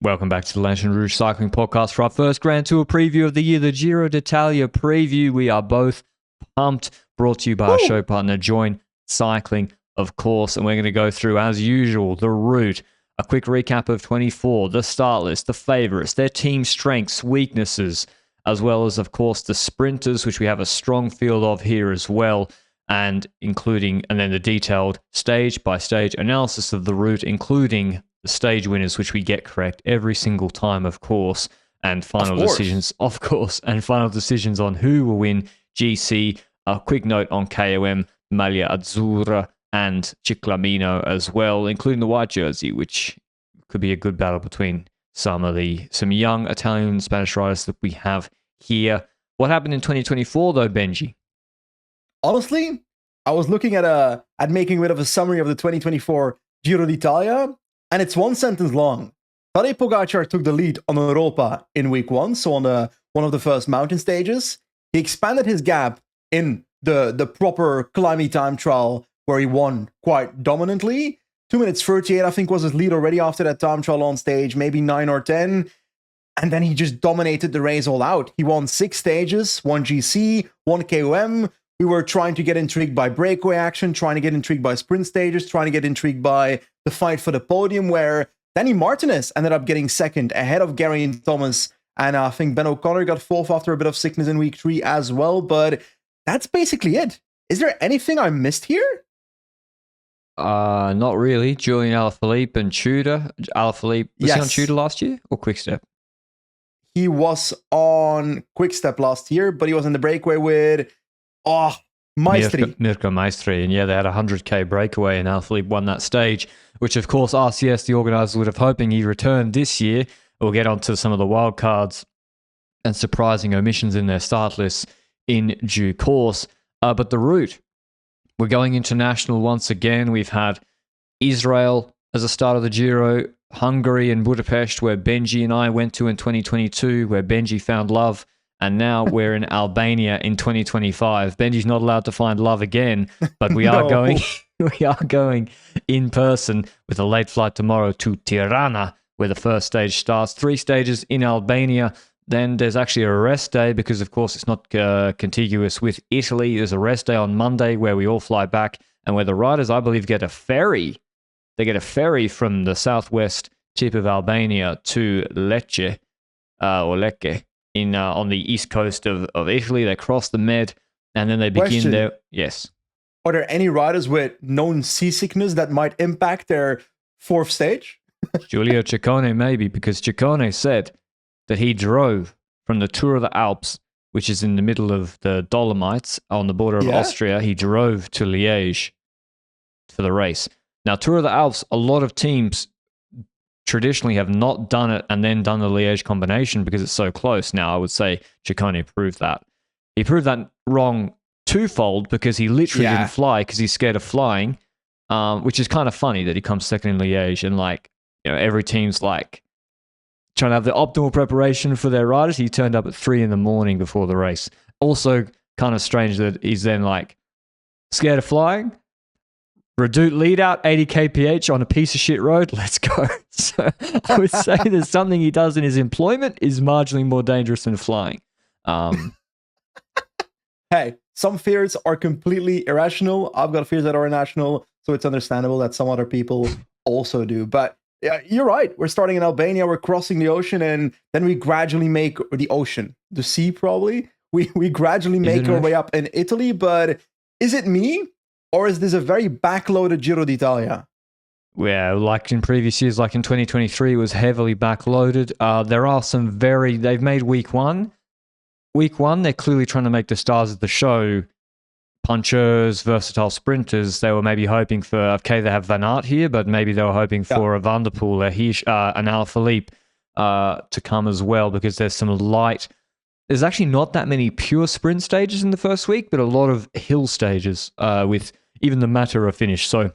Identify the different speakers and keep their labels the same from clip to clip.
Speaker 1: Welcome back to the Lanterne Rouge Cycling Podcast for our first Grand Tour preview of the year, the Giro d'Italia preview. We are both pumped, brought to you by our show partner, Join Cycling, of course. And we're going to go through, as usual, the route, a quick recap of 24, the start list, the favourites, their team strengths, weaknesses, as well as, of course, the sprinters, which we have a strong field of here as well, and then the detailed stage-by-stage analysis of the route, including the stage winners, which we get correct every single time, of course, and final decisions, of course, and final decisions on who will win GC. A quick note on KOM, Maglia Azzurra, and Ciclamino as well, including the white jersey, which could be a good battle between some young Italian and Spanish riders that we have here. What happened in 2024, though, Benji?
Speaker 2: Honestly, I was looking at making a bit of a summary of the 2024 Giro d'Italia, and it's one sentence long. Tadej Pogacar took the lead on Europa in week 1, so on one of the first mountain stages. He expanded his gap in the proper climbing time trial, where he won quite dominantly. 2 minutes 38, I think, was his lead already after that time trial on stage, maybe 9 or 10. And then he just dominated the race all out. He won 6 stages, 1 GC, 1 KOM. We were trying to get intrigued by breakaway action, trying to get intrigued by sprint stages, trying to get intrigued by the fight for the podium, where Danny Martinez ended up getting second ahead of Geraint Thomas. And I think Ben O'Connor got fourth after a bit of sickness in week 3 as well. But that's basically it. Is there anything I missed here?
Speaker 1: Not really. Julian Alaphilippe and Tudor. Alaphilippe, was he on Tudor last year or Quickstep?
Speaker 2: He was on Quickstep last year, but he was in the breakaway with Maestri.
Speaker 1: Mirko Maestri. And yeah, they had a 100k breakaway and Alaphilippe won that stage, which of course RCS, the organisers, would have hoping he returned this year. We'll get onto some of the wild cards and surprising omissions in their start lists in due course. But the route, we're going international once again. We've had Israel as a start of the Giro, Hungary and Budapest, where Benji and I went to in 2022, where Benji found love. And now we're in Albania in 2025. Benji's not allowed to find love again, but we are going. We are going in person with a late flight tomorrow to Tirana, where the first stage starts. 3 stages in Albania. Then there's actually a rest day because, of course, it's not contiguous with Italy. There's a rest day on Monday where we all fly back and where the riders, I believe, get a ferry. They get a ferry from the southwest tip of Albania to Lecce, on the east coast of Italy. They cross the Med and then they begin their... Yes.
Speaker 2: Are there any riders with known seasickness that might impact their 4th stage?
Speaker 1: Giulio Ciccone, maybe, because Ciccone said that he drove from the Tour of the Alps, which is in the middle of the Dolomites on the border of Austria. He drove to Liège for the race. Now, Tour of the Alps, a lot of teams traditionally have not done it and then done the Liège combination because it's so close. Now, I would say Ciccone proved that. He proved that wrong twofold because he literally didn't fly because he's scared of flying, which is kind of funny that he comes second in Liège and every team's trying to have the optimal preparation for their riders. He turned up at 3 a.m. before the race. Also kind of strange that he's then scared of flying. Redoute lead out, 80 kph on a piece of shit road. Let's go. So I would say there's something he does in his employment is marginally more dangerous than flying.
Speaker 2: Hey, some fears are completely irrational. I've got fears that are irrational, so it's understandable that some other people also do. But yeah, you're right. We're starting in Albania. We're crossing the ocean, and then we gradually make the sea probably. We gradually make our way up in Italy. But is it me? Or is this a very backloaded Giro d'Italia?
Speaker 1: Yeah, like in previous years, like in 2023, it was heavily backloaded. There are some they've made week 1. Week 1, they're clearly trying to make the stars of the show punchers, versatile sprinters. They were maybe hoping for, they have Van Aert here, but maybe they were hoping for a Van der Poel, an Alaphilippe to come as well because there's some light. There's actually not that many pure sprint stages in the first week, but a lot of hill stages with even the Matera finish. So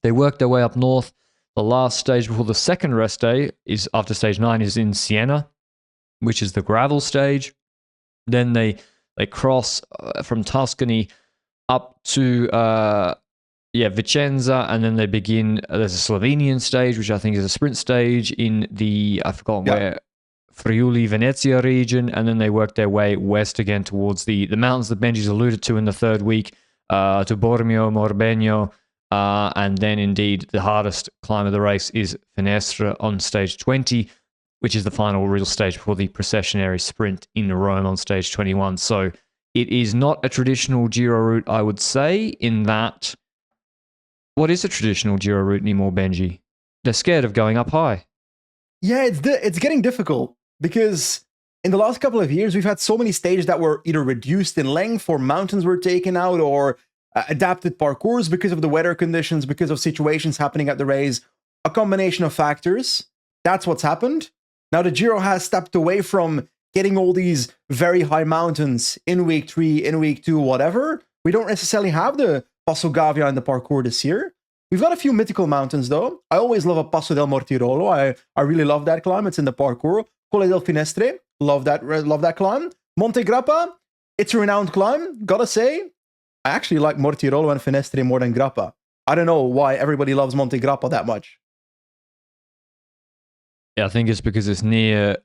Speaker 1: they worked their way up north. The last stage before the second rest day is after stage 9 is in Siena, which is the gravel stage. Then they cross from Tuscany up to Yeah, Vicenza, and then they begin. There's a Slovenian stage, which I think is a sprint stage in the, I forgot where, Friuli Venezia region, and then they work their way west again towards the mountains that Benji's alluded to in the third week, to Bormio, Morbegno, and then indeed the hardest climb of the race is Finestra on stage 20, which is the final real stage before the processionary sprint in Rome on stage 21. So it is not a traditional Giro route, I would say, in that... What is a traditional Giro route anymore, Benji? They're scared of going up high.
Speaker 2: Yeah, it's getting difficult because in the last couple of years, we've had so many stages that were either reduced in length or mountains were taken out or adapted parcours because of the weather conditions, because of situations happening at the race, a combination of factors. That's what's happened. Now the Giro has stepped away from getting all these very high mountains in week 3, in week 2, whatever. We don't necessarily have the Passo Gavia in the parcours this year. We've got a few mythical mountains though. I always love a Passo del Mortirolo. I really love that climb. It's in the parcours. Colle del Finestre, love that climb. Monte Grappa, it's a renowned climb. Gotta say, I actually like Mortirolo and Finestre more than Grappa. I don't know why everybody loves Monte Grappa that much.
Speaker 1: Yeah, I think it's because it's near,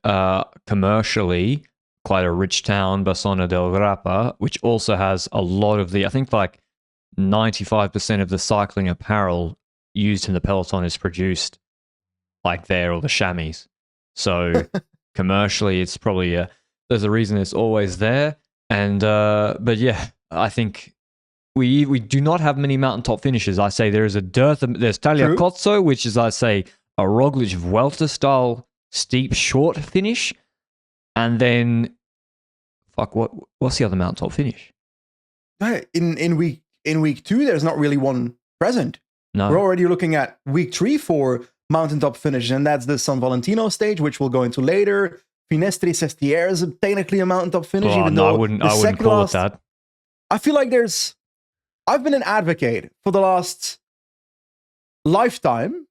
Speaker 1: commercially, quite a rich town, Bassano del Grappa, which also has a lot of the, I think like 95% of the cycling apparel used in the peloton is produced like there, or the chamois. So commercially, it's probably there's a reason it's always there. And but yeah, I think we do not have many mountaintop finishes. I say there is a dearth. There's Tagliacozzo, which is, I say, a Roglic Vuelta style steep short finish, and then what's the other mountaintop finish?
Speaker 2: In week 2, there's not really one present.
Speaker 1: No.
Speaker 2: We're already looking at week 3 for mountaintop finish, and that's the San Valentino stage, which we'll go into later. Finestre Sestiere is technically a mountaintop finish, even though
Speaker 1: I wouldn't call it that.
Speaker 2: I feel like I've been an advocate for the last lifetime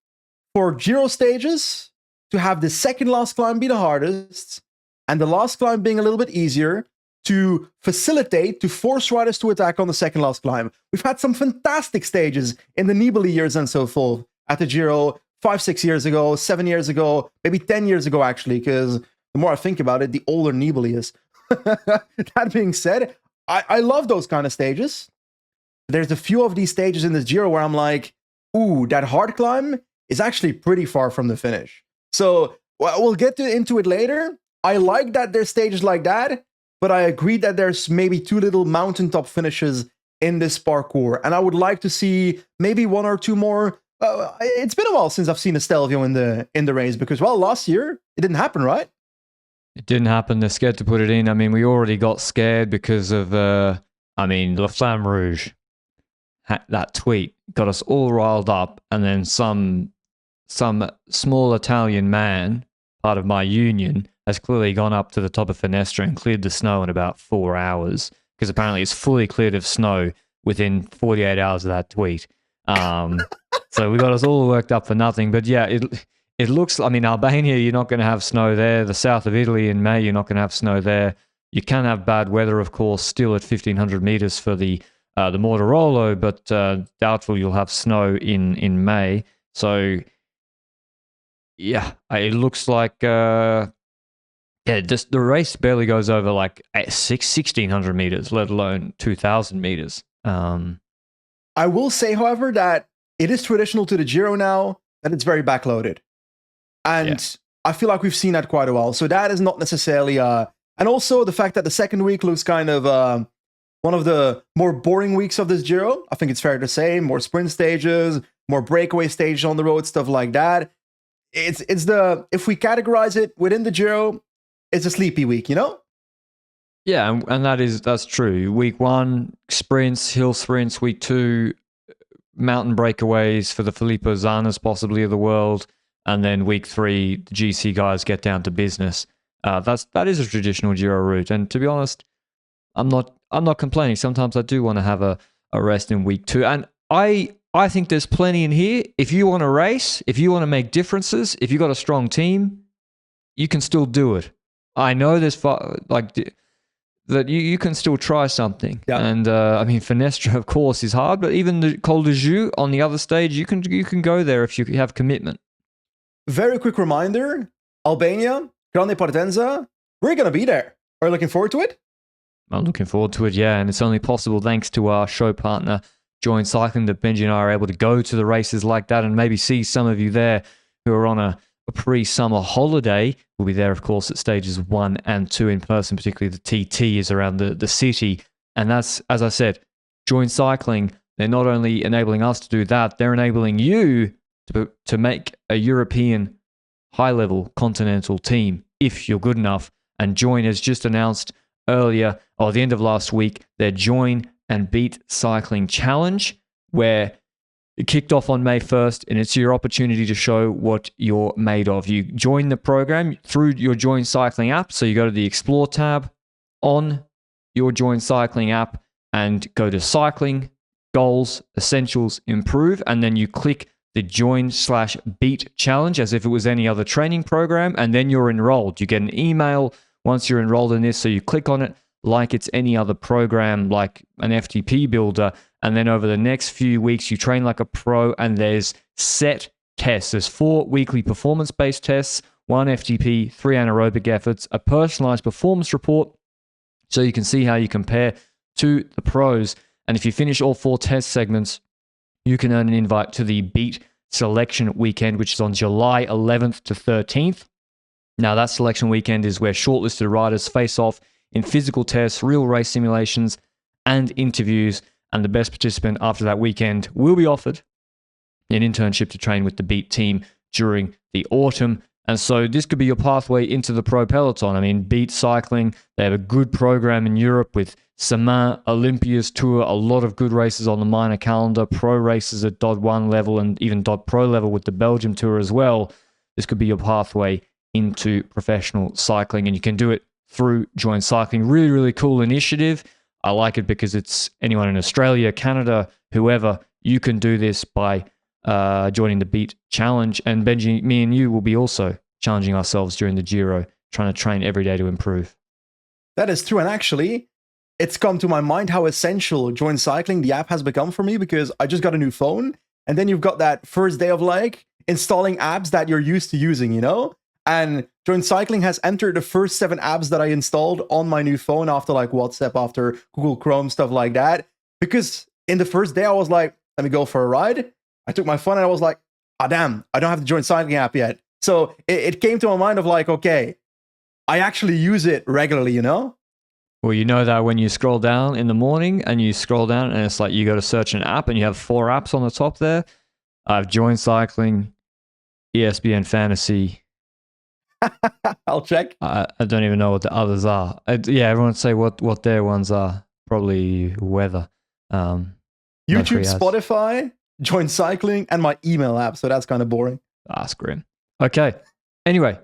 Speaker 2: for Giro stages to have the second last climb be the hardest, and the last climb being a little bit easier, to facilitate, to force riders to attack on the second last climb. We've had some fantastic stages in the Nibali years and so forth at the Giro 5, 6 years ago, 7 years ago, maybe 10 years ago, actually, because the more I think about it, the older Nibali is. That being said, I love those kind of stages. There's a few of these stages in this Giro where I'm like, ooh, that hard climb is actually pretty far from the finish. So we'll get into it later. I like that there's stages like that, but I agree that there's maybe too little mountaintop finishes in this parcours. And I would like to see maybe 1 or 2 more. It's been a while since I've seen a Stelvio in the race because, well, last year it didn't happen, right?
Speaker 1: It didn't happen. They're scared to put it in. I mean, we already got scared because of, Lanterne Rouge. That tweet got us all riled up, and then some small Italian man, part of my union, has clearly gone up to the top of Finestra and cleared the snow in about 4 hours, because apparently it's fully cleared of snow within 48 hours of that tweet. So we got us all worked up for nothing. But yeah, it looks, I mean, Albania, you're not going to have snow there. The south of Italy in May, you're not going to have snow there. You can have bad weather, of course, still at 1,500 meters for the Mortirolo, but doubtful you'll have snow in May. So yeah, it looks like the race barely goes over like 1,600 meters, let alone 2,000 meters.
Speaker 2: I will say, however, that it is traditional to the Giro now that it's very backloaded. And I feel like we've seen that quite a while. So that is not necessarily... and also the fact that the second week looks kind of one of the more boring weeks of this Giro. I think it's fair to say. More sprint stages, more breakaway stages on the road, stuff like that. It's if we categorize it within the Giro, it's a sleepy week, you know?
Speaker 1: Yeah, and that's true. Week 1, sprints, hill sprints. Week 2, mountain breakaways for the Filippo Zanas possibly of the world. And then week 3, the GC guys get down to business. That is a traditional Giro route. And to be honest, I'm not complaining. Sometimes I do want to have a rest in week 2. And I think there's plenty in here. If you want to race, if you want to make differences, if you've got a strong team, you can still do it. I know there's the that you can still try something.
Speaker 2: Yeah.
Speaker 1: And I mean, Finestra, of course, is hard, but even the Col de Joux on the other stage, you can go there if you have commitment.
Speaker 2: Very quick reminder, Albania, Grande Partenza, we're going to be there. Are you looking forward to it?
Speaker 1: I'm looking forward to it, yeah. And it's only possible thanks to our show partner, Join Cycling, that Benji and I are able to go to the races like that and maybe see some of you there who are on a pre-summer holiday. We'll be there, of course, at stages 1 and 2 in person, particularly the TT is around the city. And that's, as I said, Join Cycling. They're not only enabling us to do that, they're enabling you to make a European high-level continental team if you're good enough. And Join has just announced earlier, or at the end of last week, their Join and Beat Cycling Challenge, where it kicked off on May 1st, and it's your opportunity to show what you're made of. You join the program through your Join Cycling app. So you go to the Explore tab on your Join Cycling app and go to Cycling, Goals, Essentials, Improve, and then you click the Join/Beat Challenge as if it was any other training program, and then you're enrolled. You get an email once you're enrolled in this, so you click on it like it's any other program, like an FTP builder, and then over the next few weeks, you train like a pro, and there's set tests. There's 4 weekly performance-based tests, 1 FTP, 3 anaerobic efforts, a personalized performance report, so you can see how you compare to the pros. And if you finish all 4 test segments, you can earn an invite to the Beat Selection Weekend, which is on July 11th to 13th. Now, that selection weekend is where shortlisted riders face off in physical tests, real race simulations, and interviews. And the best participant after that weekend will be offered an internship to train with the Beat team during the autumn. And so this could be your pathway into the pro peloton. I mean, Beat Cycling, they have a good program in Europe with Saman, Olympia's Tour, a lot of good races on the minor calendar, pro races at DOD1 level and even DOD Pro level with the Belgium Tour as well. This could be your pathway into professional cycling, and you can do it through Join Cycling. Really, really cool initiative. I like it because it's anyone in Australia, Canada, whoever, you can do this by joining the Beat Challenge. And Benji, me and you will be also challenging ourselves during the Giro, trying to train every day to improve.
Speaker 2: That is true. And actually, it's come to my mind how essential Join Cycling, the app, has become for me, because I just got a new phone, and then you've got that first day of like installing apps that you're used to using, you know? And Join Cycling has entered the first 7 apps that I installed on my new phone after like WhatsApp, after Google Chrome, stuff like that. Because in the first day, I was like, let me go for a ride. I took my phone and I was like, ah, damn, I don't have the Join Cycling app yet. So it came to my mind of like, okay, I actually use it regularly, you know?
Speaker 1: Well, you know that when you scroll down in the morning and you scroll down and it's like you go to search an app and you have 4 apps on the top there. I've Join Cycling, ESPN Fantasy.
Speaker 2: I'll check.
Speaker 1: I don't even know what the others are. Yeah, everyone say what their ones are. Probably weather.
Speaker 2: YouTube, Spotify, Join Cycling, and my email app. So that's kind of boring.
Speaker 1: That's grim. Okay. Anyway,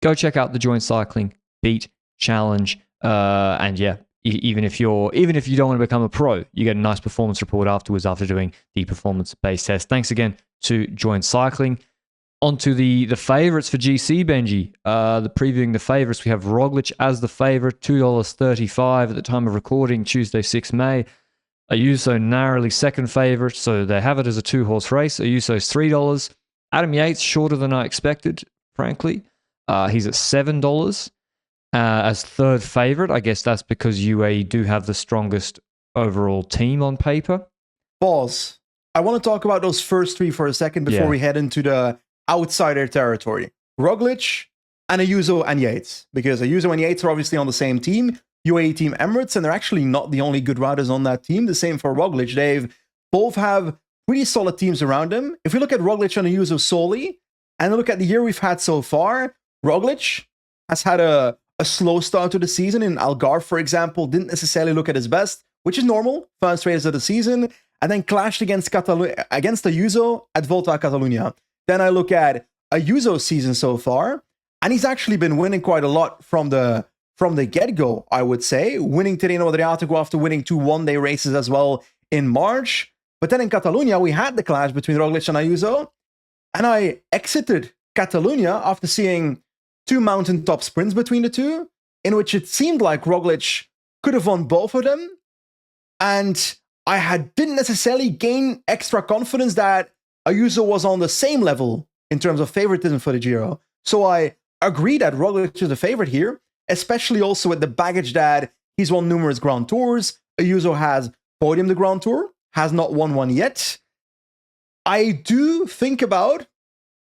Speaker 1: go check out the Join Cycling Beat Challenge. And yeah, even if you don't want to become a pro, you get a nice performance report afterwards after doing the performance-based test. Thanks again to Join Cycling. On to the favorites for GC, Benji. Previewing the favorites, we have Roglic as the favorite, $2.35 at the time of recording, Tuesday, 6 May. Ayuso narrowly second favorite, so they have it as a 2-horse race. Ayuso's $3. Adam Yates, shorter than I expected, frankly. He's at $7 as third favorite. I guess that's because UAE do have the strongest overall team on paper.
Speaker 2: Pause. I want to talk about those first 3 for a second before we head into the outsider territory. Roglic and Ayuso and Yates, because Ayuso and Yates are obviously on the same team, UAE Team Emirates, and they're actually not the only good riders on that team. The same for Roglic. They both have pretty solid teams around them. If we look at Roglic and Ayuso solely, and look at the year we've had so far, Roglic has had a slow start to the season. In Algarve, for example, didn't necessarily look at his best, which is normal, first race of the season, and then clashed against Ayuso at Volta a Catalunya. Then I look at Ayuso's season so far, and he's actually been winning quite a lot from the get-go, I would say. Winning Tirreno Adriatico after winning 2 one-day races as well in March. But then in Catalunya, we had the clash between Roglic and Ayuso, and I exited Catalunya after seeing 2 mountaintop sprints between the two in which it seemed like Roglic could have won both of them. And didn't necessarily gain extra confidence that Ayuso was on the same level in terms of favoritism for the Giro. So I agree that Roglic is the favorite here, especially also with the baggage that he's won numerous Grand Tours. Ayuso has podiumed the Grand Tour, has not won one yet. I do think about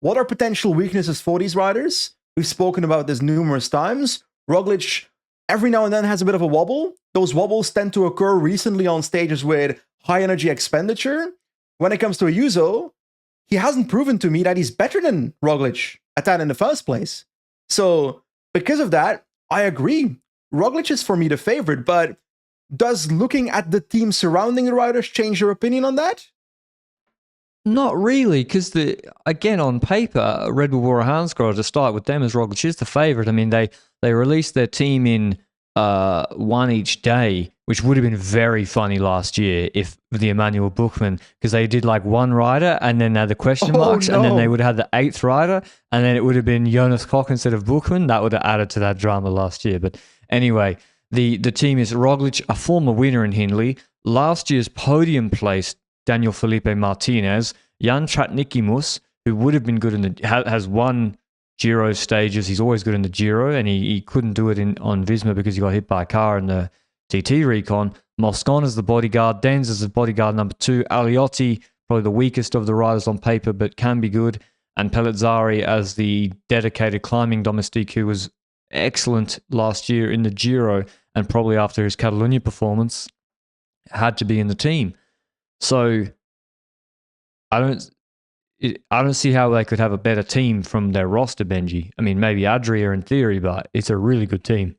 Speaker 2: what are potential weaknesses for these riders. We've spoken about this numerous times. Roglic every now and then has a bit of a wobble. Those wobbles tend to occur recently on stages with high energy expenditure. When it comes to Ayuso, he hasn't proven to me that he's better than Roglic at that in the first place. So because of that, I agree. Roglic is for me the favorite, but does looking at the team surrounding the riders change your opinion on that?
Speaker 1: Not really, because again on paper, Red Bull Bora Hansgrohe, to start with them as Roglic is the favourite. I mean, they released their team in one each day, which would have been very funny last year if the Emmanuel Buchmann, because they did like one rider and then they had the question marks, and then they would have had the 8th rider, and then it would have been Jonas Koch instead of Buchmann. That would have added to that drama last year. But anyway, the team is Roglic, a former winner in Hindley, last year's podium place, Daniel Felipe Martinez, Jan Tratnikimus, who would have been good in has won Giro stages. He's always good in the Giro, and he couldn't do it on Visma because he got hit by a car in the TT Recon. Moscon is the bodyguard. Denz is the bodyguard number 2. Aliotti, probably the weakest of the riders on paper, but can be good. And Pellizzari as the dedicated climbing domestique, who was excellent last year in the Giro, and probably after his Catalunya performance, had to be in the team. So I don't see how they could have a better team from their roster, Benji. I mean, maybe Adria in theory, but it's a really good team.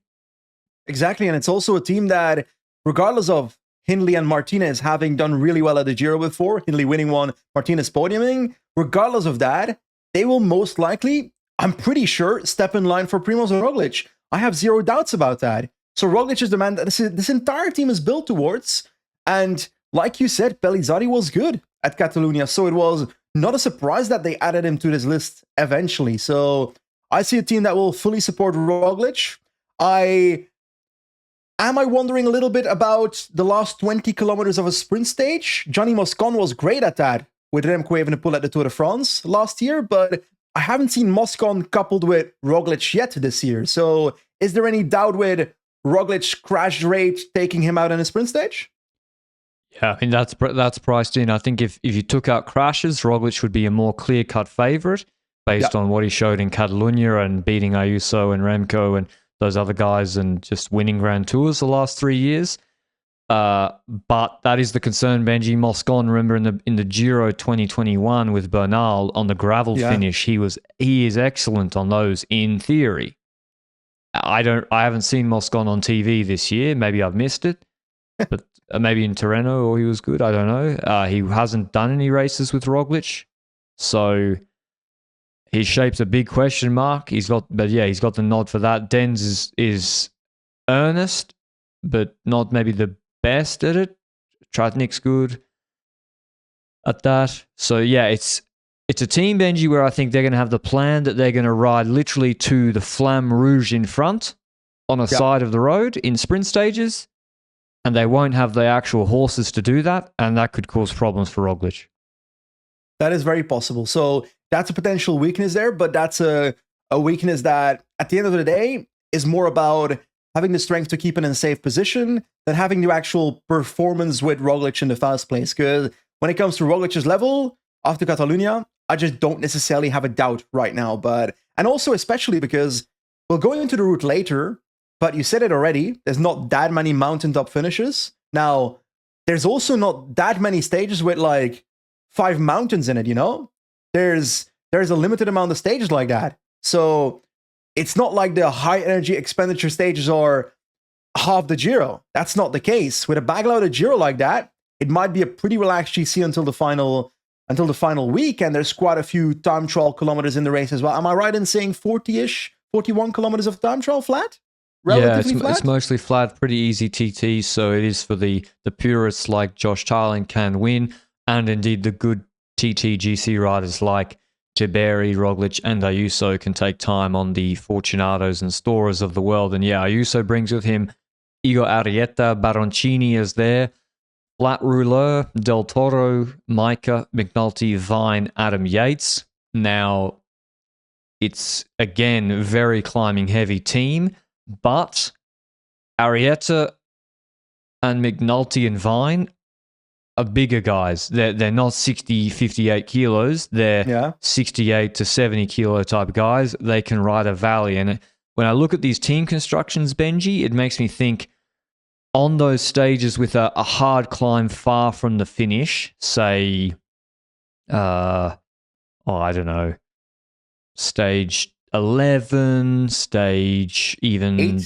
Speaker 2: Exactly, and it's also a team that, regardless of Hindley and Martinez having done really well at the Giro before, Hindley winning one, Martinez podiuming, regardless of that, they will most likely, I'm pretty sure, step in line for Primož Roglic. I have zero doubts about that. So Roglic is the man that this entire team is built towards, and like you said, Pellizzari was good at Catalunya, so it was not a surprise that they added him to this list eventually. So I see a team that will fully support Roglic. Am I wondering a little bit about the last 20 kilometers of a sprint stage? Johnny Moscon was great at that with Remco Evenepoel at the Tour de France last year, but I haven't seen Moscon coupled with Roglic yet this year. So is there any doubt with Roglic crash rate taking him out in a sprint stage?
Speaker 1: Yeah, I mean, that's priced in. I think if you took out crashes, Roglic would be a more clear-cut favourite based on what he showed in Catalunya and beating Ayuso and Remco and those other guys and just winning Grand Tours the last 3 years. But that is the concern, Benji. Moscon, remember in the Giro 2021 with Bernal on the gravel finish, he is excellent on those in theory. I haven't seen Moscon on TV this year. Maybe I've missed it, but maybe in Tirreno or he was good. I don't know. He hasn't done any races with Roglic, so he shapes a big question mark. He's got the nod for that. Denz is earnest, but not maybe the best at it. Tratnik's good at that. So yeah, it's a team, Benji, where I think they're going to have the plan that they're going to ride literally to the Flamme Rouge in front on a side of the road in sprint stages, and they won't have the actual horses to do that, and that could cause problems for Roglic.
Speaker 2: That is very possible. So that's a potential weakness there, but that's a weakness that, at the end of the day, is more about having the strength to keep it in a safe position than having the actual performance with Roglic in the first place. Because when it comes to Roglic's level after Catalunya, I just don't necessarily have a doubt right now. And also especially because we'll go into the route later, but you said it already, there's not that many mountaintop finishes. Now, there's also not that many stages with like 5 mountains in it, you know? There's a limited amount of stages like that. So it's not like the high energy expenditure stages are half the Giro. That's not the case. With a backloaded Giro like that, it might be a pretty relaxed GC until the final week, and there's quite a few time trial kilometers in the race as well. Am I right in saying 40-ish, 41 kilometers of time trial flat? Relatively flat?
Speaker 1: It's mostly flat, pretty easy TT, so it is for the purists like Josh Tarling can win, and indeed the good TT GC riders like Jabari, Roglic, and Ayuso can take time on the Fortunatos and Storers of the world. And yeah, Ayuso brings with him Igor Arrieta, Baroncini is there, Flat Rouleur, Del Toro, Micah, McNulty, Vine, Adam Yates. Now, it's, again, very climbing heavy team, but Arrieta and McNulty and Vine are bigger guys. They're not 60, 58 kilos. They're 68 to 70 kilo type guys. They can ride a valley. And when I look at these team constructions, Benji, it makes me think on those stages with a hard climb far from the finish, say, I don't know, stage 11, stage even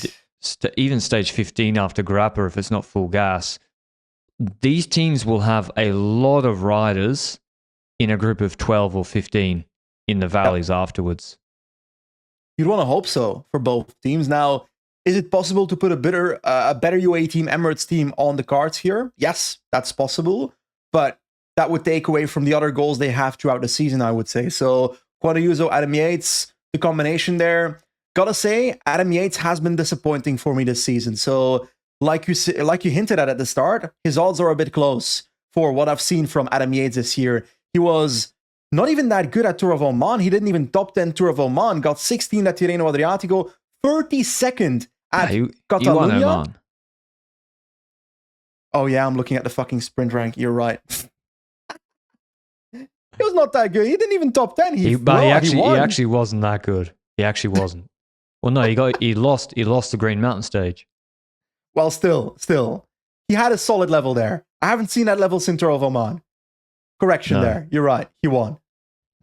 Speaker 1: stage 15 after Grappa if it's not full gas. These teams will have a lot of riders in a group of 12 or 15 in the valleys afterwards.
Speaker 2: You'd want to hope so for both teams. Now, is it possible to put a better UAE team, Emirates team on the cards here? Yes, that's possible. But that would take away from the other goals they have throughout the season, I would say. So, Juan Ayuso, Adam Yates, the combination there. Gotta say, Adam Yates has been disappointing for me this season. So, like you hinted at the start, his odds are a bit close for what I've seen from Adam Yates this year. He was not even that good at Tour of Oman. He didn't even top 10 Tour of Oman. Got 16 at Tirreno Adriatico, 32nd at Catalunya.
Speaker 1: He won Oman.
Speaker 2: Oh yeah, I'm looking at the fucking sprint rank. You're right. He was not that good. He didn't even top 10.
Speaker 1: He actually wasn't that good. He actually wasn't. Well, no, he lost the Green Mountain stage.
Speaker 2: Well, still, he had a solid level there. I haven't seen that level since Tour of Oman. Correction there. You're right. He won.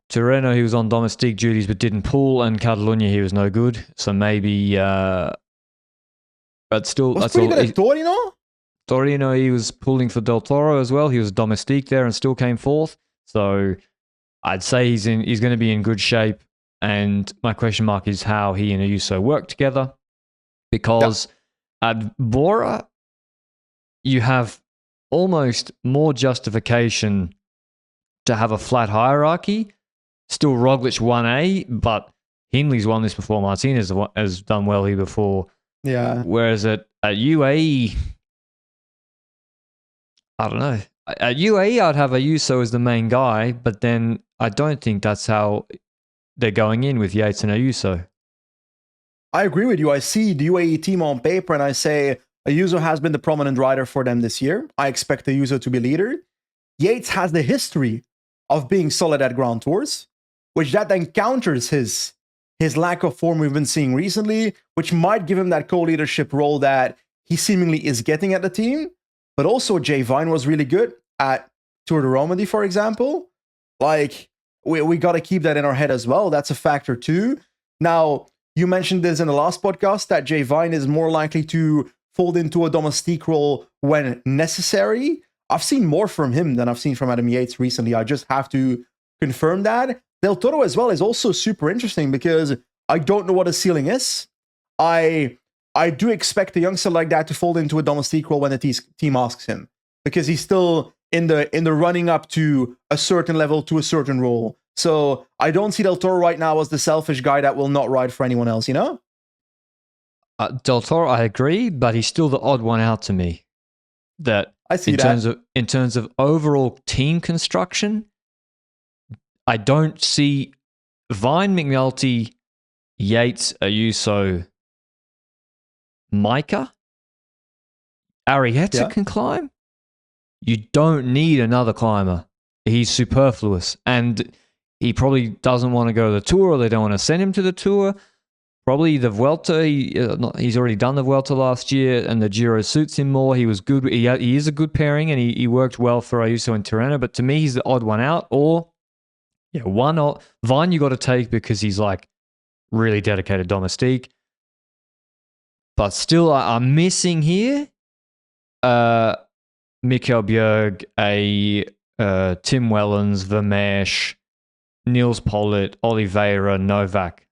Speaker 1: Tirreno, he was on domestique duties but didn't pull, and Catalunya, he was no good. So maybe, but still,
Speaker 2: that's pretty good at Torino.
Speaker 1: Torino, he was pulling for Del Toro as well. He was domestique there and still came fourth. So I'd say he's going to be in good shape. And my question mark is how he and Ayuso work together, because at Bora, you have almost more justification to have a flat hierarchy. Still Roglic 1A, but Hindley's won this before. Martinez has done well here before.
Speaker 2: Yeah.
Speaker 1: Whereas at UAE, I don't know. At UAE, I'd have Ayuso as the main guy, but then I don't think that's how they're going in with Yates and Ayuso.
Speaker 2: I agree with you. I see the UAE team on paper and I say Ayuso has been the prominent rider for them this year. I expect Ayuso to be leader. Yates has the history of being solid at Grand Tours, which that then counters his lack of form we've been seeing recently, which might give him that co-leadership role that he seemingly is getting at the team. But also Jay Vine was really good at Tour de Romandie, for example. Like, we got to keep that in our head as well. That's a factor too. Now, you mentioned this in the last podcast, that Jay Vine is more likely to fold into a domestique role when necessary. I've seen more from him than I've seen from Adam Yates recently. I just have to confirm that. Del Toro as well is also super interesting because I don't know what his ceiling is. I do expect a youngster like that to fold into a domestique role when the team asks him, because he's still in the running up to a certain level, to a certain role. So I don't see Del Toro right now as the selfish guy that will not ride for anyone else, you know?
Speaker 1: Del Toro, I agree, but he's still the odd one out to me. That
Speaker 2: I see
Speaker 1: in terms of overall team construction, I don't see Vine, McNulty, Yates, Ayuso, Micah, Arrieta can climb. You don't need another climber. He's superfluous, and he probably doesn't want to go to the Tour, or they don't want to send him to the Tour. Probably the Vuelta, he's already done the Vuelta last year, and the Giro suits him more. He was good. He is a good pairing, and he worked well for Ayuso and Tirreno, but to me, he's the odd one out. Or, Vine you got to take because he's like really dedicated domestique. But still, I'm missing here Mikkel Bjerg, Tim Wellens, Vermeersch, Niels Pollitt, Oliveira, Novak.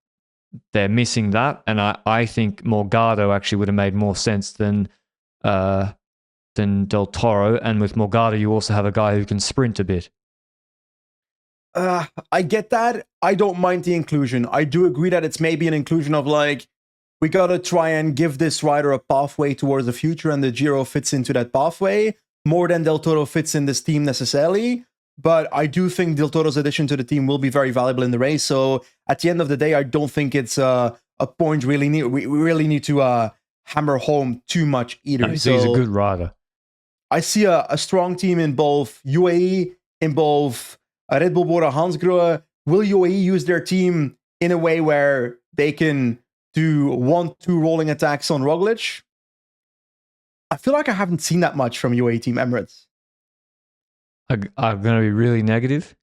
Speaker 1: They're missing that, and I think Morgado actually would have made more sense than Del Toro. And with Morgado, you also have a guy who can sprint a bit.
Speaker 2: I get that. I don't mind the inclusion. I do agree that it's maybe an inclusion of like, we got to try and give this rider a pathway towards the future, and the Giro fits into that pathway more than Del Toro fits in this team necessarily. But I do think Del Toro's addition to the team will be very valuable in the race. So at the end of the day, I don't think it's a point we really need to hammer home too much either.
Speaker 1: No, he's a good rider.
Speaker 2: I see a strong team in both UAE, in both Red Bull Bora Hansgrohe. Will UAE use their team in a way where they can do 1-2 rolling attacks on Roglic? I feel like I haven't seen that much from UAE Team Emirates.
Speaker 1: I'm going to be really negative.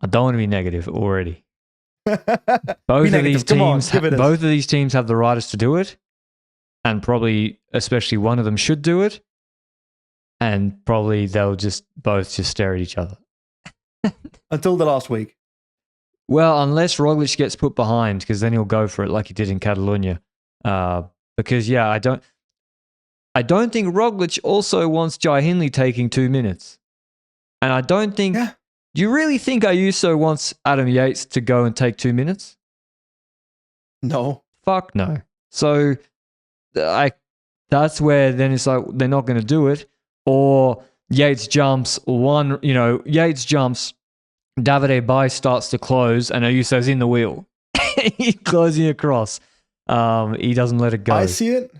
Speaker 1: I don't want to be negative already. Both of these teams have the riders to do it, and probably, especially one of them, should do it. And probably they'll both stare at each other
Speaker 2: until the last week.
Speaker 1: Well, unless Roglic gets put behind, because then he'll go for it like he did in Catalonia. Because I don't think Roglic also wants Jai Hindley taking 2 minutes, and I don't think. Yeah. Do you really think Ayuso wants Adam Yates to go and take 2 minutes?
Speaker 2: No.
Speaker 1: Fuck no. So, that's where then it's like they're not going to do it. Or Yates jumps, Davide Bay starts to close, and Ayuso's in the wheel. He's closing across. He doesn't let it go.
Speaker 2: I see it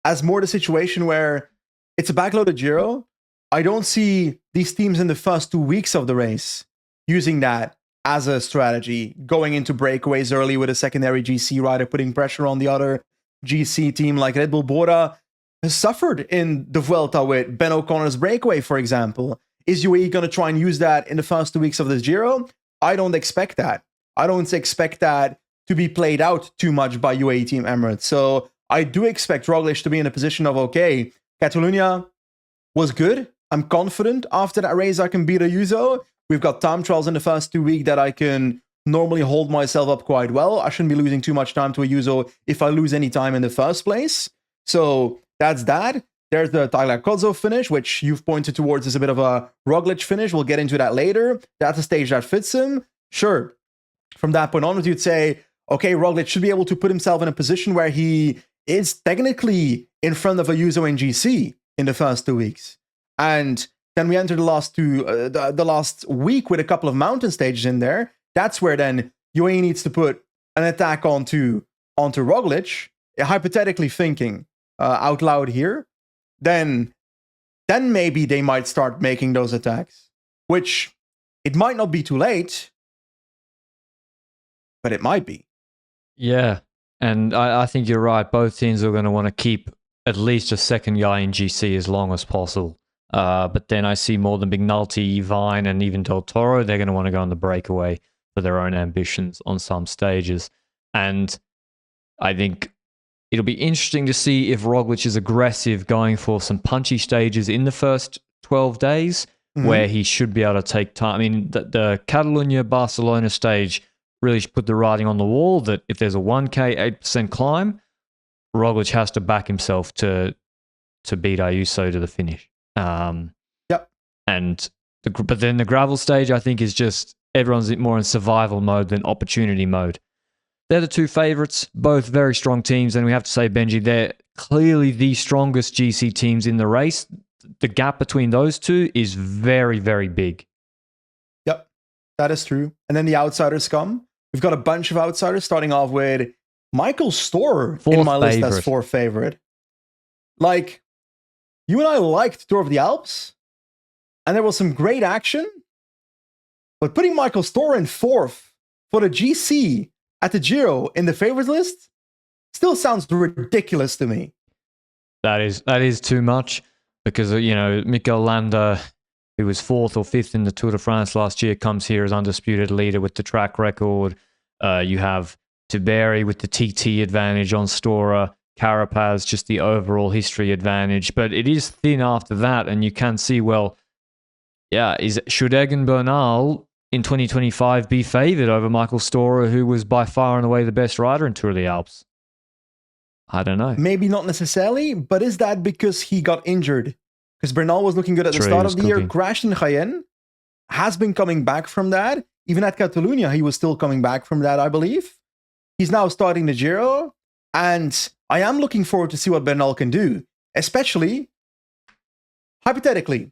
Speaker 2: as more the situation where it's a backloaded Giro. I don't see these teams in the first 2 weeks of the race using that as a strategy, going into breakaways early with a secondary GC rider, putting pressure on the other GC team like Red Bull Bora has suffered in the Vuelta with Ben O'Connor's breakaway, for example. Is UAE going to try and use that in the first 2 weeks of this Giro? I don't expect that. I don't expect that to be played out too much by UAE Team Emirates. So I do expect Roglic to be in a position of, okay, Catalonia was good. I'm confident after that race I can beat Ayuso. We've got time trials in the first 2 weeks that I can normally hold myself up quite well. I shouldn't be losing too much time to Ayuso if I lose any time in the first place. So that's that. There's the Tagliacozzo finish, which you've pointed towards as a bit of a Roglic finish. We'll get into that later. That's a stage that fits him. Sure. From that point onwards, you'd say, okay, Roglic should be able to put himself in a position where he is technically in front of Ayuso and GC in the first 2 weeks. And then we enter the last week with a couple of mountain stages in there. That's where then UAE needs to put an attack onto Roglic, hypothetically thinking out loud here. Then maybe they might start making those attacks, which it might not be too late, but it might be.
Speaker 1: Yeah, and I think you're right. Both teams are going to want to keep at least a second guy in GC as long as possible. But then I see more than McNulty, Vine, and even Del Toro. They're going to want to go on the breakaway for their own ambitions on some stages. And I think it'll be interesting to see if Roglic is aggressive going for some punchy stages in the first 12 days, where he should be able to take time. I mean, the Catalonia-Barcelona stage really put the writing on the wall that if there's a 1K, 8% climb, Roglic has to back himself to beat Ayuso to the finish.
Speaker 2: Yep.
Speaker 1: But then the gravel stage, I think, is just everyone's more in survival mode than opportunity mode. They're the two favorites, both very strong teams, and we have to say, Benji, they're clearly the strongest GC teams in the race. The gap between those two is very, very big.
Speaker 2: Yep, that is true. And then the outsiders come. We've got a bunch of outsiders, starting off with Michael Storer in my list as fourth favorite. Like, you and I liked Tour of the Alps, and there was some great action, but putting Michael Storer in fourth for the GC at the Giro in the favorites list still sounds ridiculous to me.
Speaker 1: That is too much, because, Mikel Landa, who was fourth or fifth in the Tour de France last year, comes here as undisputed leader with the track record. You have Tiberi with the TT advantage on Storer, Carapaz, just the overall history advantage. But it is thin after that, and you can see, should Egan Bernal in 2025 be favoured over Michael Storer, who was by far and away the best rider in Tour of the Alps? I don't know.
Speaker 2: Maybe not necessarily, but is that because he got injured? Because Bernal was looking good at the start of the year, crashed in Cayenne, has been coming back from that. Even at Catalunya, he was still coming back from that, I believe. He's now starting the Giro, and I am looking forward to see what Bernal can do, especially, hypothetically.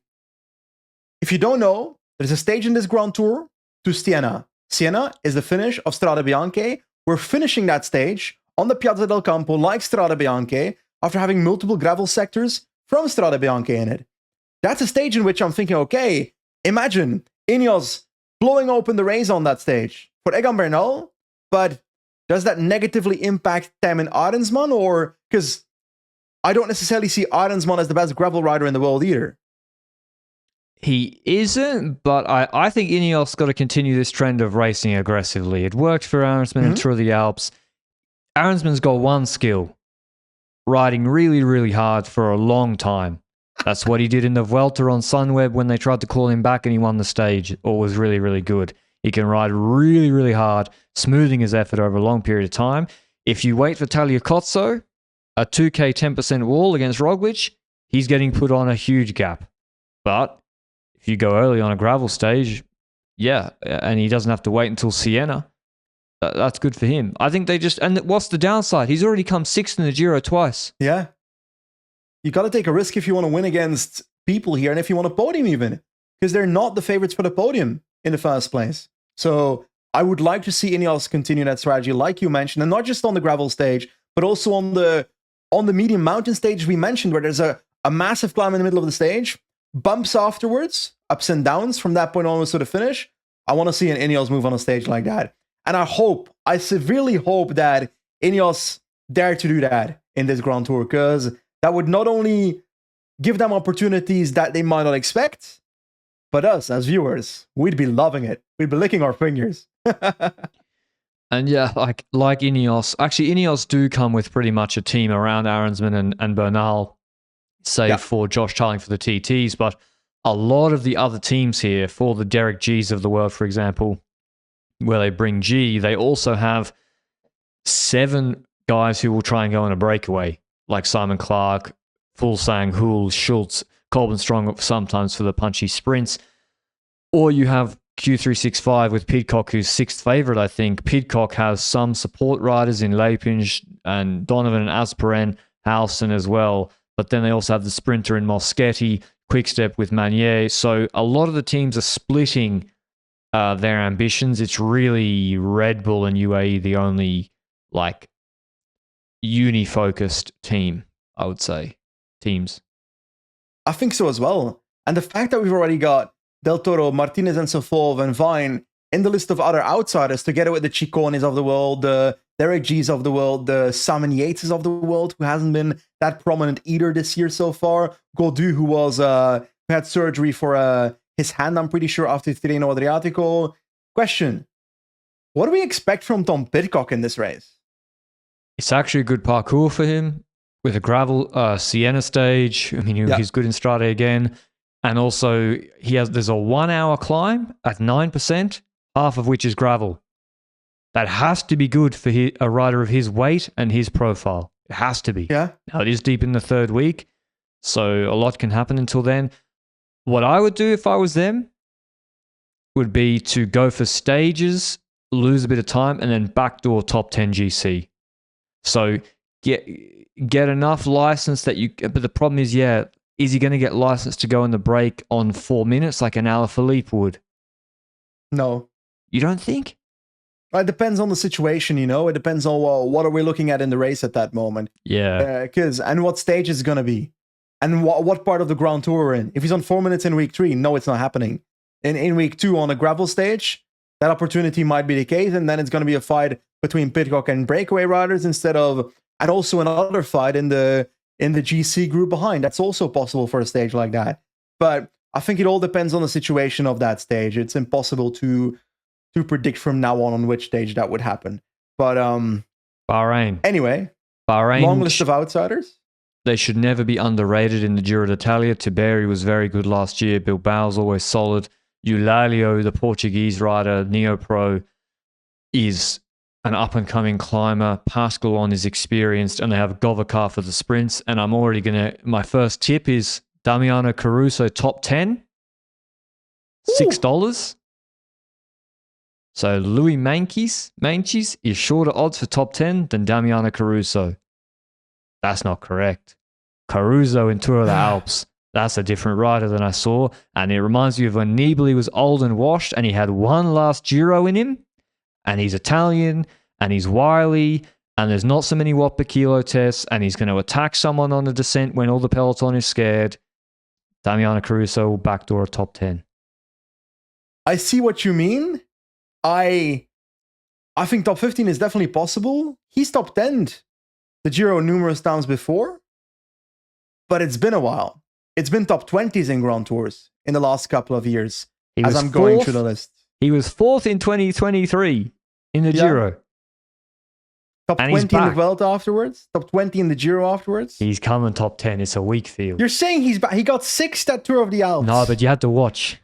Speaker 2: If you don't know, there's a stage in this Grand Tour to Siena. Siena is the finish of Strade Bianche. We're finishing that stage on the Piazza del Campo like Strade Bianche after having multiple gravel sectors from Strade Bianche in it. That's a stage in which I'm thinking, okay, imagine Ineos blowing open the race on that stage for Egan Bernal, but does that negatively impact Tijmen Arensman? Or, because I don't necessarily see Arensman as the best gravel rider in the world either.
Speaker 1: He isn't, but I think Ineos got to continue this trend of racing aggressively. It worked for Arensman in Tour of the Alps. Arensman's got one skill, riding really, really hard for a long time. That's what he did in the Vuelta on Sunweb when they tried to call him back and he won the stage, or was really, really good. He can ride really, really hard, smoothing his effort over a long period of time. If you wait for Tagliacozzo, a 2K 10% wall against Roglic, he's getting put on a huge gap. But if you go early on a gravel stage, yeah, and he doesn't have to wait until Siena, that's good for him. I think they just... And what's the downside? He's already come sixth in the Giro twice.
Speaker 2: Yeah. You got to take a risk if you want to win against people here, and if you want a podium even, because they're not the favorites for the podium in the first place. So I would like to see Ineos continue that strategy, like you mentioned, and not just on the gravel stage, but also on the medium mountain stage we mentioned, where there's a massive climb in the middle of the stage, bumps afterwards, ups and downs from that point onwards to the finish. I want to see an Ineos move on a stage like that. And I severely hope that Ineos dare to do that in this Grand Tour, because that would not only give them opportunities that they might not expect, but us as viewers, we'd be loving it. We'd be licking our fingers.
Speaker 1: And yeah, like Ineos, actually Ineos do come with pretty much a team around Arensman and Bernal, save for Josh Tarling for the TTs, but a lot of the other teams here, for the Derek G's of the world, for example, where they bring G, they also have 7 guys who will try and go on a breakaway, like Simon Clark, Fulsang, Hull, Schultz, Colbin Strong sometimes for the punchy sprints. Or you have Q365 with Pidcock, who's 6th favourite, I think. Pidcock has some support riders in Lapinge and Donovan and Asperen, Halson as well. But then they also have the sprinter in Moschetti, Quickstep with Manier. So a lot of the teams are splitting their ambitions. It's really Red Bull and UAE, the only like uni-focused team, I would say. Teams.
Speaker 2: I think so as well. And the fact that we've already got Del Toro, Martinez and Sofov and Vine in the list of other outsiders, together with the Chiccones of the world, the Derek G's of the world, the Simon Yateses of the world, who hasn't been that prominent either this year so far. Gaudu, who had surgery for his hand, I'm pretty sure, after Tirreno Adriatico. Question: what do we expect from Tom Pidcock in this race?
Speaker 1: It's actually a good parcours for him with a gravel Siena stage. I mean, he's good in Strade again. And also, there's a 1 hour climb at 9%, half of which is gravel. That has to be good for a rider of his weight and his profile. It has to be.
Speaker 2: Yeah.
Speaker 1: Now, it is deep in the 3rd week, so a lot can happen until then. What I would do if I was them would be to go for stages, lose a bit of time, and then backdoor top 10 GC. So get enough license that you... But the problem is, is he going to get licensed to go in the break on 4 minutes like an Alaphilippe would?
Speaker 2: No.
Speaker 1: You don't think?
Speaker 2: It depends on the situation, you know? It depends on what are we looking at in the race at that moment.
Speaker 1: Yeah.
Speaker 2: And what stage it's going to be. And what part of the Grand Tour we're in. If he's on 4 minutes in week 3, no, it's not happening. In week 2 on a gravel stage, that opportunity might be the case, and then it's going to be a fight between Pidcock and breakaway riders instead of... And also another fight in the GC group behind. That's also possible for a stage like that. But I think it all depends on the situation of that stage. It's impossible to predict from now on which stage that would happen. But
Speaker 1: Bahrain.
Speaker 2: Anyway,
Speaker 1: Bahrain,
Speaker 2: long list of outsiders.
Speaker 1: They should never be underrated in the Giro d'Italia. Tiberi was very good last year. Bilbao's always solid. Eulalio, the Portuguese rider, Neopro, is an up-and-coming climber. Pascalon is experienced, and they have Govakar for the sprints. And I'm already going to... My first tip is Damiano Caruso, top 10. $6. So Louis Manchis is shorter odds for top 10 than Damiano Caruso. That's not correct. Caruso in Tour of the Alps. That's a different rider than I saw. And it reminds me of when Nibali was old and washed and he had one last Giro in him. And he's Italian and he's wily and there's not so many watt per kilo tests and he's going to attack someone on the descent when all the peloton is scared. Damiano Caruso will backdoor a top 10.
Speaker 2: I see what you mean. I think top 15 is definitely possible. He's top 10 the Giro numerous times before, but it's been a while. It's been top 20s in Grand Tours in the last couple of years as I'm going through the list.
Speaker 1: He was 4th in 2023 in the Giro.
Speaker 2: Top 20 in the Vuelta afterwards? Top 20 in the Giro afterwards?
Speaker 1: He's coming top 10. It's a weak field.
Speaker 2: You're saying he's back. He got 6th at Tour of the Alps.
Speaker 1: No, but you had to watch.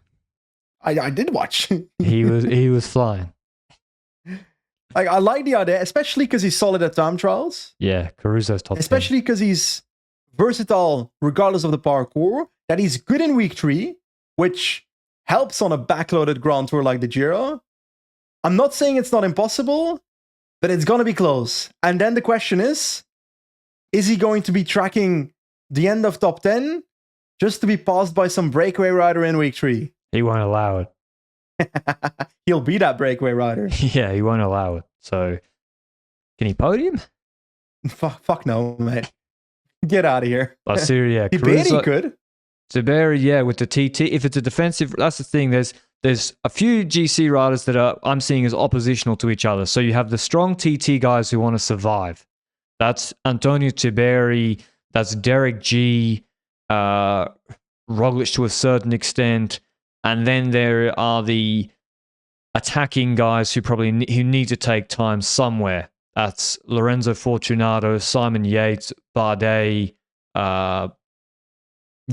Speaker 2: I did watch.
Speaker 1: he was flying.
Speaker 2: I like the idea, especially because he's solid at time trials.
Speaker 1: Yeah, Caruso's top 10.
Speaker 2: Especially because he's versatile regardless of the parkour. That he's good in week 3, which helps on a backloaded Grand Tour like the Giro. I'm not saying it's not impossible, but it's going to be close. And then the question is he going to be tracking the end of top 10 just to be passed by some breakaway rider in week 3?
Speaker 1: He won't allow it.
Speaker 2: He'll be that breakaway rider.
Speaker 1: Yeah, he won't allow it. So, can he podium?
Speaker 2: Fuck no, mate. Get out of here.
Speaker 1: Oh, seriously, yeah.
Speaker 2: Tiberi could.
Speaker 1: Tiberi, yeah, with the TT. If it's a defensive, that's the thing. There's a few GC riders that I'm seeing as oppositional to each other. So you have the strong TT guys who want to survive. That's Antonio Tiberi. That's Derek G. Roglic to a certain extent. And then there are the attacking guys who need to take time somewhere. That's Lorenzo Fortunato, Simon Yates, Bardet, David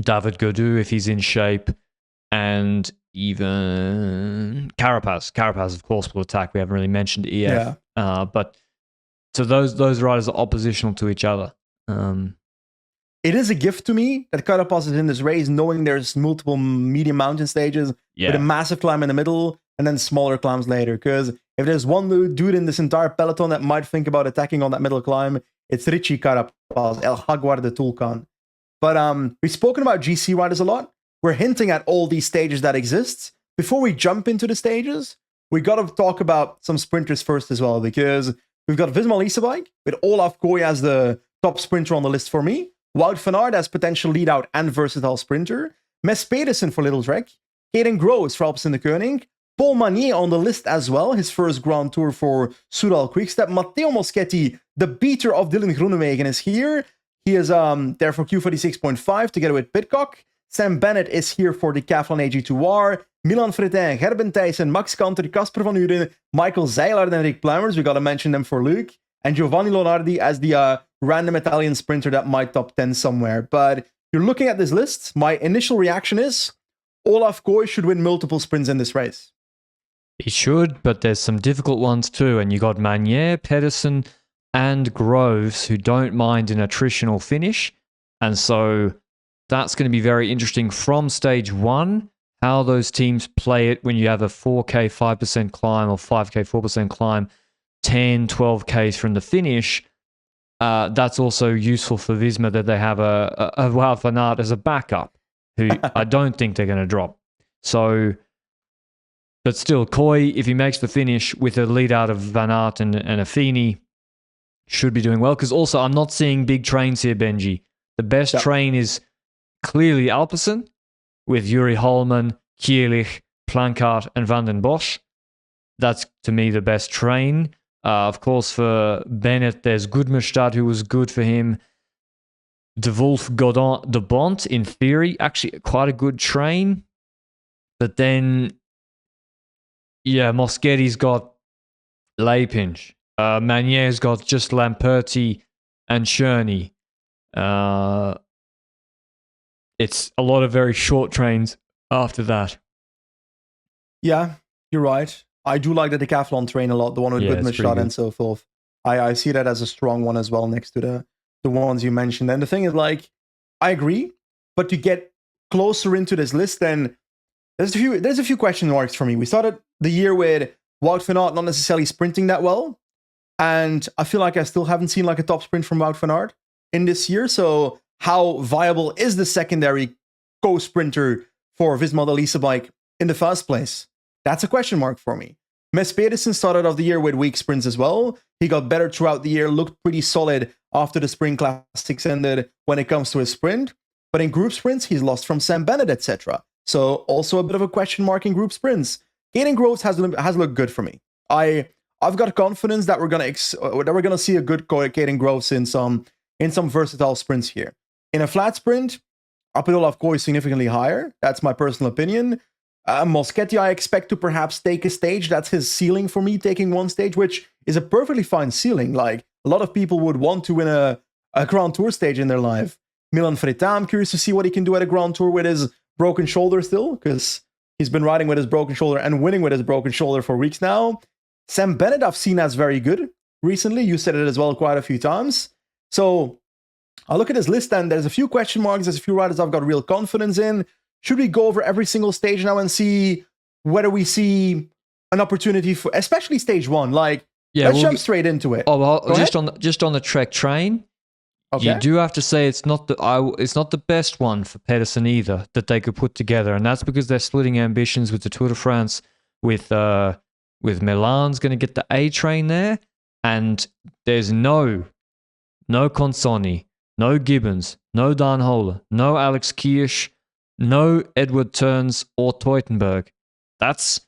Speaker 1: Gaudu if he's in shape, and even Carapaz. Carapaz, of course, will attack. We haven't really mentioned EF. Yeah. But so those riders are oppositional to each other.
Speaker 2: It is a gift to me that Carapaz is in this race, knowing there's multiple medium mountain stages with a massive climb in the middle and then smaller climbs later. Because if there's one dude in this entire peloton that might think about attacking on that middle climb, it's Richie Carapaz, El Jaguar de Tulcan. But we've spoken about GC riders a lot. We're hinting at all these stages that exist. Before we jump into the stages, we got to talk about some sprinters first as well, because we've got Visma Leasebike with Olaf Kooi as the top sprinter on the list for me. Wout van Aert as potential lead-out and versatile sprinter. Mes Pedersen for Little Trek. Caden Groves for Alpecin de Koning. Paul Magnier on the list as well, his first Grand Tour for Soudal Quickstep. Matteo Moschetti, the beater of Dylan Groenewegen, is here. He is there for Q46.5 together with Pidcock. Sam Bennett is here for the Decathlon AG2R. Milan Fretin, Gerben Thijssen, Max Kanter, Casper van Uren, Michael Zeilard and Rick Pluimers. We got to mention them for Luke. And Giovanni Lonardi as the random Italian sprinter that might top 10 somewhere. But you're looking at this list. My initial reaction is Olaf Kooi should win multiple sprints in this race.
Speaker 1: He should, but there's some difficult ones too. And you got Magnier, Pedersen, and Groves who don't mind an attritional finish. And so that's going to be very interesting from stage 1, how those teams play it when you have a 4K 5% climb or 5K 4% climb, 10, 12Ks from the finish. That's also useful for Visma that they have a Wout van Aert as a backup, who I don't think they're going to drop. So, but still, Kooi, if he makes the finish with a lead out of Van Aert and Affini, should be doing well. Because also, I'm not seeing big trains here, Benji. The best train is clearly Alpecin with Yuri Holman, Kielich, Plancart, and Van den Bosch. That's, to me, the best train. Of course, for Bennett, there's Goodmestad, who was good for him. De Wolf, Godin, De Bont, in theory, actually quite a good train. But then, Moschetti's got Leipinch. Manier's got just Lamperti and Cherney. It's a lot of very short trains after that. Yeah,
Speaker 2: you're right. I do like the Decathlon train a lot, the one with Goodmestad and so forth. I see that as a strong one as well next to the ones you mentioned. And the thing is, like, I agree, but to get closer into this list, then there's a few question marks for me. We started the year with Wout van Aert not necessarily sprinting that well. And I feel like I still haven't seen like a top sprint from Wout van Aert in this year. So how viable is the secondary co-sprinter for Visma Lease bike in the first place? That's a question mark for me. Mess Pedersen started off the year with weak sprints as well. He got better throughout the year, looked pretty solid after the Spring Classics ended when it comes to his sprint. But in group sprints, he's lost from Sam Bennett, etc. So also a bit of a question mark in group sprints. Caden Groves has looked good for me. I've got confidence that we're gonna see a good Caden Groves in some versatile sprints here. In a flat sprint, I'll put Olaf Koy significantly higher. That's my personal opinion. Moschetti, I expect to perhaps take a stage. That's his ceiling for me, taking one stage, which is a perfectly fine ceiling. Like, a lot of people would want to win a Grand Tour stage in their life. Milan Freta, I'm curious to see what he can do at a Grand Tour with his broken shoulder still, because he's been riding with his broken shoulder and winning with his broken shoulder for weeks now. Sam Bennett I've seen as very good recently. You said it as well quite a few times. So I look at his list and there's a few question marks. There's a few riders I've got real confidence in. Should we go over every single stage now and see whether we see an opportunity for, especially stage one? Like, let's jump straight into it.
Speaker 1: Oh, well, just on the Trek train. Okay. You do have to say it's not the best one for Pedersen either that they could put together, and that's because they're splitting ambitions with the Tour de France. With Milan's going to get the A train there, and there's no Consonni, no Gibbons, no Dan Holer, no Alex Kirsch, no Edward Turns or Teutenberg. That's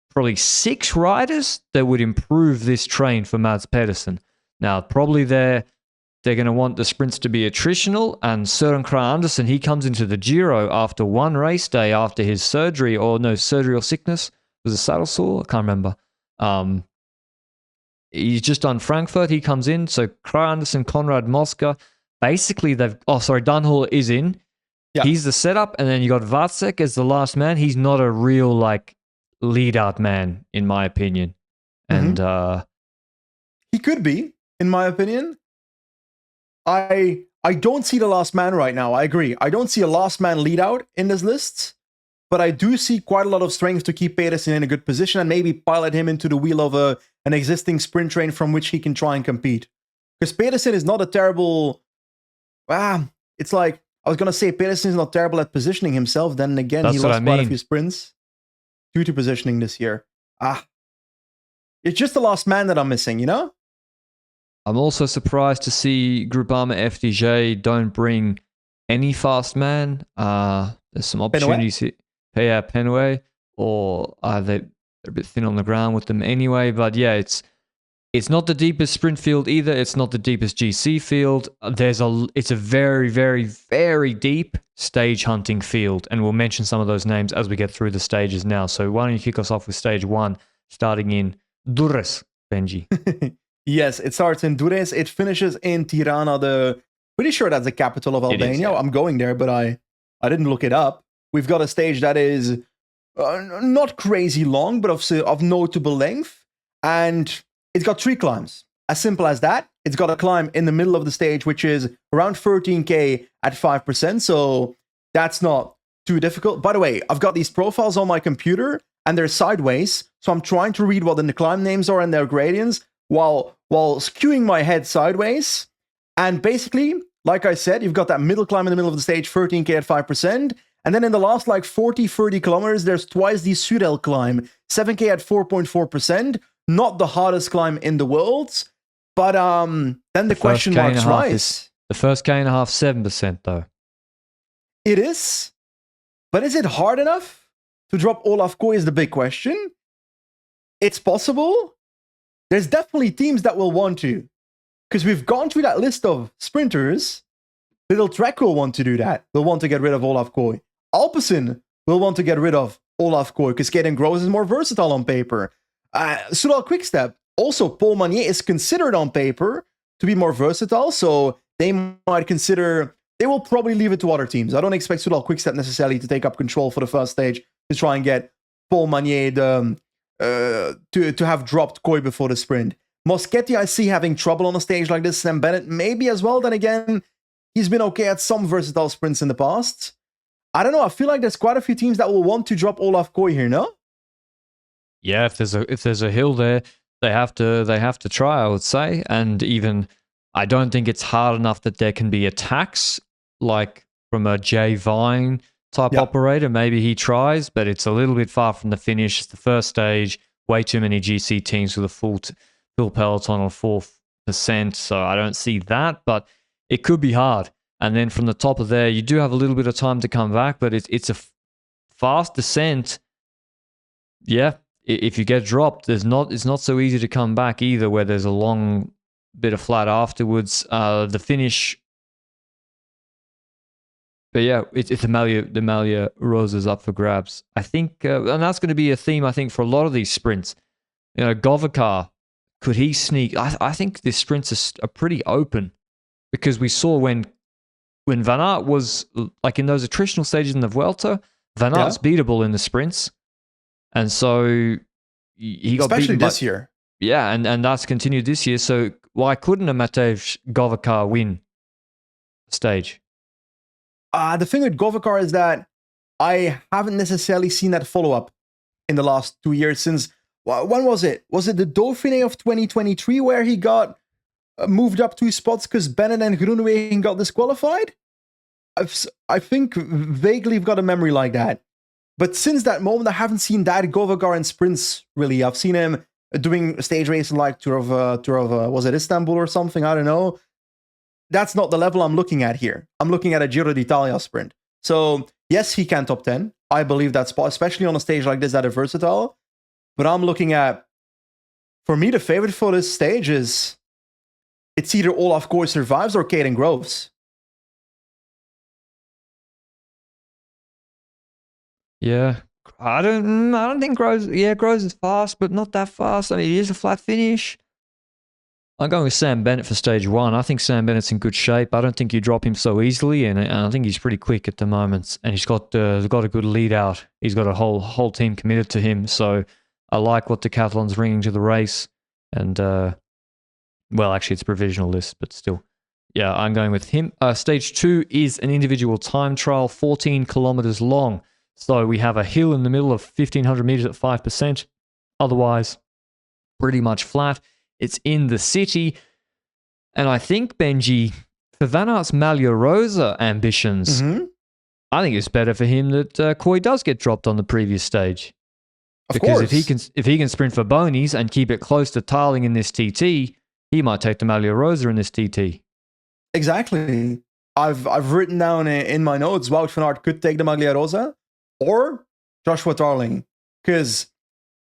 Speaker 1: probably 6 riders that would improve this train for Mads Pedersen. Now, probably they're going to want the sprints to be attritional, and Søren Kragh Andersen, he comes into the Giro after one race day after his surgery or sickness. Was it saddle sore? I can't remember. He's just done Frankfurt. He comes in. So Kragh Andersen, Konrad Mosca. Basically, Dunhall is in. Yeah. He's the setup, and then you got Vacek as the last man. He's not a real lead-out man, in my opinion. And
Speaker 2: he could be, in my opinion. I don't see the last man right now. I agree. I don't see a last man lead-out in this list. But I do see quite a lot of strength to keep Pedersen in a good position and maybe pilot him into the wheel of an existing sprint train from which he can try and compete. Because Pedersen is not a terrible... it's like, I was going to say Pedersen is not terrible at positioning himself. Then again, he lost quite a few sprints due to positioning this year. It's just the last man that I'm missing, you know?
Speaker 1: I'm also surprised to see Groupama FDJ don't bring any fast man. There's some opportunities here. Yeah, Penway, or they're a bit thin on the ground with them anyway. But yeah, it's not the deepest sprint field either. It's not the deepest GC field. It's a very, very, very deep stage hunting field, and we'll mention some of those names as we get through the stages now. So why don't you kick us off with stage 1, starting in Durrës, Benji?
Speaker 2: Yes, it starts in Durrës. It finishes in Tirana. Pretty sure that's the capital of Albania. Is, yeah. I'm going there, but I didn't look it up. We've got a stage that is not crazy long, but of notable length. And it's got 3 climbs. As simple as that. It's got a climb in the middle of the stage, which is around 13k at 5%. So that's not too difficult. By the way, I've got these profiles on my computer, and they're sideways. So I'm trying to read what the climb names are and their gradients while skewing my head sideways. And basically, like I said, you've got that middle climb in the middle of the stage, 13k at 5%. And then in the last 30 kilometers, there's twice the Sudel climb, 7k at 4.4%. Not the hardest climb in the world. But then the question marks rise.
Speaker 1: The first K and a half, 7% though.
Speaker 2: It is. But is it hard enough to drop Olaf Koy is the big question. It's possible. There's definitely teams that will want to. Because we've gone through that list of sprinters. Little Trek will want to do that. They'll want to get rid of Olaf Koy. Alpecin will want to get rid of Olaf Koy because Caden Groves is more versatile on paper. Soudal Quickstep, also Paul Magnier is considered on paper to be more versatile, so they might consider, they will probably leave it to other teams. I don't expect Soudal Quickstep necessarily to take up control for the first stage to try and get Paul Magnier to have dropped Koy before the sprint. Moschetti I see having trouble on a stage like this, Sam Bennett maybe as well. Then again, he's been okay at some versatile sprints in the past. I don't know. I feel like there's quite a few teams that will want to drop Olaf Koy here, no?
Speaker 1: yeah, if there's a hill there, they have to try, I would say. And even I don't think it's hard enough that there can be attacks like from a Jay Vine type
Speaker 2: Yeah.
Speaker 1: operator. Maybe he tries, but it's a little bit far from the finish. It's the first stage. Way too many GC teams with a full peloton on 4%. So I don't see that, but it could be hard. And then from the top of there, you do have a little bit of time to come back, but it's a fast descent. Yeah, if you get dropped, it's not so easy to come back either. Where there's a long bit of flat afterwards. The finish, but yeah, it's the Maglia Rosa's up for grabs. I think, and that's going to be a theme. I think for a lot of these sprints. Govakar, could he sneak? I think the sprints are pretty open because we saw when Van Aert was like in those attritional stages in the Vuelta, Van Aert's beatable in the sprints. And so he got
Speaker 2: especially
Speaker 1: beaten
Speaker 2: this year.
Speaker 1: Yeah, and that's continued this year. So why couldn't a Matej Govakar win stage?
Speaker 2: The thing with Govakar is that I haven't necessarily seen that follow-up in the last 2 years since, when was it? Was it the Dauphiné of 2023 where he got moved up 2 spots because Bennett and Groenewegen got disqualified? I think vaguely I've got a memory like that. But since that moment, I haven't seen that Govakar in sprints, really. I've seen him doing stage races like Tour of was it Istanbul or something? I don't know. That's not the level I'm looking at here. I'm looking at a Giro d'Italia sprint. So, yes, he can top 10. I believe that spot, especially on a stage like this that is versatile. But I'm looking at, for me, the favorite for this stage is, it's either Olaf Kooi survives or Caden Groves.
Speaker 1: Yeah, I don't think Groves. Yeah, Groves is fast, but not that fast. I mean, it is a flat finish. I'm going with Sam Bennett for stage 1. I think Sam Bennett's in good shape. I don't think you drop him so easily, and I think he's pretty quick at the moment. And he's got a good lead out. He's got a whole team committed to him. So I like what Decathlon's bringing to the race. And well, actually, it's a provisional list, but still, yeah, I'm going with him. Stage 2 is an individual time trial, 14 kilometers long. So we have a hill in the middle of 1,500 meters at 5%. Otherwise, pretty much flat. It's in the city. And I think, Benji, for Van Aert's Maglia Rosa ambitions, I think it's better for him that Kooi does get dropped on the previous stage.
Speaker 2: Of course.
Speaker 1: If he can sprint for bonies and keep it close to Tarling in this TT, he might take the Maglia Rosa in this TT.
Speaker 2: Exactly. I've written down in my notes, Wout van Aert could take the Maglia Rosa or Joshua Tarling. Because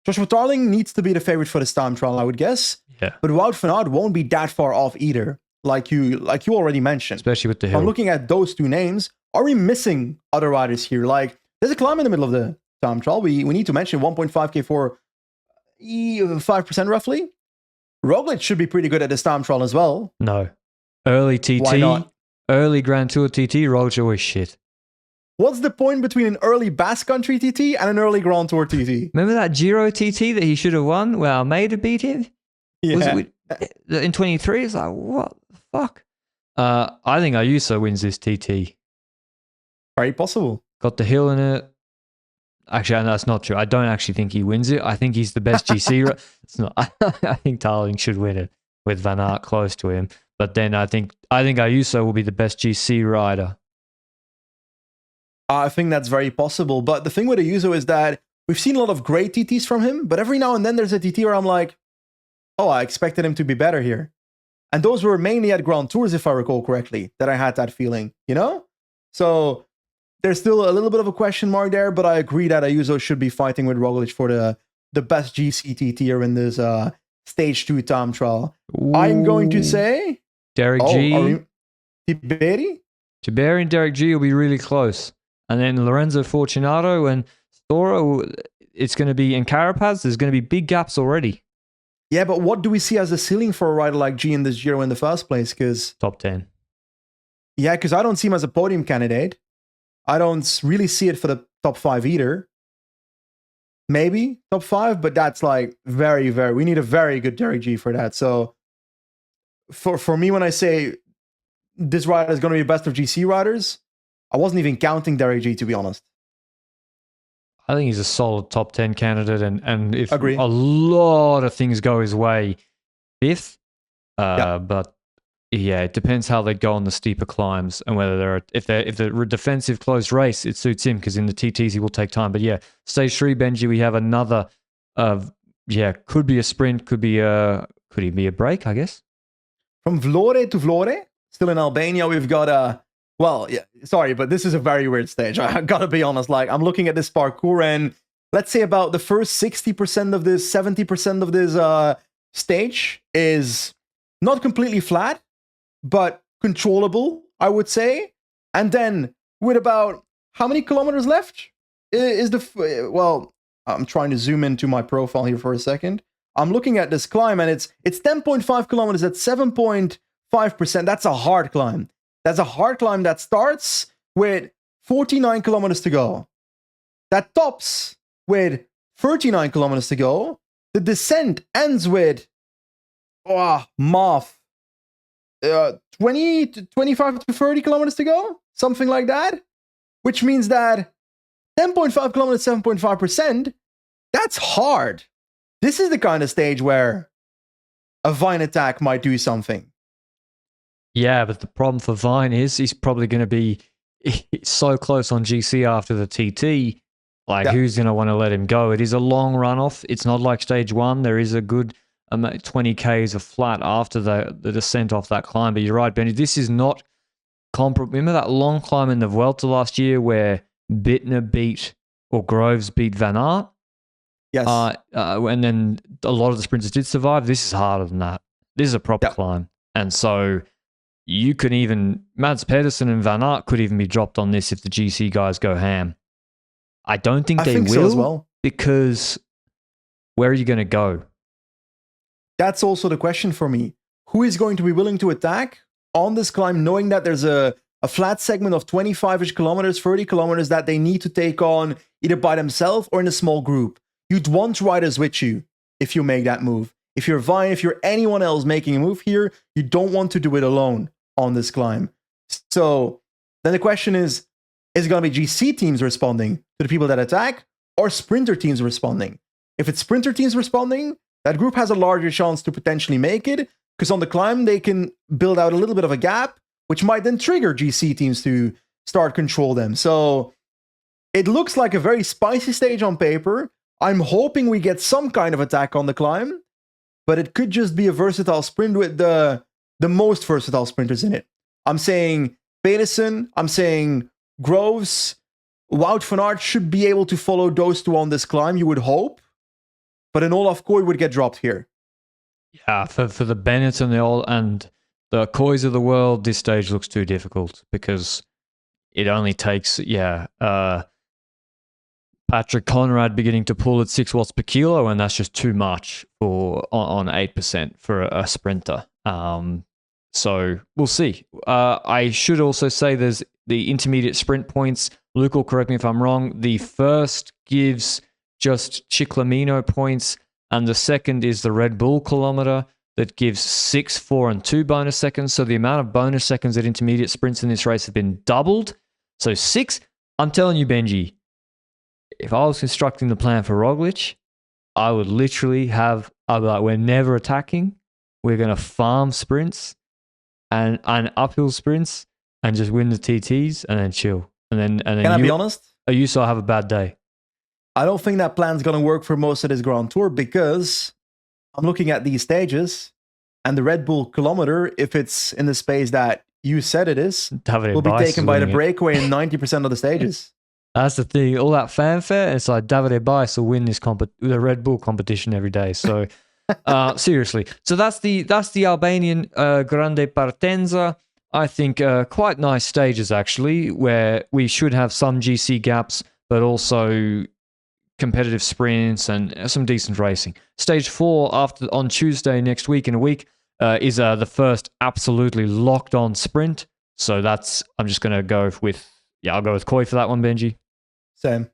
Speaker 2: Joshua Tarling needs to be the favorite for this time trial, I would guess.
Speaker 1: Yeah.
Speaker 2: But Wout van Aert won't be that far off either, like you already mentioned.
Speaker 1: Especially with the hill.
Speaker 2: I'm looking at those 2 names. Are we missing other riders here? Like, there's a climb in the middle of the time trial. We need to mention 1.5k for 5% roughly. Roglic should be pretty good at this time trial as well.
Speaker 1: No. Early TT.
Speaker 2: Why not?
Speaker 1: Early Grand Tour TT, Roglic always shit.
Speaker 2: What's the point between an early Basque Country TT and an early Grand Tour TT?
Speaker 1: Remember that Giro TT that he should have won where Almeida beat him?
Speaker 2: Yeah.
Speaker 1: In 23? It's like, what the fuck? I think Ayuso wins this TT.
Speaker 2: Very possible.
Speaker 1: Got the hill in it. Actually, that's not true. I don't actually think he wins it. I think he's the best GC. It's not. I think Tarling should win it with Van Aert close to him. But then I think Ayuso will be the best GC rider.
Speaker 2: I think that's very possible. But the thing with Ayuso is that we've seen a lot of great TTs from him, but every now and then there's a TT where I'm like, oh, I expected him to be better here. And those were mainly at Grand Tours, if I recall correctly, that I had that feeling, you know? So there's still a little bit of a question mark there, but I agree that Ayuso should be fighting with Roglic for the best GC TT in this stage 2 time trial.
Speaker 1: Ooh.
Speaker 2: I'm going to say
Speaker 1: Derek G.
Speaker 2: Tiberi?
Speaker 1: Tiberi and Derek G will be really close. And then Lorenzo Fortunato and Stora, it's going to be, in Carapaz, there's going to be big gaps already.
Speaker 2: Yeah, but what do we see as a ceiling for a rider like G in this Giro in the first place? Because
Speaker 1: top 10.
Speaker 2: Yeah, because I don't see him as a podium candidate. I don't really see it for the top 5 either. Maybe top 5, but that's like very, very... We need a very good Derek G for that. So for me, when I say this rider is going to be best of GC riders, I wasn't even counting Derek G, to be honest.
Speaker 1: I think he's a solid top 10 candidate, and if
Speaker 2: Agree.
Speaker 1: a lot of things go his way, fifth.
Speaker 2: Yeah.
Speaker 1: But yeah, it depends how they go on the steeper climbs and whether if they're a defensive close race, it suits him because in the TTs he will take time. But yeah, stage 3, Benji, we have another. Could be a sprint, could he be a break? I guess.
Speaker 2: From Vlore to Vlore, still in Albania, we've got well, yeah, sorry, but this is a very weird stage. I gotta be honest. Like, I'm looking at this parkour, and let's say about the first 60% of this, 70% of this stage is not completely flat, but controllable, I would say. And then with about how many kilometers left is well, I'm trying to zoom into my profile here for a second. I'm looking at this climb, and it's 10.5 kilometers at 7.5%. That's a hard climb. That's a hard climb that starts with 49 kilometers to go. That tops with 39 kilometers to go. The descent ends with math. 20 to 25 to 30 kilometers to go, something like that. Which means that 10.5 kilometers, 7.5%, that's hard. This is the kind of stage where a Vine attack might do something.
Speaker 1: Yeah, but the problem for Vine is he's probably going to be so close on GC after the TT. Like, who's going to want to let him go? It is a long runoff. It's not like stage 1. There is a good 20 Ks of flat after the descent off that climb. But you're right, Benny. This is not comparable. Remember that long climb in the Vuelta last year where Bittner beat or Groves beat Van Aert?
Speaker 2: Yes.
Speaker 1: And then a lot of the sprinters did survive. This is harder than that. This is a proper climb. And so you could even, Mads Pedersen and Van Aert could even be dropped on this if the GC guys go ham. I don't think they will
Speaker 2: so as well.
Speaker 1: Because where are you going to go?
Speaker 2: That's also the question for me. Who is going to be willing to attack on this climb, knowing that there's a flat segment of 25-ish kilometers, 30 kilometers that they need to take on either by themselves or in a small group? You'd want riders with you if you make that move. If you're Vine, if you're anyone else making a move here, you don't want to do it alone on this climb. So then the question is it going to be GC teams responding to the people that attack or sprinter teams responding? If it's sprinter teams responding, that group has a larger chance to potentially make it because on the climb, they can build out a little bit of a gap, which might then trigger GC teams to start control them. So it looks like a very spicy stage on paper. I'm hoping we get some kind of attack on the climb, but it could just be a versatile sprint with the most versatile sprinters in it. I'm saying Pedersen, I'm saying Groves, Wout van Aert should be able to follow those two on this climb, you would hope. But an Olaf Koy would get dropped here.
Speaker 1: Yeah, for the Bennett and the Koys of the world, this stage looks too difficult because it only takes, Patrick Conrad beginning to pull at 6 watts per kilo, and that's just too much on 8% for a sprinter. So we'll see. I should also say there's the intermediate sprint points. Luke will correct me if I'm wrong. The first gives just Ciclamino points, and the second is the Red Bull kilometer that gives 6, 4, and 2 bonus seconds. So the amount of bonus seconds at intermediate sprints in this race have been doubled. So 6, I'm telling you, Benji, if I was constructing the plan for Roglic, I would literally I'd be like, we're never attacking. We're going to farm sprints and uphill sprints and just win the TTs and then chill. And then
Speaker 2: Can I be honest?
Speaker 1: You saw have a bad day.
Speaker 2: I don't think that plan's going to work for most of this Grand Tour because I'm looking at these stages and the Red Bull kilometer, if it's in the space that you said it is, will be taken by the breakaway in 90% of the stages.
Speaker 1: That's the thing. All that fanfare, it's like Davide Bice will win the Red Bull competition every day. So seriously. So that's the Albanian Grande Partenza. I think quite nice stages actually, where we should have some GC gaps, but also competitive sprints and some decent racing. Stage 4 on Tuesday next week in a week is the first absolutely locked on sprint. So I'm just going to go with I'll go with Koy for that one, Benji.
Speaker 2: Same.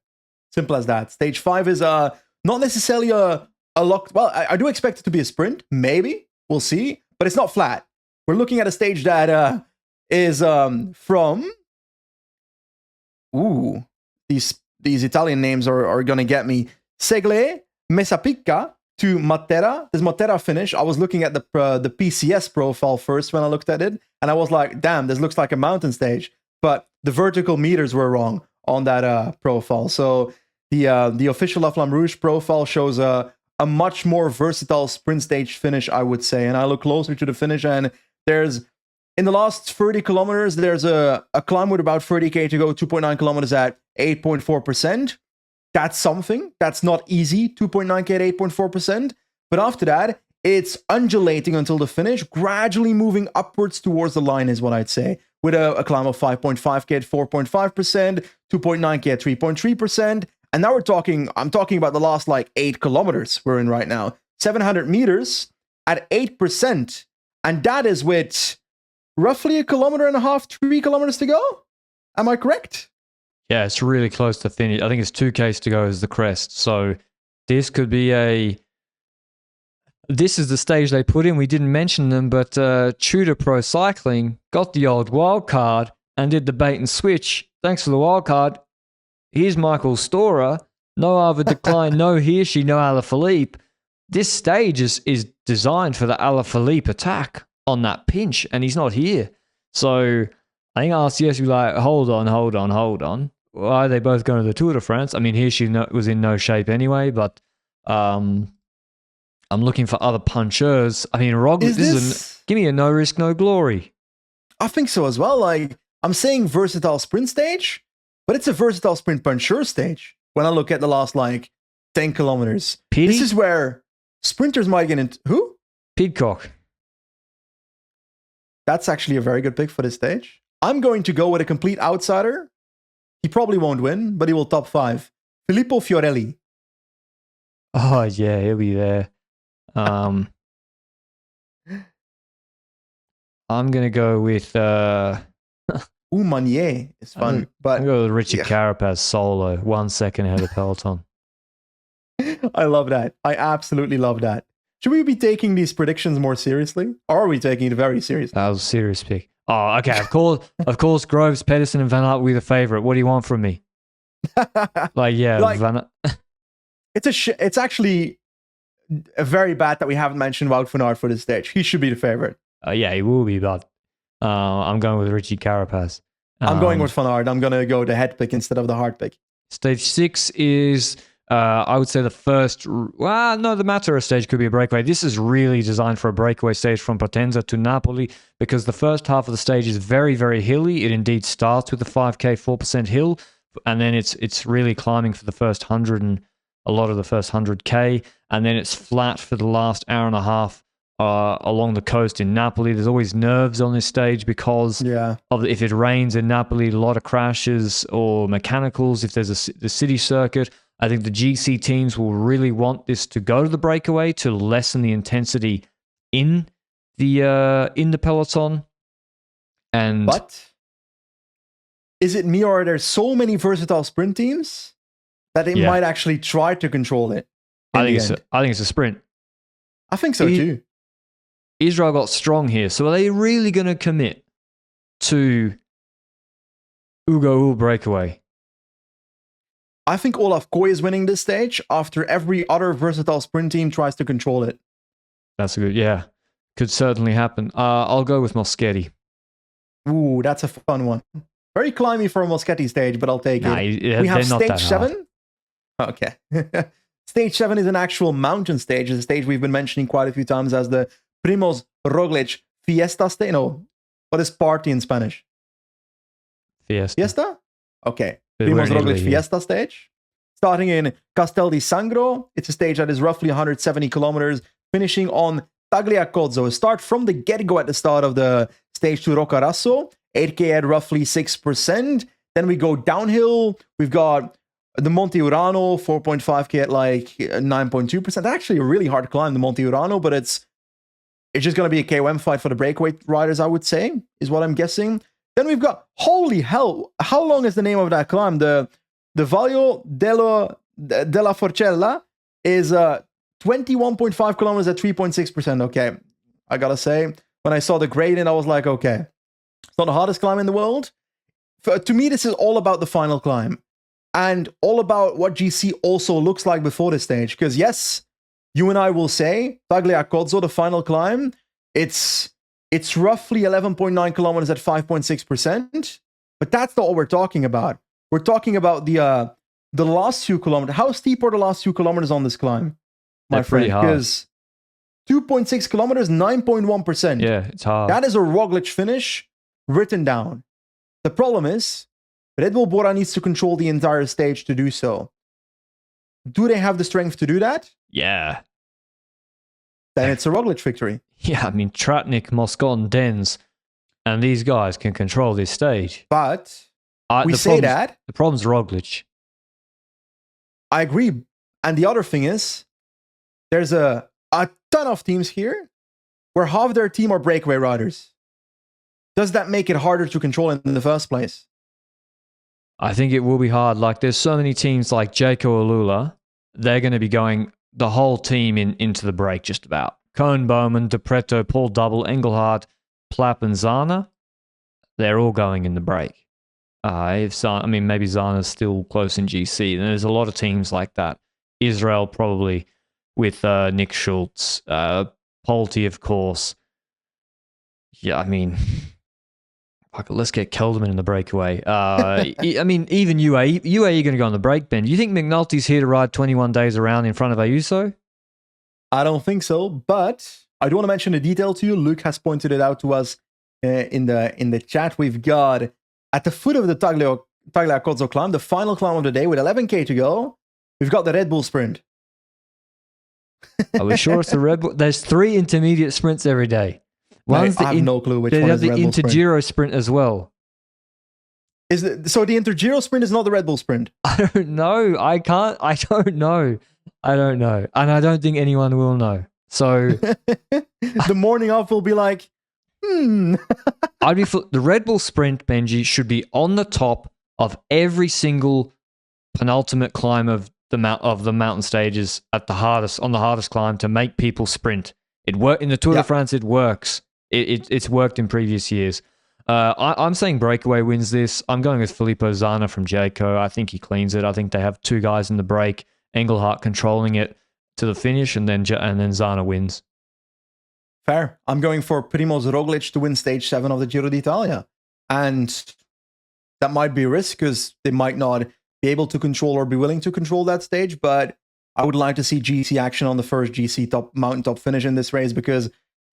Speaker 2: Simple as that. Stage 5 is not necessarily a locked... Well, I do expect it to be a sprint. Maybe. We'll see. But it's not flat. We're looking at a stage that is from... these these Italian names are going to get me. Segle, Mesapicca to Matera. This Matera finish, I was looking at the PCS profile first when I looked at it, and I was like, damn, this looks like a mountain stage. But the vertical meters were wrong on that profile. So the official La Flamme Rouge profile shows a much more versatile sprint stage finish, I would say. And I look closer to the finish, and there's, in the last 30 kilometers, there's a climb with about 30k to go, 2.9 kilometers at 8.4%. That's something. That's not easy, 2.9k at 8.4%. But after that, it's undulating until the finish, gradually moving upwards towards the line is what I'd say. With a climb of 5.5k at 4.5%, 2.9k at 3.3%. And now I'm talking about the last like 8 kilometers we're in right now. 700 meters at 8%. And that is with roughly 1.5 kilometers, 3 kilometers to go. Am I correct?
Speaker 1: Yeah, it's really close to finish. I think it's 2Ks to go as the crest. So this could be this is the stage they put in. We didn't mention them, but Tudor Pro Cycling got the old wild card and did the bait and switch. Thanks for the wild card. Here's Michael Storer. No Arvid Decline, no Hirschi, no Alaphilippe. This stage is designed for the Alaphilippe attack on that pinch, and he's not here. So I think RCS will be like, hold on. Why are they both going to the Tour de France? I mean, Hirschi was in no shape anyway, but I'm looking for other punchers. I mean, Roglic, give me a no risk, no glory.
Speaker 2: I think so as well. Like, I'm saying versatile sprint stage, but it's a versatile sprint puncher stage when I look at the last, like, 10 kilometers.
Speaker 1: Pity?
Speaker 2: This is where sprinters might get into... Who?
Speaker 1: Pidcock.
Speaker 2: That's actually a very good pick for this stage. I'm going to go with a complete outsider. He probably won't win, but he will top 5. Filippo Fiorelli.
Speaker 1: Oh, yeah, he'll be there. I'm going to go with...
Speaker 2: Manier is fun.
Speaker 1: I'm going to go with Richard Carapaz solo, 1 second ahead of Peloton.
Speaker 2: I love that. I absolutely love that. Should we be taking these predictions more seriously? Or are we taking it very seriously?
Speaker 1: That was a serious pick. Oh, okay. Of course, Groves, Pedersen, and Van Aert will be the favorite. What do you want from me? Van Aert.
Speaker 2: It's actually very bad that we haven't mentioned Wout van Aert for this stage. He should be the favorite.
Speaker 1: Yeah, he will be, but I'm going with Richie Carapaz.
Speaker 2: I'm going with Van Aert. I'm going to go the head pick instead of the heart pick.
Speaker 1: Stage 6 is... I would say the Matera stage could be a breakaway. This is really designed for a breakaway stage from Potenza to Napoli because the first half of the stage is very, very hilly. It indeed starts with the 5K, 4% hill, and then it's really climbing for the first 100 and a lot of the first 100K, and then it's flat for the last hour and a half along the coast in Napoli. There's always nerves on this stage because of if it rains in Napoli, a lot of crashes or mechanicals. If there's the city circuit, I think the GC teams will really want this to go to the breakaway to lessen the intensity in the peloton.
Speaker 2: But is it me, or are there so many versatile sprint teams that they might actually try to control it?
Speaker 1: I think it's a sprint.
Speaker 2: I think so too.
Speaker 1: Israel got strong here, so are they really going to commit to Ugo breakaway?
Speaker 2: I think Olaf Koy is winning this stage after every other versatile sprint team tries to control it.
Speaker 1: That's a good, could certainly happen. I'll go with Moschetti.
Speaker 2: Ooh, that's a fun one. Very climby for a Moschetti stage, but I'll take it. We have stage 7. Okay. Stage 7 is an actual mountain stage. It's a stage we've been mentioning quite a few times as the Primoz Roglic Fiesta stage. No, what is party in Spanish? Fiesta? Okay. Primoz Roglic Fiesta stage. Starting in Castel di Sangro. It's a stage that is roughly 170 kilometers, finishing on Tagliacozzo. Start from the get-go at the start of the stage to Roccaraso. 8K at roughly 6%. Then we go downhill. We've got the Monte Urano, 4.5K at like 9.2%. Actually a really hard climb, the Monte Urano, but it's just going to be a KOM fight for the breakaway riders, I would say, is what I'm guessing. Then we've got, holy hell, how long is the name of that climb? The Vaglio della Forcella is 21.5 kilometers at 3.6%. Okay, I gotta say, when I saw the gradient, I was like, okay, it's not the hardest climb in the world. To me, this is all about the final climb. and all about what GC also looks like before this stage. Because yes, you and I will say Tagliacozzo, the final climb, it's roughly 11.9 kilometers at 5.6%, but that's not what we're talking about. We're talking about the last few kilometers. How steep are the last few kilometers on this climb, my friend? Because 2.6 kilometers, 9.1%.
Speaker 1: Yeah, it's hard.
Speaker 2: That is a Roglic finish written down. The problem is, Red Bull Bora needs to control the entire stage to do so. Do they have the strength to do that?
Speaker 1: Yeah.
Speaker 2: Then it's a Roglic victory.
Speaker 1: Yeah, I mean, Tratnik, Moscon, Dens, and these guys can control this stage.
Speaker 2: But the
Speaker 1: problem's Roglic.
Speaker 2: I agree. And the other thing is, there's a ton of teams here where half their team are breakaway riders. Does that make it harder to control in the first place?
Speaker 1: I think it will be hard. Like, there's so many teams like Jayco Alula, they're going to be going the whole team into the break just about. Cohn, Bowman, De Preto, Paul Double, Engelhardt, Plapp, and Zana, they're all going in the break. Maybe Zana's still close in GC. And there's a lot of teams like that. Israel probably with Nick Schultz, Polti, of course. Yeah, I mean, let's get Kelderman in the breakaway. I mean, even UAE going to go on the break, Ben. Do you think McNulty's here to ride 21 days around in front of Ayuso?
Speaker 2: I don't think so, but I do want to mention a detail to you. Luke has pointed it out to us in the chat. We've got at the foot of the Tagliacozzo climb, the final climb of the day with 11k to go, we've got the Red Bull sprint.
Speaker 1: Are we sure it's the Red Bull? There's 3 intermediate sprints every day.
Speaker 2: I have no clue which one is the Red Bull sprint.
Speaker 1: They have the Intergiro sprint as well.
Speaker 2: So the Intergiro sprint is not the Red Bull sprint?
Speaker 1: I don't know. I don't know. And I don't think anyone will know. So
Speaker 2: the morning off will be like, the
Speaker 1: Red Bull sprint, Benji, should be on the top of every single penultimate climb of the mountain stages on the hardest climb to make people sprint. It worked in the Tour de France. It works. It's worked in previous years. I'm saying Breakaway wins this. I'm going with Filippo Zana from Jayco. I think he cleans it. I think they have 2 guys in the break. Engelhardt controlling it to the finish, and then Zana wins.
Speaker 2: Fair. I'm going for Primoz Roglic to win stage 7 of the Giro d'Italia. And that might be a risk because they might not be able to control or be willing to control that stage, but I would like to see GC action on the first GC mountaintop finish in this race because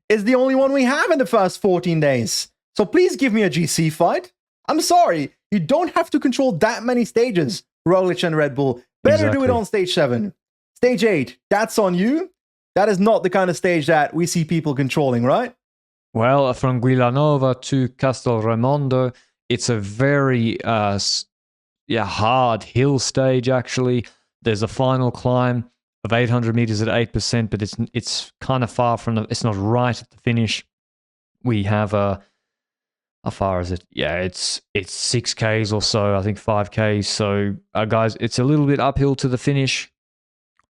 Speaker 2: it's the only one we have in the first 14 days. So please give me a GC fight. I'm sorry. You don't have to control that many stages, Roglic and Red Bull. Better do it on stage 7. Stage 8, that's on you. That is not the kind of stage that we see people controlling, right?
Speaker 1: Well, from Guilanova to Castelremondo, it's a very hard hill stage, actually. There's a final climb of 800 meters at 8%, but it's kind of far from it's not right at the finish. We have how far is it? Yeah, it's 6Ks or so, I think 5Ks. So, guys, it's a little bit uphill to the finish.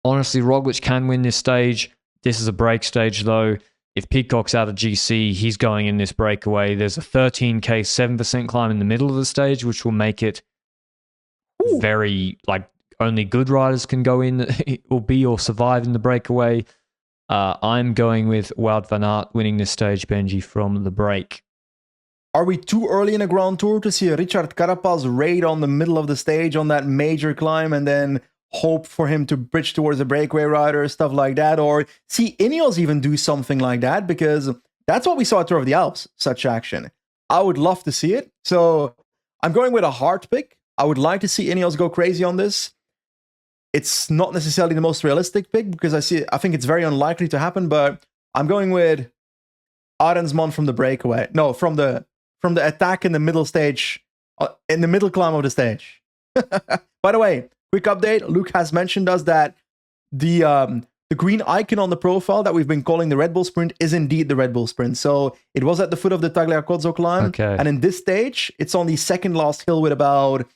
Speaker 1: Honestly, Roglic can win this stage. This is a break stage, though. If Peacock's out of GC, he's going in this breakaway. There's a 13K, 7% climb in the middle of the stage, which will make it very, only good riders can go in or survive in the breakaway. I'm going with Wout van Aert winning this stage, Benji, from the break.
Speaker 2: Are we too early in a Grand Tour to see a Richard Carapaz raid on the middle of the stage on that major climb and then hope for him to bridge towards a breakaway rider, stuff like that? Or see Ineos even do something like that? Because that's what we saw at Tour of the Alps, such action. I would love to see it. So I'm going with a hard pick. I would like to see Ineos go crazy on this. It's not necessarily the most realistic pick because I think it's very unlikely to happen, but I'm going with Arensman from the breakaway. No, from the attack in the middle stage, in the middle climb of the stage. By the way, quick update. Luke has mentioned us that the green icon on the profile that we've been calling the Red Bull Sprint is indeed the Red Bull Sprint. So it was at the foot of the Tagliacozzo climb.
Speaker 1: Okay.
Speaker 2: And in this stage, it's on the second last hill with about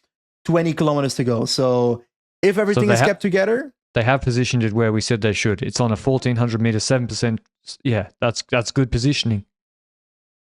Speaker 2: 20 kilometers to go. So if everything is kept together...
Speaker 1: They have positioned it where we said they should. It's on a 1,400 meter, 7%. Yeah, that's good positioning.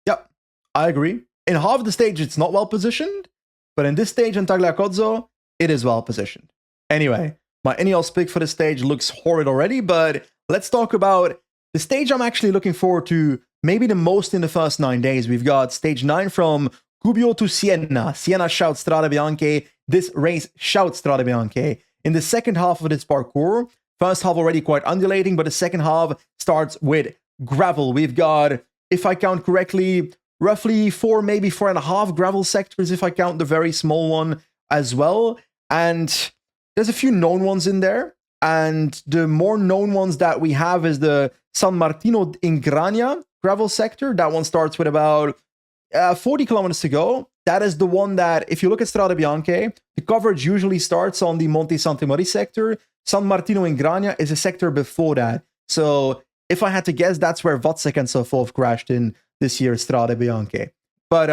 Speaker 2: Yep, I agree. In half the stage, it's not well positioned. But in this stage on Tagliacozzo, it is well positioned. Anyway, my Ineos pick for the stage looks horrid already, but let's talk about the stage I'm actually looking forward to maybe the most in the first 9 days. We've got stage 9 from Gubbio to Siena. Siena shouts Strade Bianche. This race shouts Strade Bianche. In the second half of this parcours, first half already quite undulating, but the second half starts with gravel. We've got, if I count correctly, roughly 4, maybe 4.5 gravel sectors, if I count the very small one as well. And there's a few known ones in there. And the more known ones that we have is the San Martino in Grania gravel sector. That one starts with about 40 kilometers to go. That is the one that, if you look at Strade Bianche, the coverage usually starts on the Monte Santi Mori sector. San Martino in Grania is a sector before that. So if I had to guess, that's where Vacek and so forth crashed in this year's Strade Bianche. But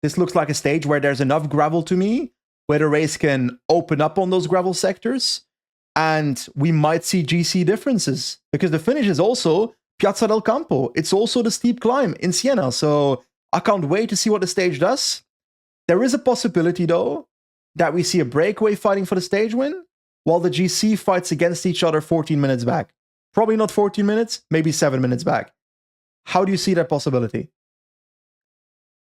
Speaker 2: this looks like a stage where there's enough gravel to me, where the race can open up on those gravel sectors. And we might see GC differences because the finish is also Piazza del Campo. It's also the steep climb in Siena. So I can't wait to see what the stage does. There is a possibility, though, that we see a breakaway fighting for the stage win, while the GC fights against each other 14 minutes back. Probably not 14 minutes, maybe 7 minutes back. How do you see that possibility?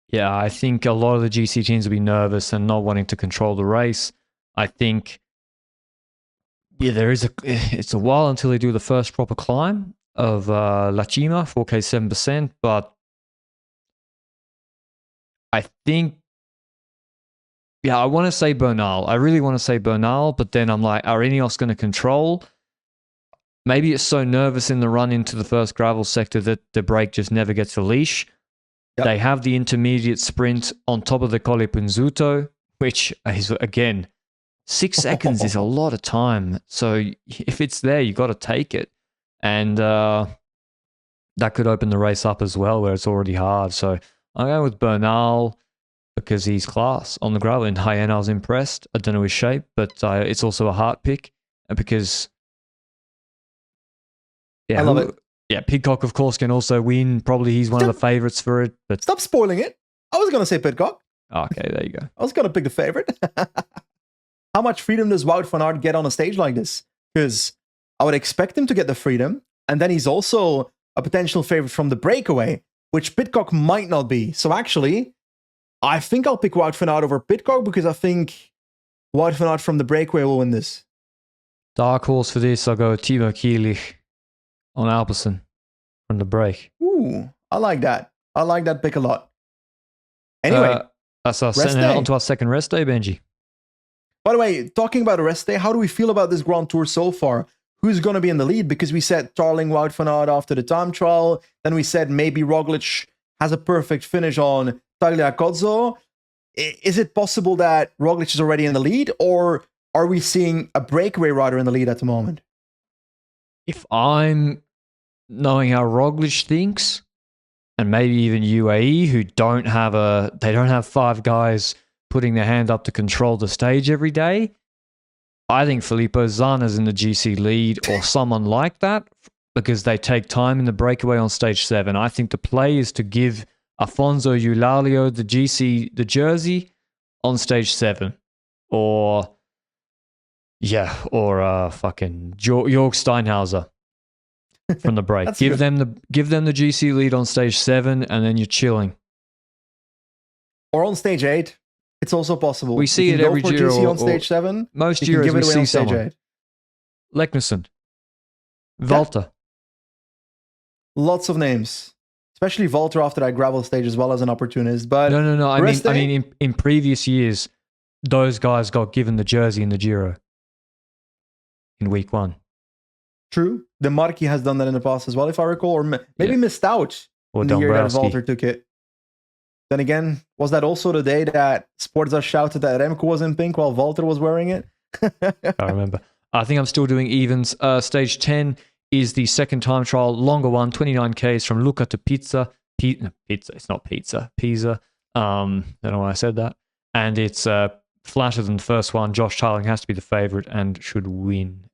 Speaker 1: Yeah, I think a lot of the GC teams will be nervous and not wanting to control the race. I think, yeah, it's a while until they do the first proper climb of La Cima, 4K 7%, but I think, yeah, I want to say Bernal. I really want to say Bernal, but then I'm like, are Ineos going to control? Maybe it's so nervous in the run into the first gravel sector that the break just never gets a leash. Yep. They have the intermediate sprint on top of the Colle Punzuto, which is, again, 6 seconds is a lot of time. So if it's there, you got to take it. And that could open the race up as well, where it's already hard. So I'm going with Bernal because he's class on the gravel. In Hyena, I was impressed. I don't know his shape, but it's also a heart pick because, yeah,
Speaker 2: I love it.
Speaker 1: Yeah, Pidcock, of course, can also win. Probably he's one of the favorites for it. But
Speaker 2: stop spoiling it. I was going to say Pidcock.
Speaker 1: Okay, there you go.
Speaker 2: I was going to pick the favorite. How much freedom does Wout van Aert get on a stage like this? Because I would expect him to get the freedom, and then he's also a potential favorite from the breakaway, which Pidcock might not be. So actually, I think I'll pick Wout van Aert over Pidcock because I think Wout van Aert from the breakaway will win this.
Speaker 1: Dark horse for this, I'll go Timo Kielich on Alpecin from the break.
Speaker 2: Ooh, I like that. I like that pick a lot. Anyway,
Speaker 1: that's our onto our second rest day, Benji.
Speaker 2: By the way, talking about a rest day, how do we feel about this Grand Tour so far? Who's going to be in the lead? Because we said Tarling, Wout van Aert after the time trial. Then we said maybe Roglic has a perfect finish on Tagliacozzo. Is it possible that Roglic is already in the lead, or are we seeing a breakaway rider in the lead at the moment?
Speaker 1: If I'm knowing how Roglic thinks, and maybe even UAE, who don't have 5 guys putting their hand up to control the stage every day, I think Filippo Zana's in the GC lead or someone like that because they take time in the breakaway on stage 7. I think the play is to give Afonso Eulalio the jersey on stage 7. Or fucking Jörg Steinhauser from the break. give them the GC lead on stage 7 and then you're chilling.
Speaker 2: Or on stage 8. It's also possible.
Speaker 1: We see it every Giro.
Speaker 2: GC on stage 7.
Speaker 1: Most Giros we see someone. Leknesson. Walter.
Speaker 2: Yeah. Lots of names. Especially Walter after that gravel stage as well as an opportunist. But
Speaker 1: no. I mean, in previous years, those guys got given the jersey in the Giro in week 1.
Speaker 2: True. The Marquis has done that in the past as well, if I recall. Or maybe missed out
Speaker 1: or
Speaker 2: in the year that Walter took it. Then again, was that also the day that Sporza shouted that Remco was in pink while Walter was wearing it?
Speaker 1: I remember. I think I'm still doing evens. Stage 10 is the second time trial, longer one, 29 Ks from Lucca to Pizza. Pizza, it's not Pizza. Pisa. Don't know why I said that. And it's flatter than the first one. Josh Tarling has to be the favorite and should win.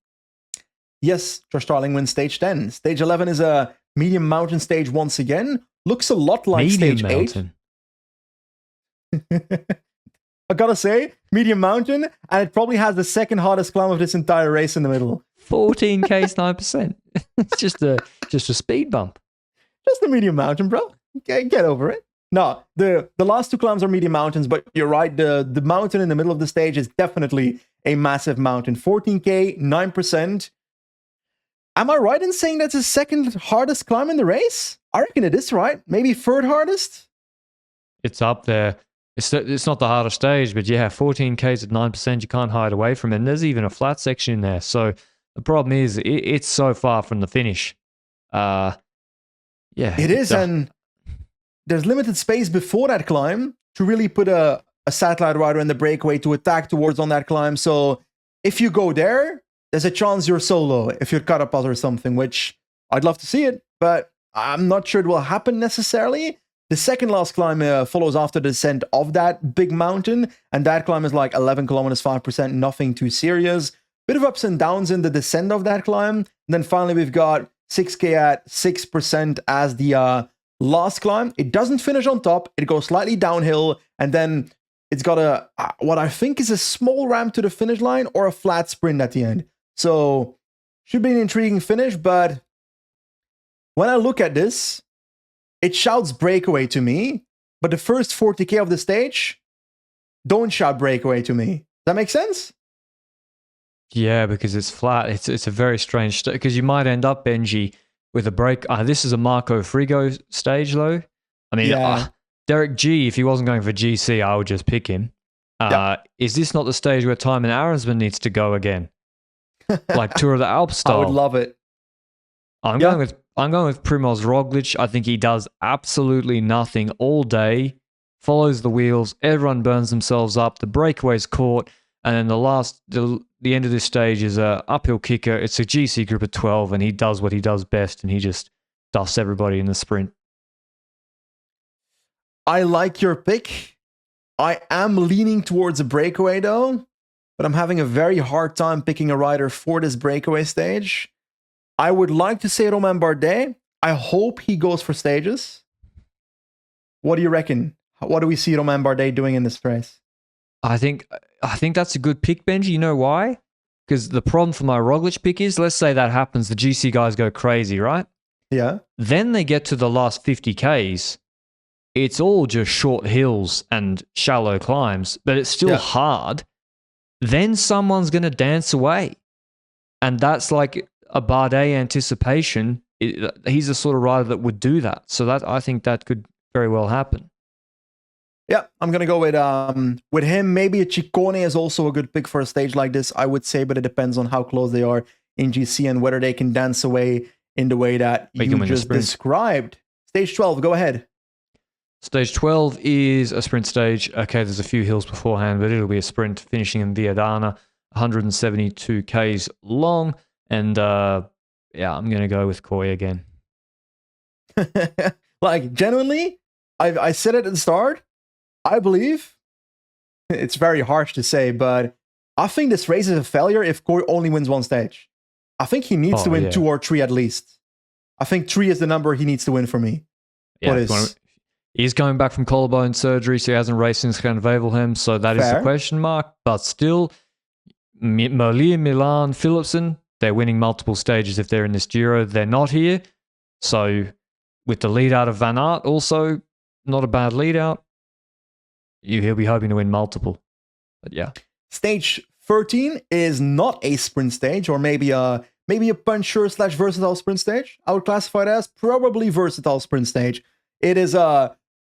Speaker 2: Yes, Josh Tarling wins stage 10. Stage 11 is a medium mountain stage once again. Looks a lot like
Speaker 1: medium
Speaker 2: stage
Speaker 1: mountain.
Speaker 2: 8. I gotta say, medium mountain, and it probably has the second hardest climb of this entire race in the middle.
Speaker 1: 14K's 9%. It's just a speed bump.
Speaker 2: Just a medium mountain, bro. Get over it. No, the last two climbs are medium mountains, but you're right. The mountain in the middle of the stage is definitely a massive mountain. 14K, 9%. Am I right in saying that's the second hardest climb in the race? I reckon it is, right? Maybe third hardest?
Speaker 1: It's up there. It's not the hardest stage, but yeah, 14K's at 9%, you can't hide away from it. And there's even a flat section in there. So the problem is it's so far from the finish. Yeah.
Speaker 2: It is, and there's limited space before that climb to really put a satellite rider in the breakaway to attack towards on that climb. So if you go there, there's a chance you're solo if you're Carapaz or something, which I'd love to see it, but I'm not sure it will happen necessarily. The second last climb follows after the descent of that big mountain, and that climb is like 11 kilometers, 5%, nothing too serious. Bit of ups and downs in the descent of that climb. And then finally, we've got 6K at 6% as the last climb. It doesn't finish on top. It goes slightly downhill, and then it's got a what I think is a small ramp to the finish line or a flat sprint at the end. So should be an intriguing finish, but when I look at this, it shouts breakaway to me, but the first 40K of the stage don't shout breakaway to me. Does that make sense?
Speaker 1: Yeah, because it's flat. It's a very strange because you might end up, Benji, with a break. This is a Marco Frigo stage, though. I mean, Derek G, if he wasn't going for GC, I would just pick him. Is this not the stage where Timon Arensman needs to go again? Like Tour of the Alps style?
Speaker 2: I would love it.
Speaker 1: I'm going with Primoz Roglic. I think he does absolutely nothing all day, follows the wheels, everyone burns themselves up, the breakaway's caught, and then the end of this stage is a uphill kicker. It's a GC group of 12, and he does what he does best, and he just dusts everybody in the sprint.
Speaker 2: I like your pick. I am leaning towards a breakaway, though, but I'm having a very hard time picking a rider for this breakaway stage. I would like to say Romain Bardet. I hope he goes for stages. What do you reckon? What do we see Romain Bardet doing in this race?
Speaker 1: I think that's a good pick, Benji. You know why? Because the problem for my Roglic pick is, let's say that happens, the GC guys go crazy, right?
Speaker 2: Yeah.
Speaker 1: Then they get to the last 50Ks. It's all just short hills and shallow climbs, but it's still hard. Then someone's going to dance away. And that's like a Bardet anticipation. He's the sort of rider that would do that. So I think that could very well happen.
Speaker 2: Yeah, I'm going to go with him. Maybe a Ciccone is also a good pick for a stage like this, I would say, but it depends on how close they are in GC and whether they can dance away in the way that you just described. Stage 12, go ahead.
Speaker 1: Stage 12 is a sprint stage. Okay, there's a few hills beforehand, but it'll be a sprint finishing in Viadana, 172 Ks long. And I'm going to go with Coy again.
Speaker 2: Like, genuinely, I said it at the start. I believe, it's very harsh to say, but I think this race is a failure if Coy only wins one stage. I think he needs to win 2 or 3 at least. I think 3 is the number he needs to win for me.
Speaker 1: Yeah, he's going back from collarbone surgery, so he hasn't raced since Van Wevelgem, so that is the question mark. But still, Merlier, Milan, Philipsen, they're winning multiple stages if they're in this Giro. They're not here. So with the lead out of Van Aert also, not a bad lead out. He'll be hoping to win multiple. But yeah.
Speaker 2: Stage 13 is not a sprint stage, or maybe a puncher / versatile sprint stage. I would classify it as probably versatile sprint stage. It is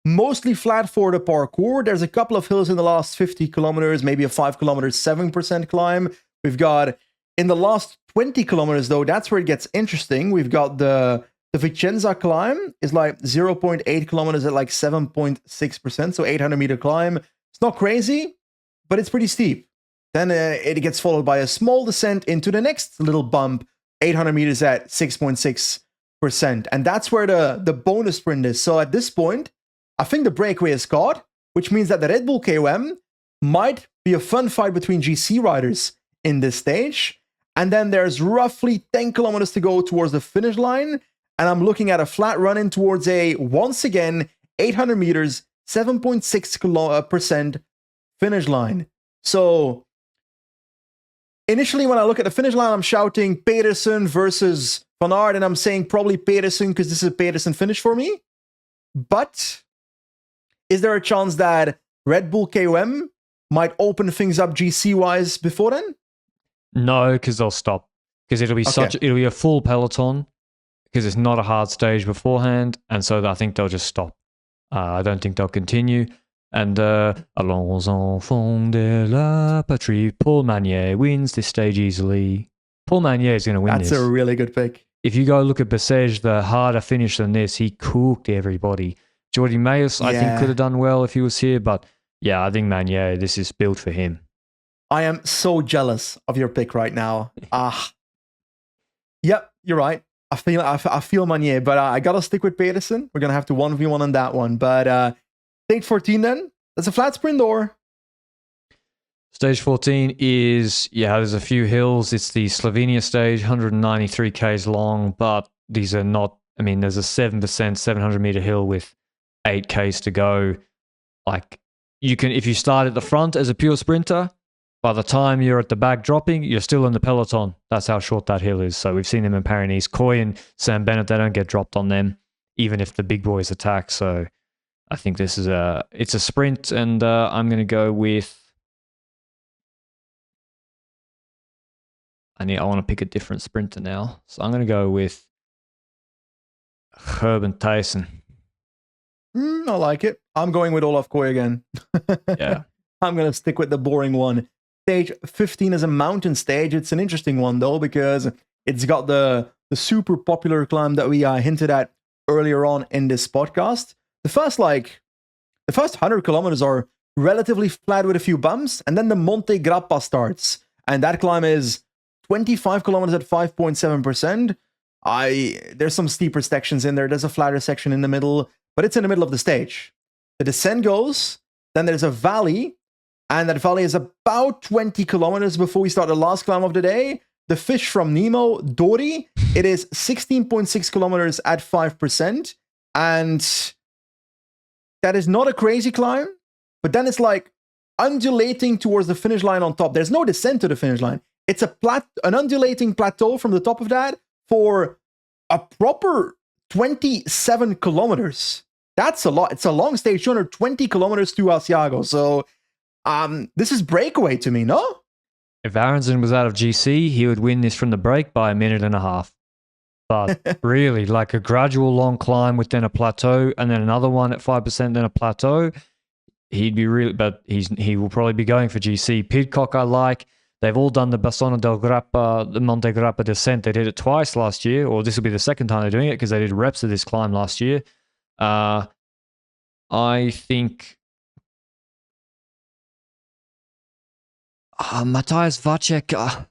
Speaker 2: mostly flat for the parcours. There's a couple of hills in the last 50 kilometers, maybe a 5 kilometers, 7% climb. We've got in the last 20 kilometers, though, that's where it gets interesting. We've got the Vicenza climb is like 0.8 kilometers at like 7.6%, so 800 meter climb. It's not crazy, but it's pretty steep. Then it gets followed by a small descent into the next little bump, 800 meters at 6.6%. And that's where the bonus sprint is. So at this point, I think the breakaway is caught, which means that the Red Bull KOM might be a fun fight between GC riders in this stage. And then there's roughly 10 kilometers to go towards the finish line. And I'm looking at a flat run-in towards once again, 800 meters, 7.6% finish line. So initially, when I look at the finish line, I'm shouting Pedersen versus Van Aert, and I'm saying probably Pedersen because this is a Pedersen finish for me. But is there a chance that Red Bull KOM might open things up GC-wise before then?
Speaker 1: No, because they'll stop. Because it'll be a full peloton, because it's not a hard stage beforehand, and so I think they'll just stop. I don't think they'll continue. And Allons enfants de la patrie, Paul Magnier wins this stage easily. Paul Magnier is going to win this.
Speaker 2: That's a really good pick.
Speaker 1: If you go look at Bessèges, the harder finish than this, he cooked everybody. Jordi Meus, I think, could have done well if he was here, but yeah, I think Magnier, this is built for him.
Speaker 2: I am so jealous of your pick right now. Yep, you're right. I feel Magnier, but I gotta stick with Pedersen. We're gonna have to 1v1 on that one. But stage 14 then, that's a flat sprint or?
Speaker 1: Stage 14 is, there's a few hills. It's the Slovenia stage, 193 Ks long, but these are not, there's a 7% 700 meter hill with 8 Ks to go. Like, you can, if you start at the front as a pure sprinter, by the time you're at the back dropping, you're still in the peloton. That's how short that hill is. So we've seen them in Paris. Coy and Sam Bennett, they don't get dropped on them, even if the big boys attack. So I think this is it's a sprint, and I'm going to go with, I want to pick a different sprinter now. So I'm going to go with Gerben Thijssen.
Speaker 2: I like it. I'm going with Olaf Koy again.
Speaker 1: Yeah.
Speaker 2: I'm going to stick with the boring one. Stage 15 is a mountain stage. It's an interesting one, though, because it's got the super popular climb that we hinted at earlier on in this podcast. The first 100 kilometers are relatively flat with a few bumps, and then the Monte Grappa starts. And that climb is 25 kilometers at 5.7%. There's some steeper sections in there. There's a flatter section in the middle, but it's in the middle of the stage. The descent goes, then there's a valley, and that valley is about 20 kilometers before we start the last climb of the day. The fish from Nemo, Dory, it is 16.6 kilometers at 5%, and that is not a crazy climb, but then it's like undulating towards the finish line on top. There's no descent to the finish line. It's an undulating plateau from the top of that for a proper 27 kilometers. That's a lot. It's a long stage, 220 kilometers to Asiago. So this is breakaway to me, no?
Speaker 1: If Aronson was out of GC, he would win this from the break by a minute and a half. But really, like a gradual long climb with then a plateau, and then another one at 5%, then a plateau, he'd be really, but he will probably be going for GC. Pidcock I like. They've all done the Bassano del Grappa, the Monte Grappa descent. They did it twice last year, or this will be the second time they're doing it because they did reps of this climb last year. I think Matthias Vacek,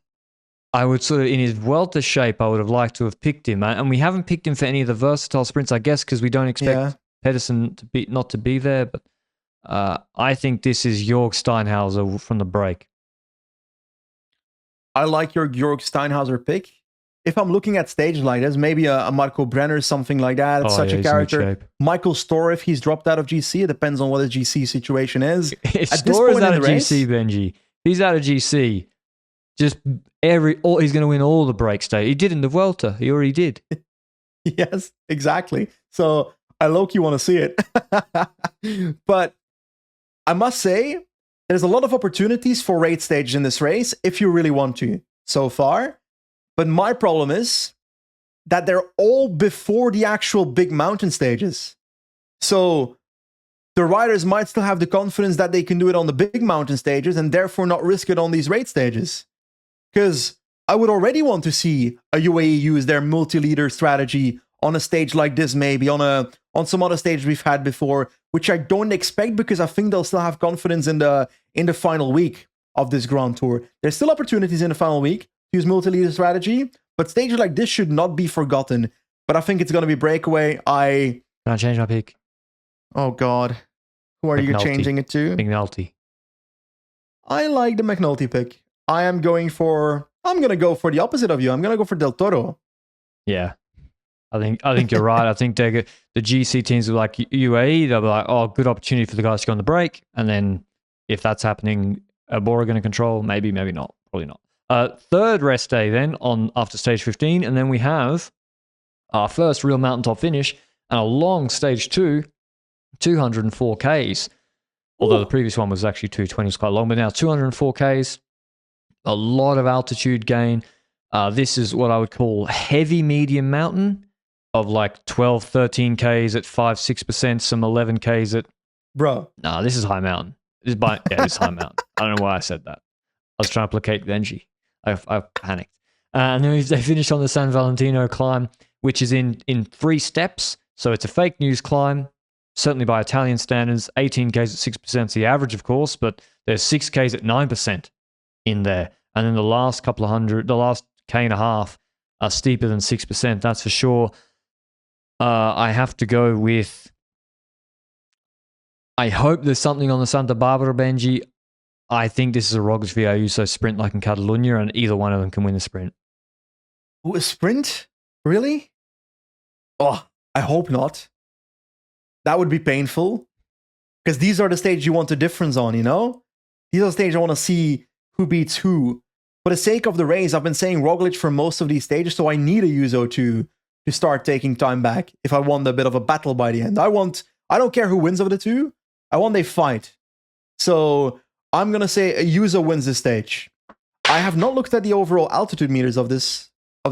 Speaker 1: I would sort of, in his welter shape, I would have liked to have picked him. And we haven't picked him for any of the versatile sprints, I guess, because we don't expect Pedersen not to be there. But I think this is Jörg Steinhauser from the break.
Speaker 2: I like your Jörg Steinhauser pick. If I'm looking at stages like this, maybe a Marco Brenner, something like that. It's such a character. Michael Storr, if he's dropped out of GC, it depends on what the GC situation is.
Speaker 1: If Storr is out of GC, Benji, he's out of GC. Just he's going to win all the break stage. He did in the Vuelta. He already did.
Speaker 2: Yes, exactly. So I low-key want to see it. But I must say, there's a lot of opportunities for raid stages in this race if you really want to so far. But my problem is that they're all before the actual big mountain stages. So the riders might still have the confidence that they can do it on the big mountain stages and therefore not risk it on these raid stages. Because I would already want to see a UAE use their multi-leader strategy on a stage like this, maybe on some other stage we've had before, which I don't expect because I think they'll still have confidence in the final week of this Grand Tour. There's still opportunities in the final week to use multi-leader strategy, but stages like this should not be forgotten. But I think it's going to be breakaway.
Speaker 1: Can I change my pick?
Speaker 2: Oh God, who are you changing it to?
Speaker 1: McNulty.
Speaker 2: I like the McNulty pick. I'm going to go for the opposite of you. I'm going to go for Del Toro.
Speaker 1: Yeah. I think you're right. I think the GC teams are like UAE. They'll be like, oh, good opportunity for the guys to go on the break. And then if that's happening, Bora going to control? Maybe, maybe not. Probably not. Third rest day then on after stage 15, and then we have our first real mountaintop finish and a long stage 2, 204 Ks. Although the previous one was actually 220, was quite long, but now 204 Ks, a lot of altitude gain. This is what I would call heavy medium mountain of like 12, 13 Ks at 5, 6%, some 11 Ks at...
Speaker 2: Bro.
Speaker 1: Nah, this is high mountain. This is high mountain. I don't know why I said that. I was trying to placate Benji. I panicked. And then they finish on the San Valentino climb, which is in 3 steps. So it's a fake news climb, certainly by Italian standards. 18 Ks at 6% is the average, of course, but there's 6 Ks at 9% in there. And then the last couple of hundred, the last K and a half are steeper than 6%, that's for sure. I have to go with... I hope there's something on the Santa Barbara, Benji. I think this is a Roglic v Ayuso sprint like in Catalunya, and either one of them can win the sprint.
Speaker 2: Ooh, a sprint? Really? Oh, I hope not. That would be painful. Because these are the stages you want a difference on, you know? These are the stages I want to see who beats who. For the sake of the race, I've been saying Roglic for most of these stages, so I need Ayuso to start taking time back if I want a bit of a battle by the end. I don't care who wins of the two. I want they fight. So I'm going to say Ayuso wins this stage. I have not looked at the overall altitude meters of this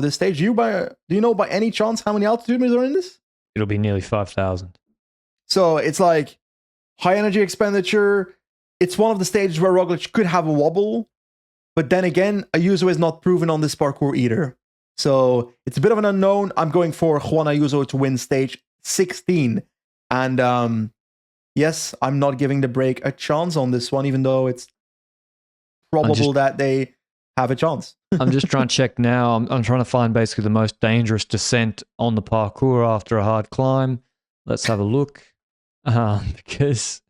Speaker 2: stage. Do you know by any chance how many altitude meters are in this?
Speaker 1: It'll be nearly 5,000.
Speaker 2: So it's like high energy expenditure. It's one of the stages where Roglic could have a wobble. But then again, Ayuso is not proven on this parkour either. So it's a bit of an unknown. I'm going for Juan Ayuso to win stage 16. And yes, I'm not giving the break a chance on this one, even though it's probable that they have a chance.
Speaker 1: I'm just trying to check now. I'm trying to find basically the most dangerous descent on the parkour after a hard climb. Let's have a look. Because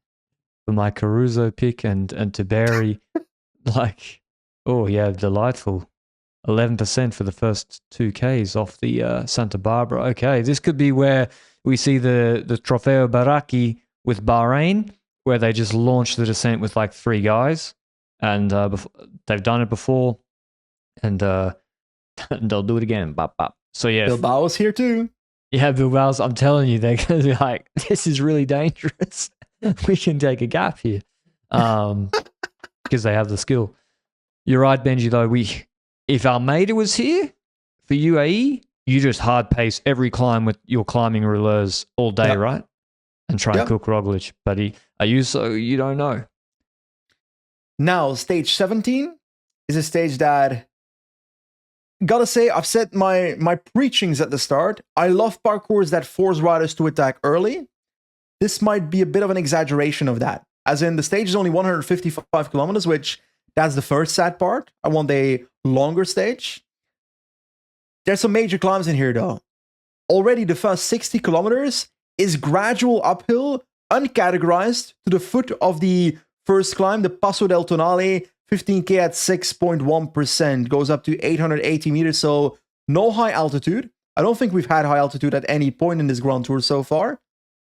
Speaker 1: for my Caruso pick and Tiberi, like, oh yeah, delightful. 11% for the first 2Ks off the Santa Barbara. Okay, this could be where we see the Trofeo Baraki with Bahrain, where they just launch the descent with like 3 guys. And they've done it before. And they'll do it again. Bop, bop. So yeah.
Speaker 2: Bilbao's here too.
Speaker 1: Yeah, Bilbao's, I'm telling you, they're going to be like, this is really dangerous. We can take a gap here. Because they have the skill. You're right, Benji, though. If Almeida was here for UAE, you just hard pace every climb with your climbing rouleurs all day, right? And try and cook Roglic. But Ayuso, you don't know.
Speaker 2: Now, stage 17 is a stage that, gotta say, I've said my preachings at the start. I love parkours that force riders to attack early. This might be a bit of an exaggeration of that. As in, the stage is only 155 kilometers, which that's the first sad part. I want a longer stage. There's some major climbs in here, though. Already, the first 60 kilometers is gradual uphill, uncategorized, to the foot of the first climb, the Passo del Tonale, 15K at 6.1%, goes up to 880 meters, so no high altitude. I don't think we've had high altitude at any point in this Grand Tour so far.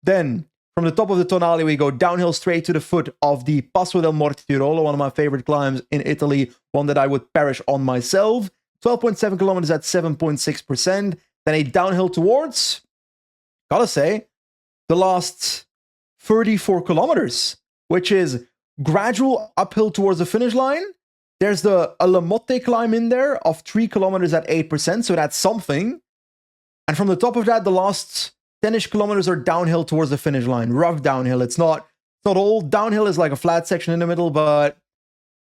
Speaker 2: Then, from the top of the Tonale, we go downhill straight to the foot of the Passo del Mortirolo, one of my favorite climbs in Italy, one that I would perish on myself. 12.7 kilometers at 7.6%. Then a downhill towards, gotta say, the last 34 kilometers, which is gradual uphill towards the finish line. There's the Alamotte climb in there of 3 kilometers at 8%, so that's something. And from the top of that, the last 10-ish kilometers are downhill towards the finish line. Rough downhill. It's not all. Downhill is like a flat section in the middle, but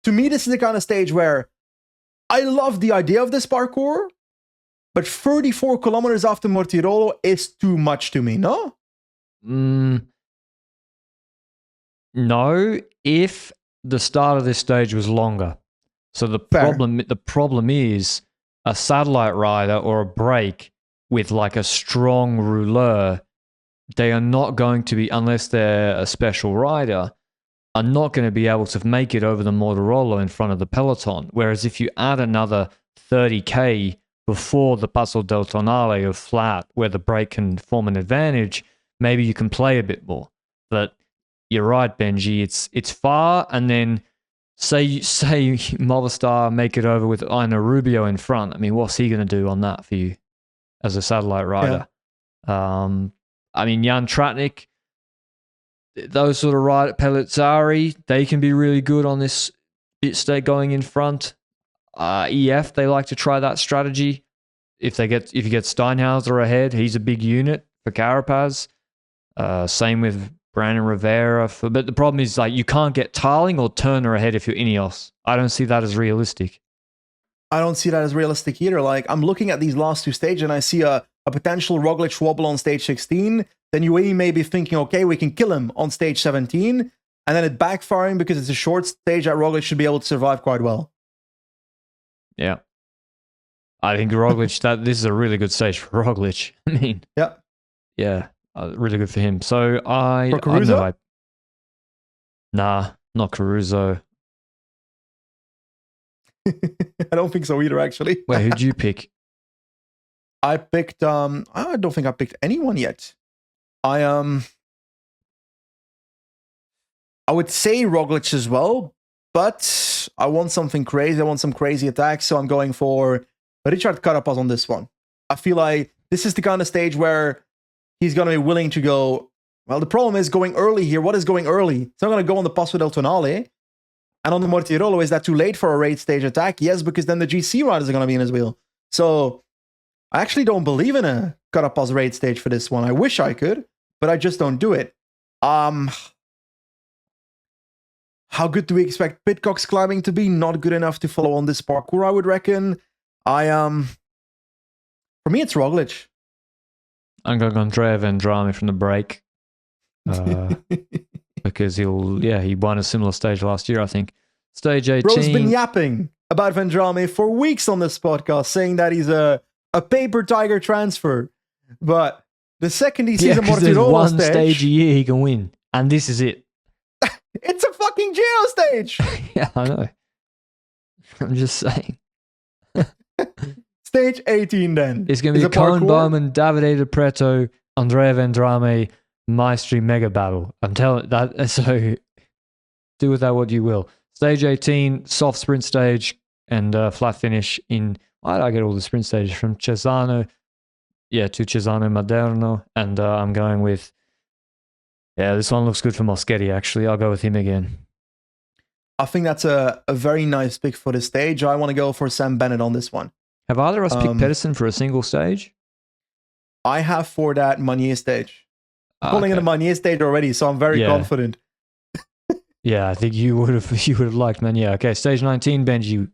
Speaker 2: to me, this is the kind of stage where I love the idea of this parkour, but 34 kilometers after Mortirolo is too much to me, no?
Speaker 1: No, if the start of this stage was longer. So the problem is a satellite rider or a break with like a strong rouleur, they are not going to be, unless they're a special rider, are not going to be able to make it over the Mortirolo in front of the peloton. Whereas if you add another 30K before the Passo del Tonale of flat, where the break can form an advantage, maybe you can play a bit more. But you're right, Benji. It's far, and then say Movistar make it over with Ina Rubio in front. I mean, what's he going to do on that for you as a satellite rider? I mean, Jan Tratnik, those sort of ride Pellizzari, they can be really good on this bit state going in front. EF, they like to try that strategy. If you get Steinhauser ahead, he's a big unit for Carapaz. Same with Brandon Rivera. But the problem is, like, you can't get Tarling or Turner ahead if you're Ineos. I don't see that as realistic.
Speaker 2: I don't see that as realistic either. Like, I'm looking at these last two stages and I see a potential Roglic wobble on stage 16. Then UAE may be thinking, okay, we can kill him on stage 17. And then it backfiring because it's a short stage that Roglic should be able to survive quite well.
Speaker 1: Yeah. I think Roglic, this is a really good stage for Roglic. I mean, yeah, really good for him. So
Speaker 2: For Caruso?
Speaker 1: Nah, not Caruso.
Speaker 2: I don't think so either, actually.
Speaker 1: Wait, who'd you pick?
Speaker 2: I picked, I don't think I picked anyone yet. I would say Roglic as well, but I want something crazy. I want some crazy attacks, so I'm going for Richard Carapaz on this one. I feel like this is the kind of stage where he's going to be willing to go. Well, the problem is going early here. What is going early? It's not going to go on the Passo del Tonale. And on the Mortirolo, is that too late for a raid stage attack? Yes, because then the GC riders are going to be in his wheel. So I actually don't believe in a Carapaz raid stage for this one. I wish I could, but I just don't do it. How good do we expect Pidcock's climbing to be? Not good enough to follow on this parkour, I would reckon. For me, it's Roglic.
Speaker 1: I'm going Andrea Vendrame from the break. Because he won a similar stage last year, I think. Stage 18.
Speaker 2: Bro's been yapping about Vendrame for weeks on this podcast, saying that he's a paper tiger transfer. But the second he sees a Mortirolo
Speaker 1: one stage a year he can win. And this is it.
Speaker 2: It's a fucking Giro stage!
Speaker 1: Yeah, I know. I'm just saying.
Speaker 2: Stage 18 then.
Speaker 1: It's going to be Colin Bowman, Davide De Preto, Andrea Vendrame, Maestri mega battle. I'm telling that. So do with that what you will. Stage 18, soft sprint stage and flat finish in. Why did I get all the sprint stages from Cesano? Yeah, to Cesano Maderno. And I'm going with. Yeah, this one looks good for Moschetti, actually. I'll go with him again.
Speaker 2: I think that's a very nice pick for the stage. I want to go for Sam Bennett on this one.
Speaker 1: Have either of us picked Pedersen for a single stage?
Speaker 2: I have for that Manier stage. I'm calling it a Manier stage already, so I'm very confident.
Speaker 1: Yeah, I think you would have liked Manier. Okay, stage 19, Benji.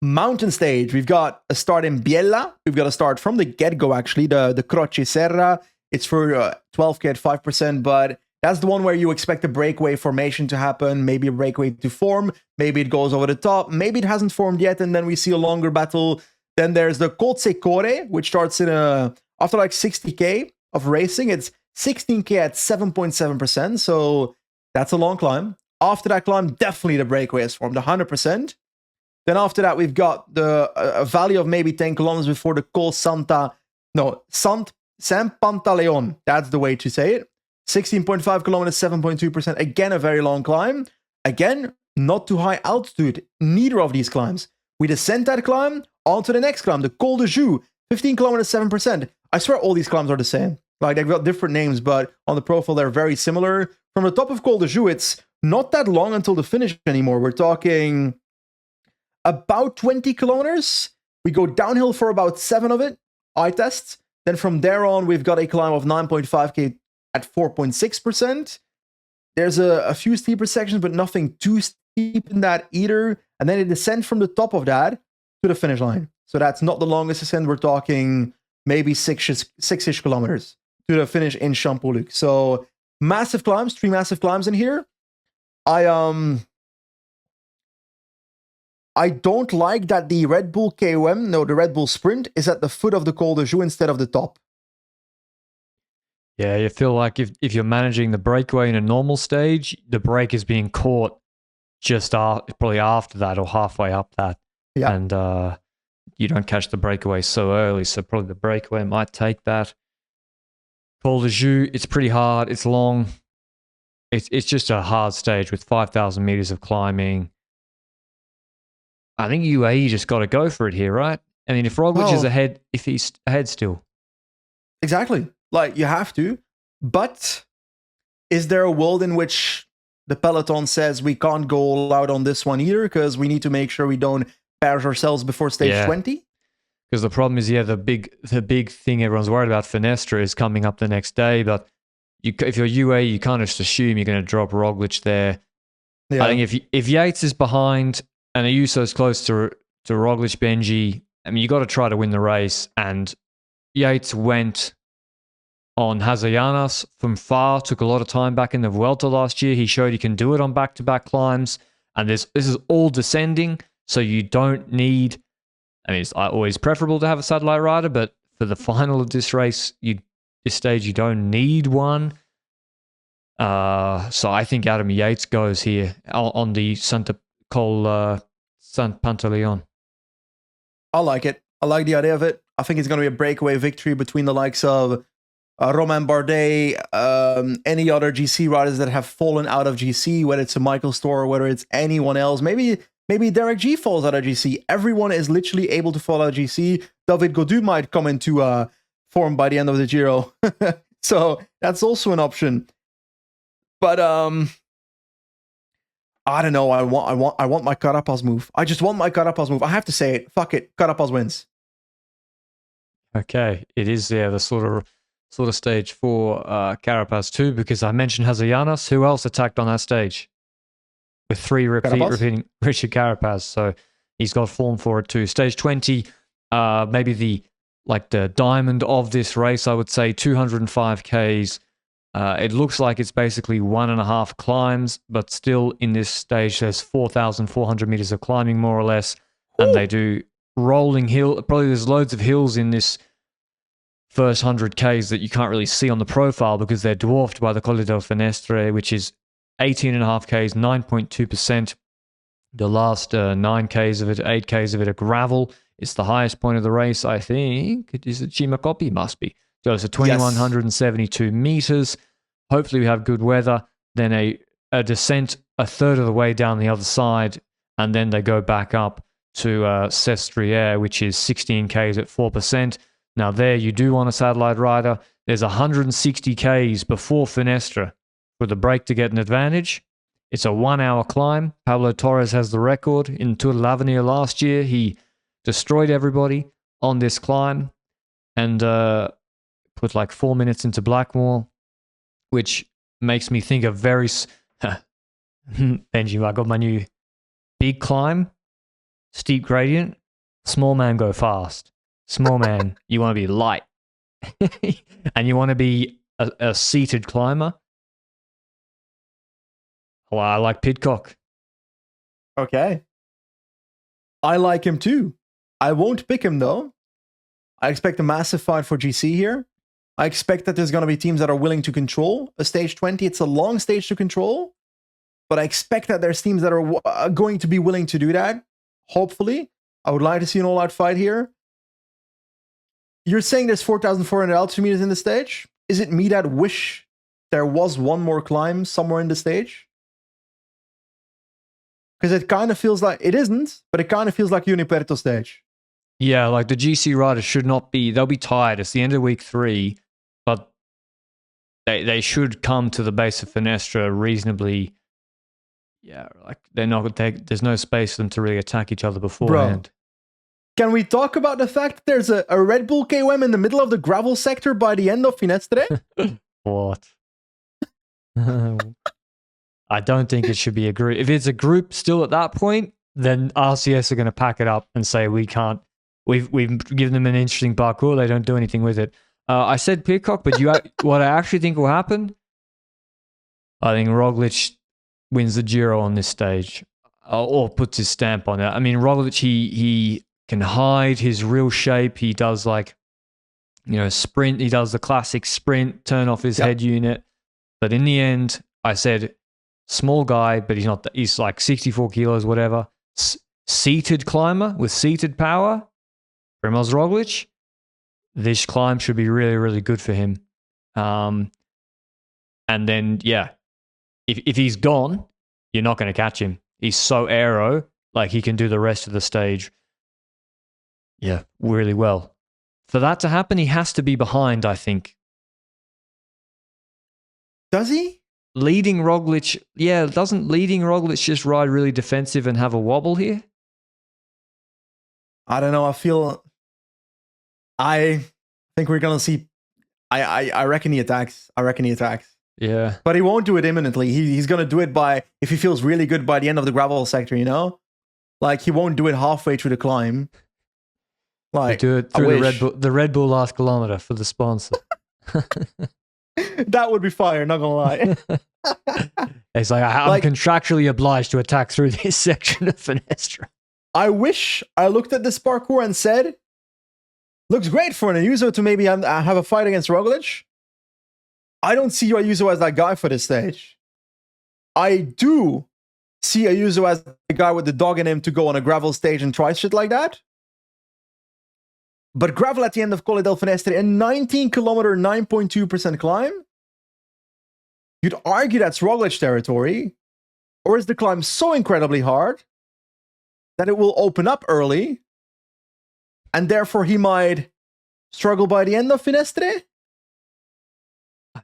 Speaker 2: Mountain stage. We've got a start in Biella. We've got a start from the get-go, actually, the Croce Serra. It's for 12k at 5%, but that's the one where you expect a breakaway formation to happen, maybe a breakaway to form, maybe it goes over the top, maybe it hasn't formed yet, and then we see a longer battle. Then there's the Cozze Core, which starts in after like 60k of racing. It's 16k at 7.7%, so that's a long climb. After that climb, definitely the breakaway is formed, 100%. Then after that, we've got a valley of maybe 10 kilometers before the Col San Pantaleon. That's the way to say it. 16.5 kilometers, 7.2%. Again, a very long climb. Again, not too high altitude. Neither of these climbs. We descend that climb onto the next climb, the Col de Joux, 15 kilometers, 7%. I swear all these climbs are the same. Like, they've got different names, but on the profile, they're very similar. From the top of Col de Joux, it's not that long until the finish anymore. We're talking about 20 kilometers. We go downhill for about 7 of it, eye tests. Then from there on, we've got a climb of 9.5k at 4.6%. There's a few steeper sections, but nothing too steep in that either. And then a descent from the top of that to the finish line. So that's not the longest ascent. We're talking maybe 6-ish kilometers to the finish in Champoluc. So massive climbs, 3 massive climbs in here. I don't like that the Red Bull KOM, the Red Bull Sprint, is at the foot of the Col de Joux instead of the top.
Speaker 1: Yeah, you feel like if you're managing the breakaway in a normal stage, the break is being caught just probably after that or halfway up that.
Speaker 2: Yeah.
Speaker 1: And you don't catch the breakaway so early, so probably the breakaway might take that. Col de Joux, it's pretty hard, it's long. it's just a hard stage with 5,000 meters of climbing. I think UAE just got to go for it here, right? I mean, if Roglic is ahead, if he's ahead still.
Speaker 2: Exactly. Like, you have to. But is there a world in which the peloton says we can't go all out on this one either because we need to make sure we don't perish ourselves before stage 20?
Speaker 1: Because the problem is, the big thing everyone's worried about, Finestra, is coming up the next day. But if you're UAE, you can't just assume you're going to drop Roglic there. Yeah. I think if Yates is behind and Ayuso's close to Roglic, Benji, I mean, you got to try to win the race. And Yates went on Hazayanas from far, took a lot of time back in the Vuelta last year. He showed he can do it on back-to-back climbs. And this is all descending, so you don't need... I mean, it's always preferable to have a satellite rider, but for the final of this race, this stage, you don't need one. So I think Adam Yates goes here on the Sant Pantaleon.
Speaker 2: I like it. I like the idea of it. I think it's going to be a breakaway victory between the likes of Romain Bardet, any other GC riders that have fallen out of GC, whether it's a Michael Storer, whether it's anyone else. Maybe Derek G falls out of GC. Everyone is literally able to fall out of GC. David Gaudu might come into form by the end of the Giro. So that's also an option. But I don't know. I want my Carapaz move. I just want my Carapaz move. I have to say it. Fuck it. Carapaz wins.
Speaker 1: Okay. It is the sort of stage for Carapaz too, because I mentioned Hazayanas. Who else attacked on that stage? With 3 repeating Richard Carapaz, so he's got form for it too. Stage 20, maybe the diamond of this race, I would say 205 Ks. It looks like it's basically 1.5 climbs, but still in this stage there's 4,400 meters of climbing more or less, and they do rolling hill. Probably there's loads of hills in this first 100 Ks that you can't really see on the profile because they're dwarfed by the Colle del Finestre, which is 18.5 Ks, 9.2%. The last 9 Ks of it, 8 Ks of it are gravel. It's the highest point of the race, I think. Is it Chimacopi? Must be. Goes to 2,172 meters. Hopefully we have good weather. Then a descent a third of the way down the other side, and then they go back up to Sestriere, which is 16 Ks at 4%. Now there you do want a satellite rider. There's 160 Ks before Finestra for the break to get an advantage. It's a 1-hour climb. Pablo Torres has the record in Tour de l'Avenir last year. He destroyed everybody on this climb and put like 4 minutes into Blackmore, which makes me think of very... Benji, I got my new big climb, steep gradient, small man go fast. Small man, you want to be light. And you want to be a seated climber. Well, I like Pidcock.
Speaker 2: Okay. I like him too. I won't pick him though. I expect a massive fight for GC here. I expect that there's going to be teams that are willing to control a stage 20. It's a long stage to control, but I expect that there's teams that are going to be willing to do that. Hopefully. I would like to see an all-out fight here. You're saying there's 4,400 altitude meters in the stage? Is it me that wish there was one more climb somewhere in the stage? Because it kind of feels like, it isn't, but it kind of feels like Uniperto stage.
Speaker 1: Yeah, like the GC riders should not be, they'll be tired. It's the end of week 3, but they should come to the base of Finestra reasonably, like they're not, there's no space for them to really attack each other beforehand.
Speaker 2: Bro, can we talk about the fact that there's a Red Bull KOM in the middle of the gravel sector by the end of Finestre?
Speaker 1: What? I don't think it should be a group. If it's a group still at that point, then RCS are going to pack it up and say we can't. We've given them an interesting parkour. They don't do anything with it. I said Pidcock, but what I actually think will happen, I think Roglic wins the Giro on this stage, or puts his stamp on it. I mean, Roglic, he can hide his real shape. He does sprint. He does the classic sprint, turn off his head unit. But in the end, I said small guy, but he's not. He's like 64 kilos, whatever. Seated climber with seated power. Primož Roglic. This climb should be really, really good for him. And then, if he's gone, you're not going to catch him. He's so aero, like he can do the rest of the stage. Yeah, really well. For that to happen, he has to be behind, I think.
Speaker 2: Does he?
Speaker 1: Leading Roglic, doesn't leading Roglic just ride really defensive and have a wobble here?
Speaker 2: I don't know. I think we're gonna see. I reckon he attacks.
Speaker 1: Yeah.
Speaker 2: But he won't do it imminently. He's gonna do it if he feels really good by the end of the gravel sector. You know, like he won't do it halfway through the climb. Like
Speaker 1: do it through the Red Bull last kilometer for the sponsor.
Speaker 2: That would be fire. Not gonna lie.
Speaker 1: It's like I'm contractually obliged to attack through this section of Finestra.
Speaker 2: I wish I looked at this parkour and said, looks great for an Ayuso to maybe have a fight against Roglic. I don't see Ayuso as that guy for this stage. I do see Ayuso as the guy with the dog in him to go on a gravel stage and try shit like that. But gravel at the end of Colle del Finestre, a 19-kilometer, 9.2% climb? You'd argue that's Roglic territory. Or is the climb so incredibly hard that it will open up early and therefore he might struggle by the end of Finestre?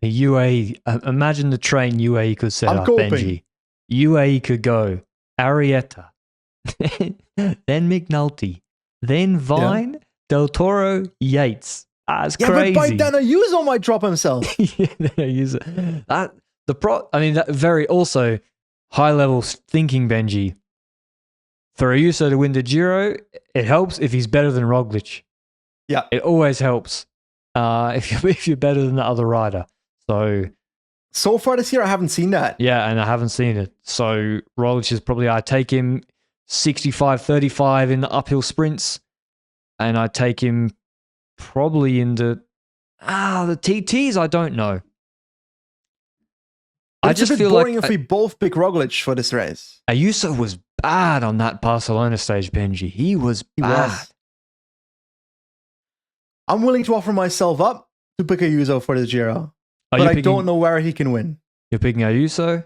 Speaker 1: UAE, imagine the train UAE could set up,
Speaker 2: coping.
Speaker 1: Benji. UAE could go Arietta, then McNulty, then Vine, Del Toro, Yates. That's crazy.
Speaker 2: But by then Ayuso might drop himself.
Speaker 1: That very also high level thinking, Benji. For Ayuso to win the Giro, it helps if he's better than Roglic.
Speaker 2: Yeah,
Speaker 1: it always helps if you're better than the other rider. So
Speaker 2: far this year, I haven't seen that.
Speaker 1: Yeah, and I haven't seen it. So Roglic is probably, I take him 65-35 in the uphill sprints, and I take him probably in the TTs. I don't know.
Speaker 2: I just feel boring if we both pick Roglic for this race.
Speaker 1: Ayuso was bad on that Barcelona stage, Benji. He was bad.
Speaker 2: I'm willing to offer myself up to pick Ayuso for the Giro. But I don't know where he can win.
Speaker 1: You're picking Ayuso?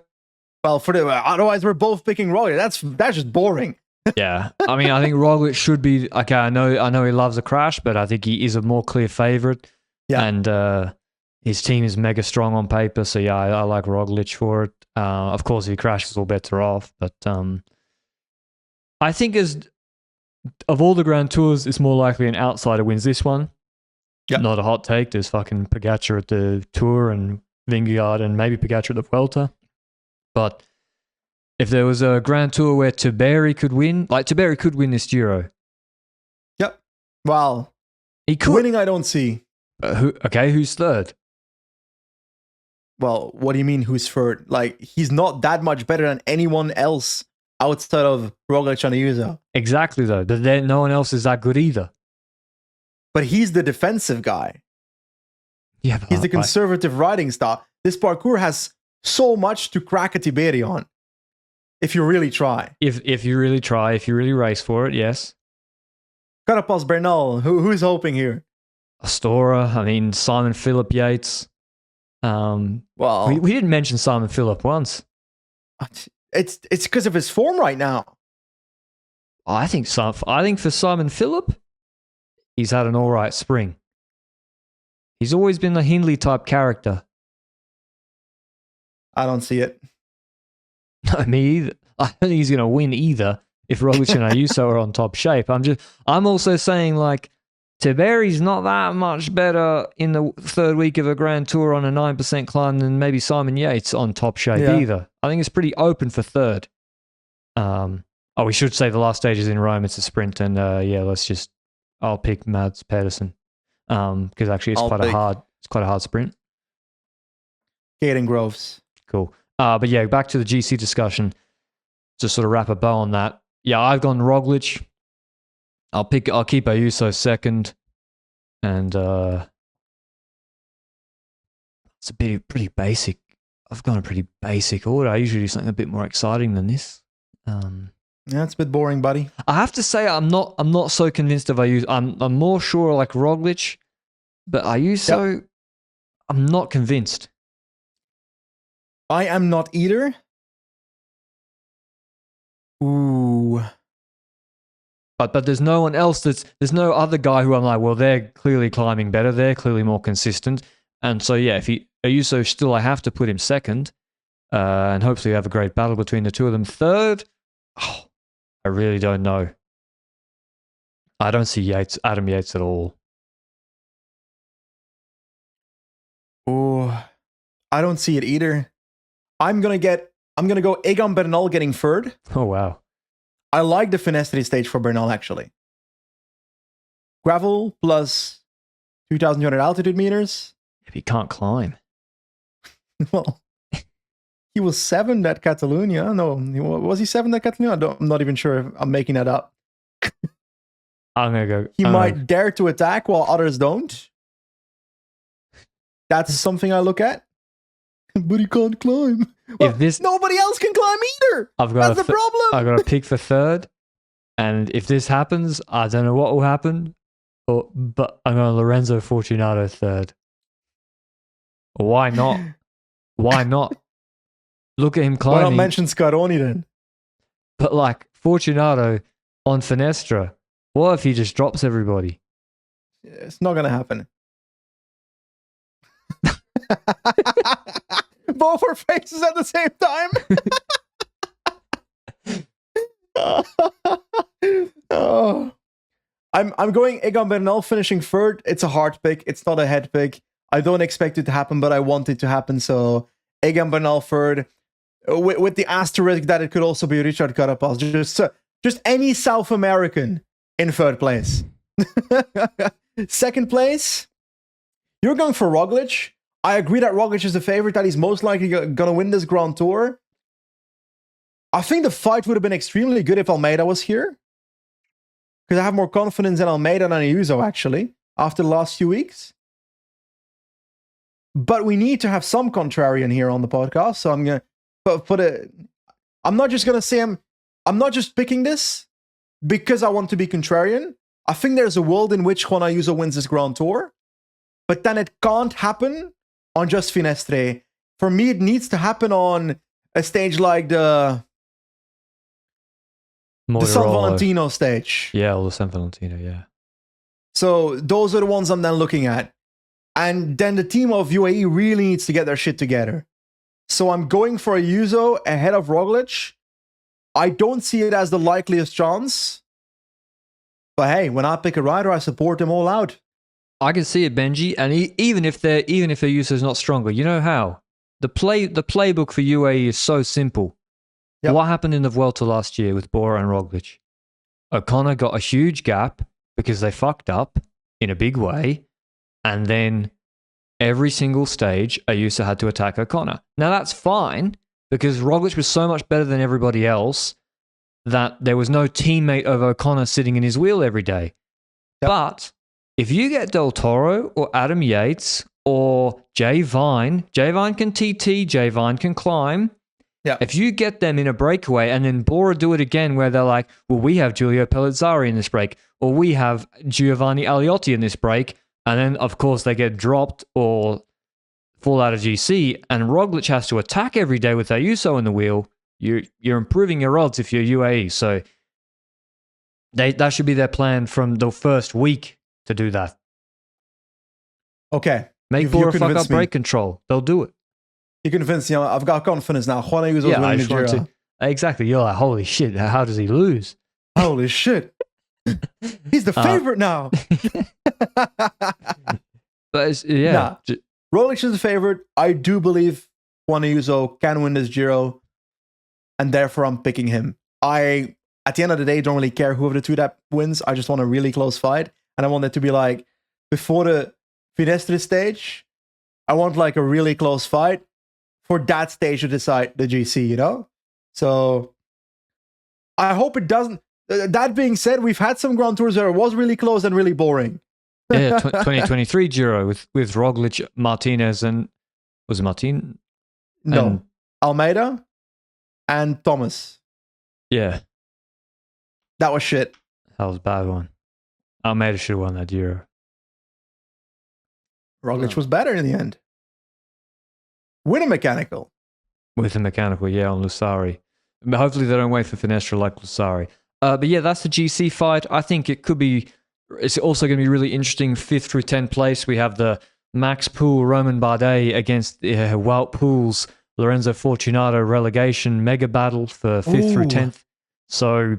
Speaker 2: Well, otherwise we're both picking Roglic. That's just boring.
Speaker 1: Yeah, I mean, I think Roglic should be okay. I know he loves a crash, but I think he is a more clear favorite. Yeah, and his team is mega strong on paper. So yeah, I like Roglic for it. Of course, if he crashes, all bets are off. But I think of all the Grand Tours, it's more likely an outsider wins this one. Yep. Not a hot take. There's fucking Pogačar at the Tour and Vingegaard and maybe Pogačar at the Vuelta. But if there was a Grand Tour where Tiberi could win, like Tiberi could win this Giro.
Speaker 2: Yep. Well,
Speaker 1: he could.
Speaker 2: Winning, I don't see.
Speaker 1: Who's third?
Speaker 2: Well, what do you mean who's third? Like, he's not that much better than anyone else outside of Roglic and Ayuso.
Speaker 1: Exactly, though. No one else is that good either.
Speaker 2: But he's the defensive guy.
Speaker 1: Yeah,
Speaker 2: he's the conservative riding style. This parkour has so much to crack a Tiberi on. If you really try.
Speaker 1: If you really try, if you really race for it, yes.
Speaker 2: Carapaz Bernal, who's hoping here?
Speaker 1: Astora, I mean, Simon Philip Yates.
Speaker 2: Well,
Speaker 1: we didn't mention Simon Philip once.
Speaker 2: It's because of his form right now.
Speaker 1: I think for Simon Philip, he's had an all right spring. He's always been a Hindley type character.
Speaker 2: I don't see it.
Speaker 1: No, me either. I don't think he's going to win either if Roglic and Ayuso are on top shape. I'm also saying, like, Tiberi's not that much better in the third week of a Grand Tour on a 9% climb than maybe Simon Yates on top shape either. I think it's pretty open for third. We should say the last stage is in Rome. It's a sprint, and I'll pick Mads Pedersen because actually it's quite a hard sprint.
Speaker 2: Caden Groves.
Speaker 1: Cool. But yeah, back to the GC discussion. Just sort of wrap a bow on that. Yeah, I've gone Roglic. I'll keep Ayuso second, and it's a pretty basic. I've gone a pretty basic order. I usually do something a bit more exciting than this.
Speaker 2: Yeah, it's a bit boring, buddy.
Speaker 1: I have to say, I'm not so convinced of Ayuso. I'm more sure like Roglic, but Ayuso, I'm not convinced.
Speaker 2: I am not either. Ooh.
Speaker 1: But there's no one else there's no other guy who I'm like, well, they're clearly climbing better. They're clearly more consistent. And so, yeah, if Ayuso still, I have to put him second. And hopefully have a great battle between the two of them. Third, I really don't know. I don't see Adam Yates at all.
Speaker 2: Oh, I don't see it either. I'm gonna go Egan Bernal getting third.
Speaker 1: Oh, wow.
Speaker 2: I like the Finestri stage for Bernal, actually. Gravel plus 2,200 altitude meters.
Speaker 1: If he can't climb.
Speaker 2: Well, he was 7th at Catalunya. No, was he 7th at Catalunya? I'm not even sure if I'm making that up.
Speaker 1: I'm going to go.
Speaker 2: He might dare to attack while others don't. That's something I look at. But he can't climb. Well, nobody else can climb either. That's the problem.
Speaker 1: I've got to pick for third. And if this happens, I don't know what will happen. But I'm going Lorenzo Fortunato third. Why not? Why not? Look at him climbing.
Speaker 2: Why not mention Scaroni then?
Speaker 1: But like Fortunato on Finestra, what if he just drops everybody?
Speaker 2: It's not going to happen. Both our faces at the same time. Oh. I'm going Egan Bernal finishing third. It's a hard pick. It's not a head pick. I don't expect it to happen, but I want it to happen. So Egan Bernal third, with the asterisk that it could also be Richard Carapaz. Just any South American in third place. Second place, you're going for Roglic. I agree that Roglic is the favorite, that he's most likely going to win this Grand Tour. I think the fight would have been extremely good if Almeida was here. Because I have more confidence in Almeida than Ayuso, actually, after the last few weeks. But we need to have some contrarian here on the podcast, so I'm going to put it... I'm not just going to say I'm not just picking this because I want to be contrarian. I think there's a world in which Juan Ayuso wins this Grand Tour, but then it can't happen on just Finestre. For me, it needs to happen on a stage like the San Valentino stage.
Speaker 1: Yeah, or the San Valentino, yeah.
Speaker 2: So those are the ones I'm then looking at. And then the team of UAE really needs to get their shit together. So I'm going for Ayuso ahead of Roglic. I don't see it as the likeliest chance. But hey, when I pick a rider, I support them all out.
Speaker 1: I can see it, Benji. And even if Ayuso is not stronger, you know how? The playbook for UAE is so simple. Yep. What happened in the Vuelta last year with Bora and Roglic? O'Connor got a huge gap because they fucked up in a big way. And then every single stage, Ayuso had to attack O'Connor. Now that's fine because Roglic was so much better than everybody else that there was no teammate of O'Connor sitting in his wheel every day. Yep. But if you get Del Toro or Adam Yates or Jay Vine can TT, Jay Vine can climb.
Speaker 2: Yeah.
Speaker 1: If you get them in a breakaway and then Bora do it again where they're like, well, we have Giulio Pellizzari in this break, or we have Giovanni Aliotti in this break, and then, of course, they get dropped or fall out of GC, and Roglic has to attack every day with Ayuso in the wheel, you're improving your odds if you're UAE. So that should be their plan from the first week to do that.
Speaker 2: Okay.
Speaker 1: Make Bora fuck up brake control. They'll do it.
Speaker 2: You convinced me. I've got confidence now. Juan Ayuso's winning the Giro.
Speaker 1: Exactly. You're like, holy shit, how does he lose?
Speaker 2: Holy shit. He's the favorite now.
Speaker 1: But yeah.
Speaker 2: Nah, Roglic is the favorite. I do believe Juan Ayuso can win this Giro, and therefore I'm picking him. At the end of the day, don't really care who of the two that wins. I just want a really close fight, and I want it to be like before the Finestre stage. I want like a really close fight for that stage to decide the GC, you know? So I hope it doesn't. That being said, we've had some Grand Tours where it was really close and really boring.
Speaker 1: Yeah, 2023 Giro with Roglic, Martinez, and was it Martin?
Speaker 2: No, Almeida and Thomas.
Speaker 1: Yeah,
Speaker 2: that was shit.
Speaker 1: That was a bad one. Almeida should have won that Giro.
Speaker 2: Roglic was better in the end. Winner mechanical.
Speaker 1: With the mechanical, yeah, on Lusari. But hopefully they don't wait for Finestra like Lusari. But yeah, that's the GC fight. I think it could be. It's also going to be really interesting. 5th through 10th place, we have the Max Pool Roman Bardet against Wout Pool's Lorenzo Fortunato relegation mega battle for 5th through 10th. So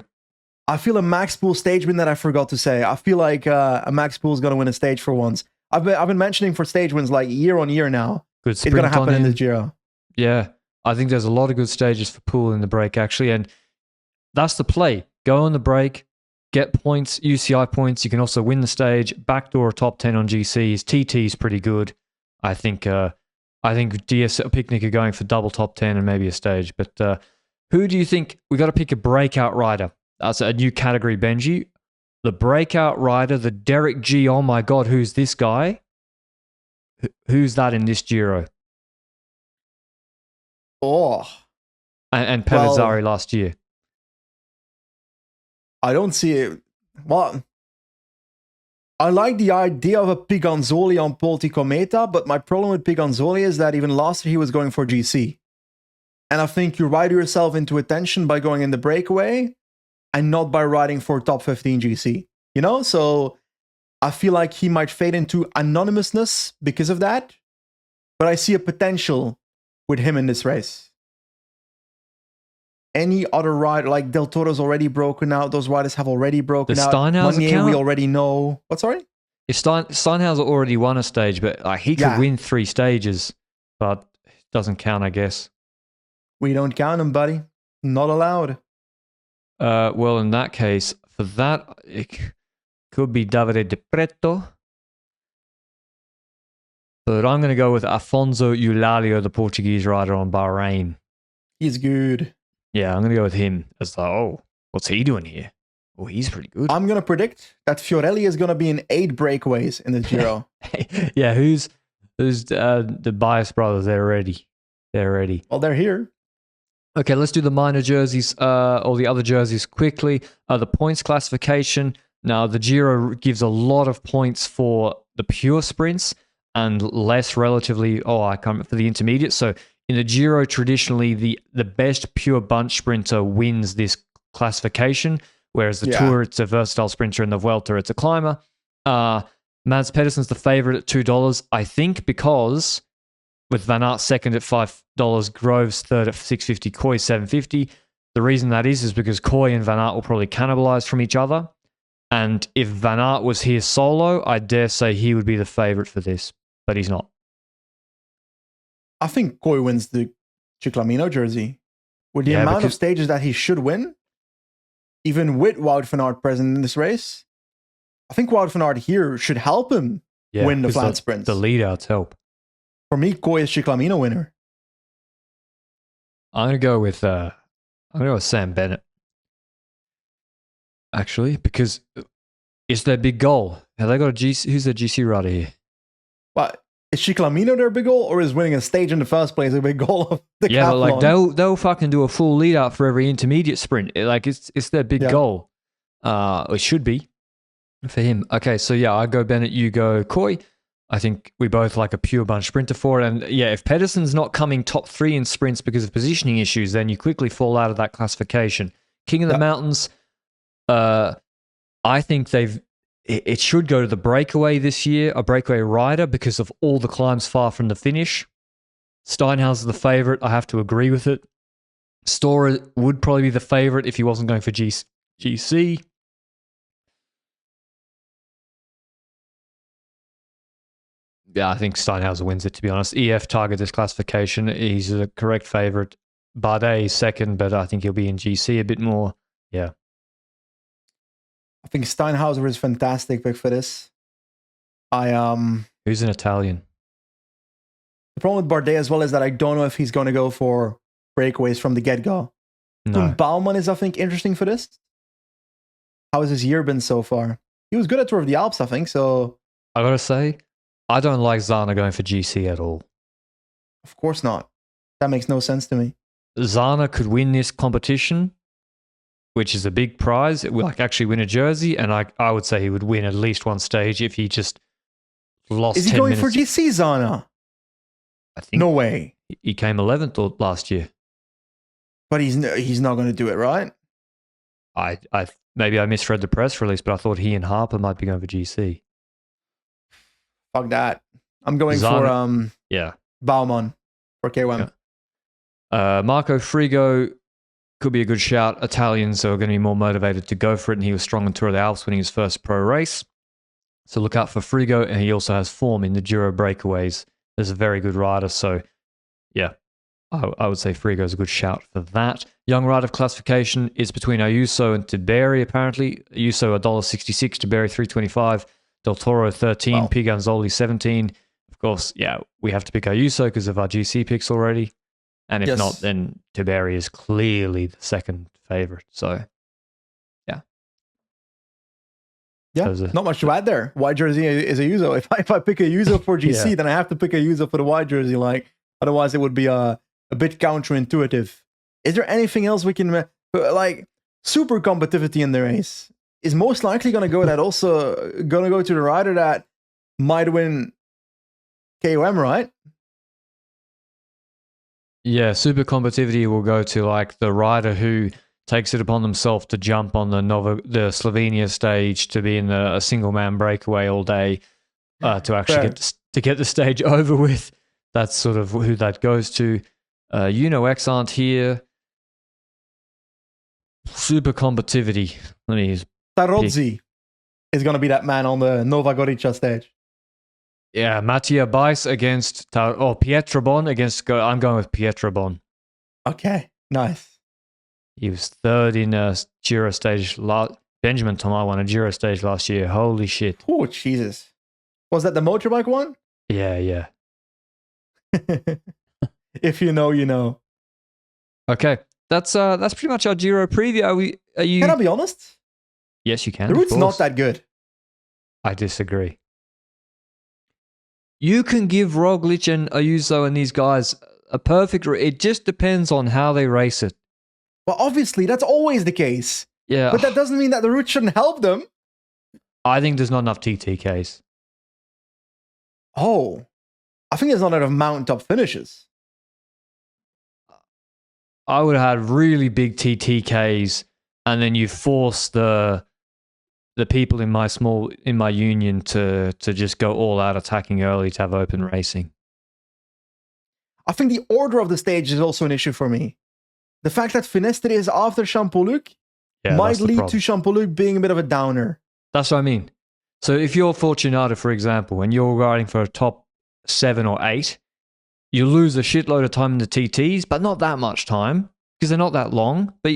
Speaker 2: I feel a Max Pool stage win that I forgot to say. I feel like a Max Pool is going to win a stage for once. I've been mentioning for stage wins like year on year now.
Speaker 1: good
Speaker 2: It's going to happen in the Giro.
Speaker 1: Yeah, I think there's a lot of good stages for Pool in the break, actually. And that's the play. Go on the break, get points, UCI points. You can also win the stage, backdoor top 10 on GCs. TT's pretty good. I think DS Picnic are going for double top 10 and maybe a stage. But who do you think? We got to pick a breakout rider. That's a new category, Benji. The breakout rider, the Derek G. Oh my God, who's this guy? Who's that in this Giro?
Speaker 2: Oh.
Speaker 1: And Pelizzari last year.
Speaker 2: I don't see it. Well, I like the idea of a Piganzoli on Polti Cometa, but my problem with Piganzoli is that even last year he was going for GC. And I think you ride yourself into attention by going in the breakaway and not by riding for top 15 GC. You know? So I feel like he might fade into anonymousness because of that. But I see a potential with him in this race. Any other rider, like Del Toro's already broken out. Those riders have already broken out.
Speaker 1: Steinhauser
Speaker 2: Meunier, we already know. What, sorry?
Speaker 1: If Steinhauser already won a stage, but he could win 3 stages, but it doesn't count, I guess.
Speaker 2: We don't count him, buddy. Not allowed.
Speaker 1: Well, in that case, for that, it could be Davide De Preto. But I'm going to go with Afonso Eulalia, the Portuguese rider on Bahrain.
Speaker 2: He's good.
Speaker 1: Yeah, I'm going to go with him as what's he doing here? Oh, he's pretty good.
Speaker 2: I'm going to predict that Fiorelli is going to be in 8 breakaways in the Giro.
Speaker 1: Yeah, who's the Bias brothers? They're ready.
Speaker 2: Well, they're here.
Speaker 1: Okay, let's do the minor jerseys, or the other jerseys quickly. The points classification. Now, the Giro gives a lot of points for the pure sprints and less relatively, for the intermediate. So in the Giro, traditionally, the best pure bunch sprinter wins this classification, whereas the Tour, it's a versatile sprinter, and the Vuelta, it's a climber. Mads Pedersen's the favorite at $2, I think, because with Van Aert second at $5, Groves third at $6.50, Koy $7.50. The reason that is because Koy and Van Aert will probably cannibalize from each other. And if Van Aert was here solo, I dare say he would be the favorite for this, but he's not.
Speaker 2: I think Koy wins the Ciclamino jersey. With the amount of stages that he should win, even with Wout van Aert present in this race, I think Wout van Aert here should help him win the flat sprints.
Speaker 1: The lead-outs help.
Speaker 2: For me, Koy is Ciclamino winner.
Speaker 1: I'm gonna go with Sam Bennett. Actually, because it's their big goal. Have they got a GC? Who's the GC rider here?
Speaker 2: What? Is Ciclamino their big goal, or is winning a stage in the first place a big goal of the
Speaker 1: Decathlon? Yeah, but like they'll fucking do a full lead out for every intermediate sprint. It's their big goal. It should be for him. Okay, so I go Bennett, you go Koy. I think we both like a pure bunch sprinter for it. And if Pedersen's not coming top 3 in sprints because of positioning issues, then you quickly fall out of that classification. King of the Mountains, I think it should go to the breakaway this year, a breakaway rider, because of all the climbs far from the finish. Steinhauser the favorite. I have to agree with it. Storer would probably be the favorite if he wasn't going for GC. Yeah, I think Steinhauser wins it, to be honest. EF target this classification. He's the correct favorite. Bardet is second, but I think he'll be in GC a bit more. Yeah.
Speaker 2: I think Steinhauser is fantastic pick for this.
Speaker 1: Who's an Italian?
Speaker 2: The problem with Bardet as well is that I don't know if he's going to go for breakaways from the get-go.
Speaker 1: No.
Speaker 2: Baumann is, I think, interesting for this. How has his year been so far? He was good at Tour of the Alps, I think, so...
Speaker 1: I gotta say, I don't like Zana going for GC at all.
Speaker 2: Of course not. That makes no sense to me.
Speaker 1: Zana could win this competition, which is a big prize. It will actually win a jersey, and I would say he would win at least one stage if he just lost 10 minutes.
Speaker 2: Is he going for GC, Zana?
Speaker 1: I think
Speaker 2: no way.
Speaker 1: He came 11th last year.
Speaker 2: But he's not going to do it, right?
Speaker 1: I maybe I misread the press release, but I thought he and Harper might be going for GC.
Speaker 2: Fuck that. I'm going for Baumann for KOM.
Speaker 1: Yeah. Marco Frigo could be a good shout. Italians are going to be more motivated to go for it, and he was strong on Tour of the Alps winning his first pro race. So look out for Frigo, and he also has form in the Giro breakaways. There's a very good rider, so yeah, I would say Frigo is a good shout for that. Young rider of classification is between Ayuso and Tiberi, apparently. Ayuso $1.66, Tiberi $3.25, Del Toro 13,
Speaker 2: Wow.
Speaker 1: Piganzoli 17. Of course, yeah, we have to pick Ayuso because of our GC picks already. And if not, then Tiberi is clearly the second favorite. So, yeah.
Speaker 2: Yeah, not much to add there. White jersey is Ayuso. If I pick Ayuso for GC, then I have to pick Ayuso for the white jersey. Like, otherwise, it would be a bit counterintuitive. Is there anything else we can like? Super competitivity in the race is most likely going to go to the rider that might win KOM, right?
Speaker 1: Yeah, super competitivity will go to like the rider who takes it upon themselves to jump on the Slovenia stage, to be in a single man breakaway all day, to actually get the stage over with. That's sort of who that goes to. X aren't here. Super competitivity.
Speaker 2: Tarozzi is going to be that man on the Nova Gorica stage.
Speaker 1: Yeah, Mattia Bice against Pietrobon against. I'm going with Pietrobon.
Speaker 2: Okay, nice.
Speaker 1: He was third in a Giro stage. Benjamin Thomas won a Giro stage last year. Holy shit!
Speaker 2: Oh Jesus! Was that the motorbike one?
Speaker 1: Yeah.
Speaker 2: If you know, you know.
Speaker 1: Okay, that's pretty much our Giro preview. Are you?
Speaker 2: Can I be honest?
Speaker 1: Yes, you can.
Speaker 2: The route's not that good.
Speaker 1: I disagree. You can give Roglic and Ayuso and these guys a perfect. It just depends on how they race it.
Speaker 2: Well, obviously, that's always the case.
Speaker 1: Yeah,
Speaker 2: but that doesn't mean that the route shouldn't help them.
Speaker 1: I think there's not enough TTKs.
Speaker 2: Oh, I think there's not enough mountaintop finishes.
Speaker 1: I would have had really big TTKs, and then you force the people in my union to just go all out attacking early to have open racing.
Speaker 2: I think the order of the stage is also an issue for me. The fact that Finestre is after Champoluc might lead to Champoluc being a bit of a downer.
Speaker 1: That's what I mean. So if you're Fortunato, for example, and you're riding for a top 7 or 8, you lose a shitload of time in the TTs, but not that much time because they're not that long. But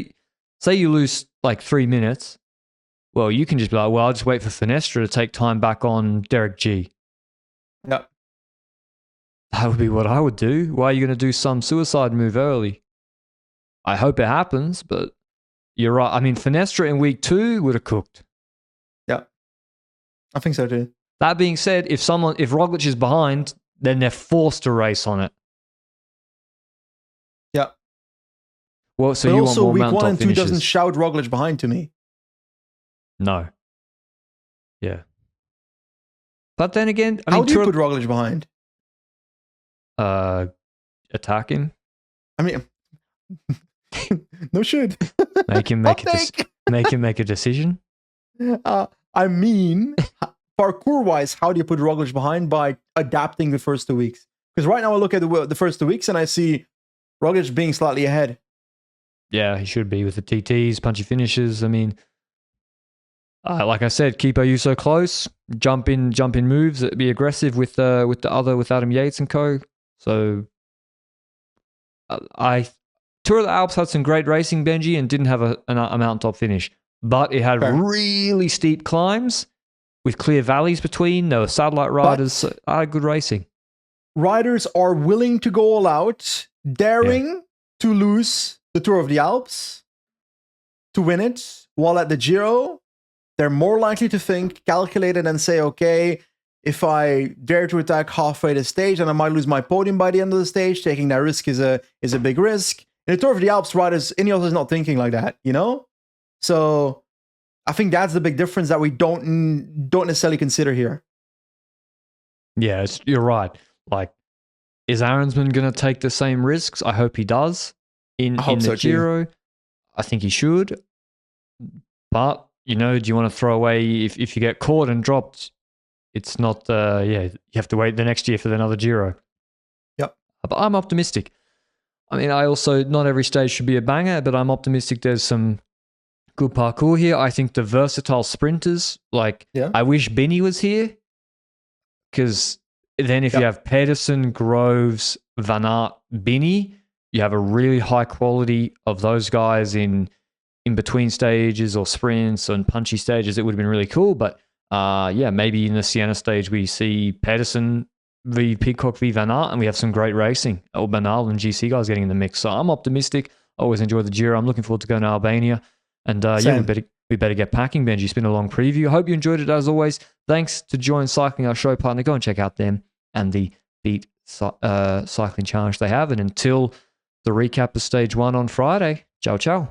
Speaker 1: say you lose like 3 minutes, well, you can just be like, well, I'll just wait for Finestre to take time back on Derek G.
Speaker 2: Yep.
Speaker 1: That would be what I would do. Why are you going to do some suicide move early? I hope it happens, but you're right. I mean, Finestre in week 2 would have cooked.
Speaker 2: Yeah, I think so too.
Speaker 1: That being said, if Roglic is behind, then they're forced to race on it.
Speaker 2: Yeah.
Speaker 1: Well, so
Speaker 2: but
Speaker 1: you
Speaker 2: also,
Speaker 1: want more
Speaker 2: week 1 and 2
Speaker 1: finishes.
Speaker 2: doesn't shout Roglic behind to me.
Speaker 1: No. Yeah. But then again,
Speaker 2: how do you put Roglic behind?
Speaker 1: Attack him.
Speaker 2: I mean, no shit.
Speaker 1: Make him make a decision.
Speaker 2: I mean, parkour-wise, how do you put Roglic behind? By adapting the first 2 weeks. Because right now I look at the first 2 weeks and I see Roglic being slightly ahead.
Speaker 1: Yeah, he should be with the TTs, punchy finishes. I mean, like I said, keep Ayuso close, jump in moves, be aggressive with Adam Yates and co. So, Tour of the Alps had some great racing, Benji, and didn't have a mountaintop finish, but it had really steep climbs with clear valleys between. There were satellite riders. So I had good racing.
Speaker 2: Riders are willing to go all out, daring to lose the Tour of the Alps to win it, while at the Giro, they're more likely to think, calculate it, and say, okay, if I dare to attack halfway the stage, then I might lose my podium by the end of the stage. Taking that risk is a big risk. In the Tour of the Alps, riders, Ineos is not thinking like that, you know? So I think that's the big difference that we don't necessarily consider here.
Speaker 1: Yeah, you're right. Like, Is Aronsman going to take the same risks? I hope he does in the Giro. I think he should. But, do you want to throw away if you get caught and dropped? It's not, you have to wait the next year for another Giro.
Speaker 2: Yep.
Speaker 1: But I'm optimistic. I mean, not every stage should be a banger, but I'm optimistic there's some good parkour here. I think the versatile sprinters, I wish Benny was here, because then if you have Pedersen, Groves, Van Aert, Benny, you have a really high quality of those guys in between stages or sprints and punchy stages. It would have been really cool, but maybe in the Siena stage we see Pedersen v Pidcock v Van Aert and we have some great racing, or Bernal and GC guys getting in the mix. So I'm optimistic. I always enjoy the Giro. I'm looking forward to going to Albania. And we better get packing, Benji. It's been a long preview. I hope you enjoyed it as always. Thanks to Join Cycling, our show partner. Go and check out them and the Beat Cycling Challenge they have. And until the recap of stage 1 on Friday, ciao, ciao.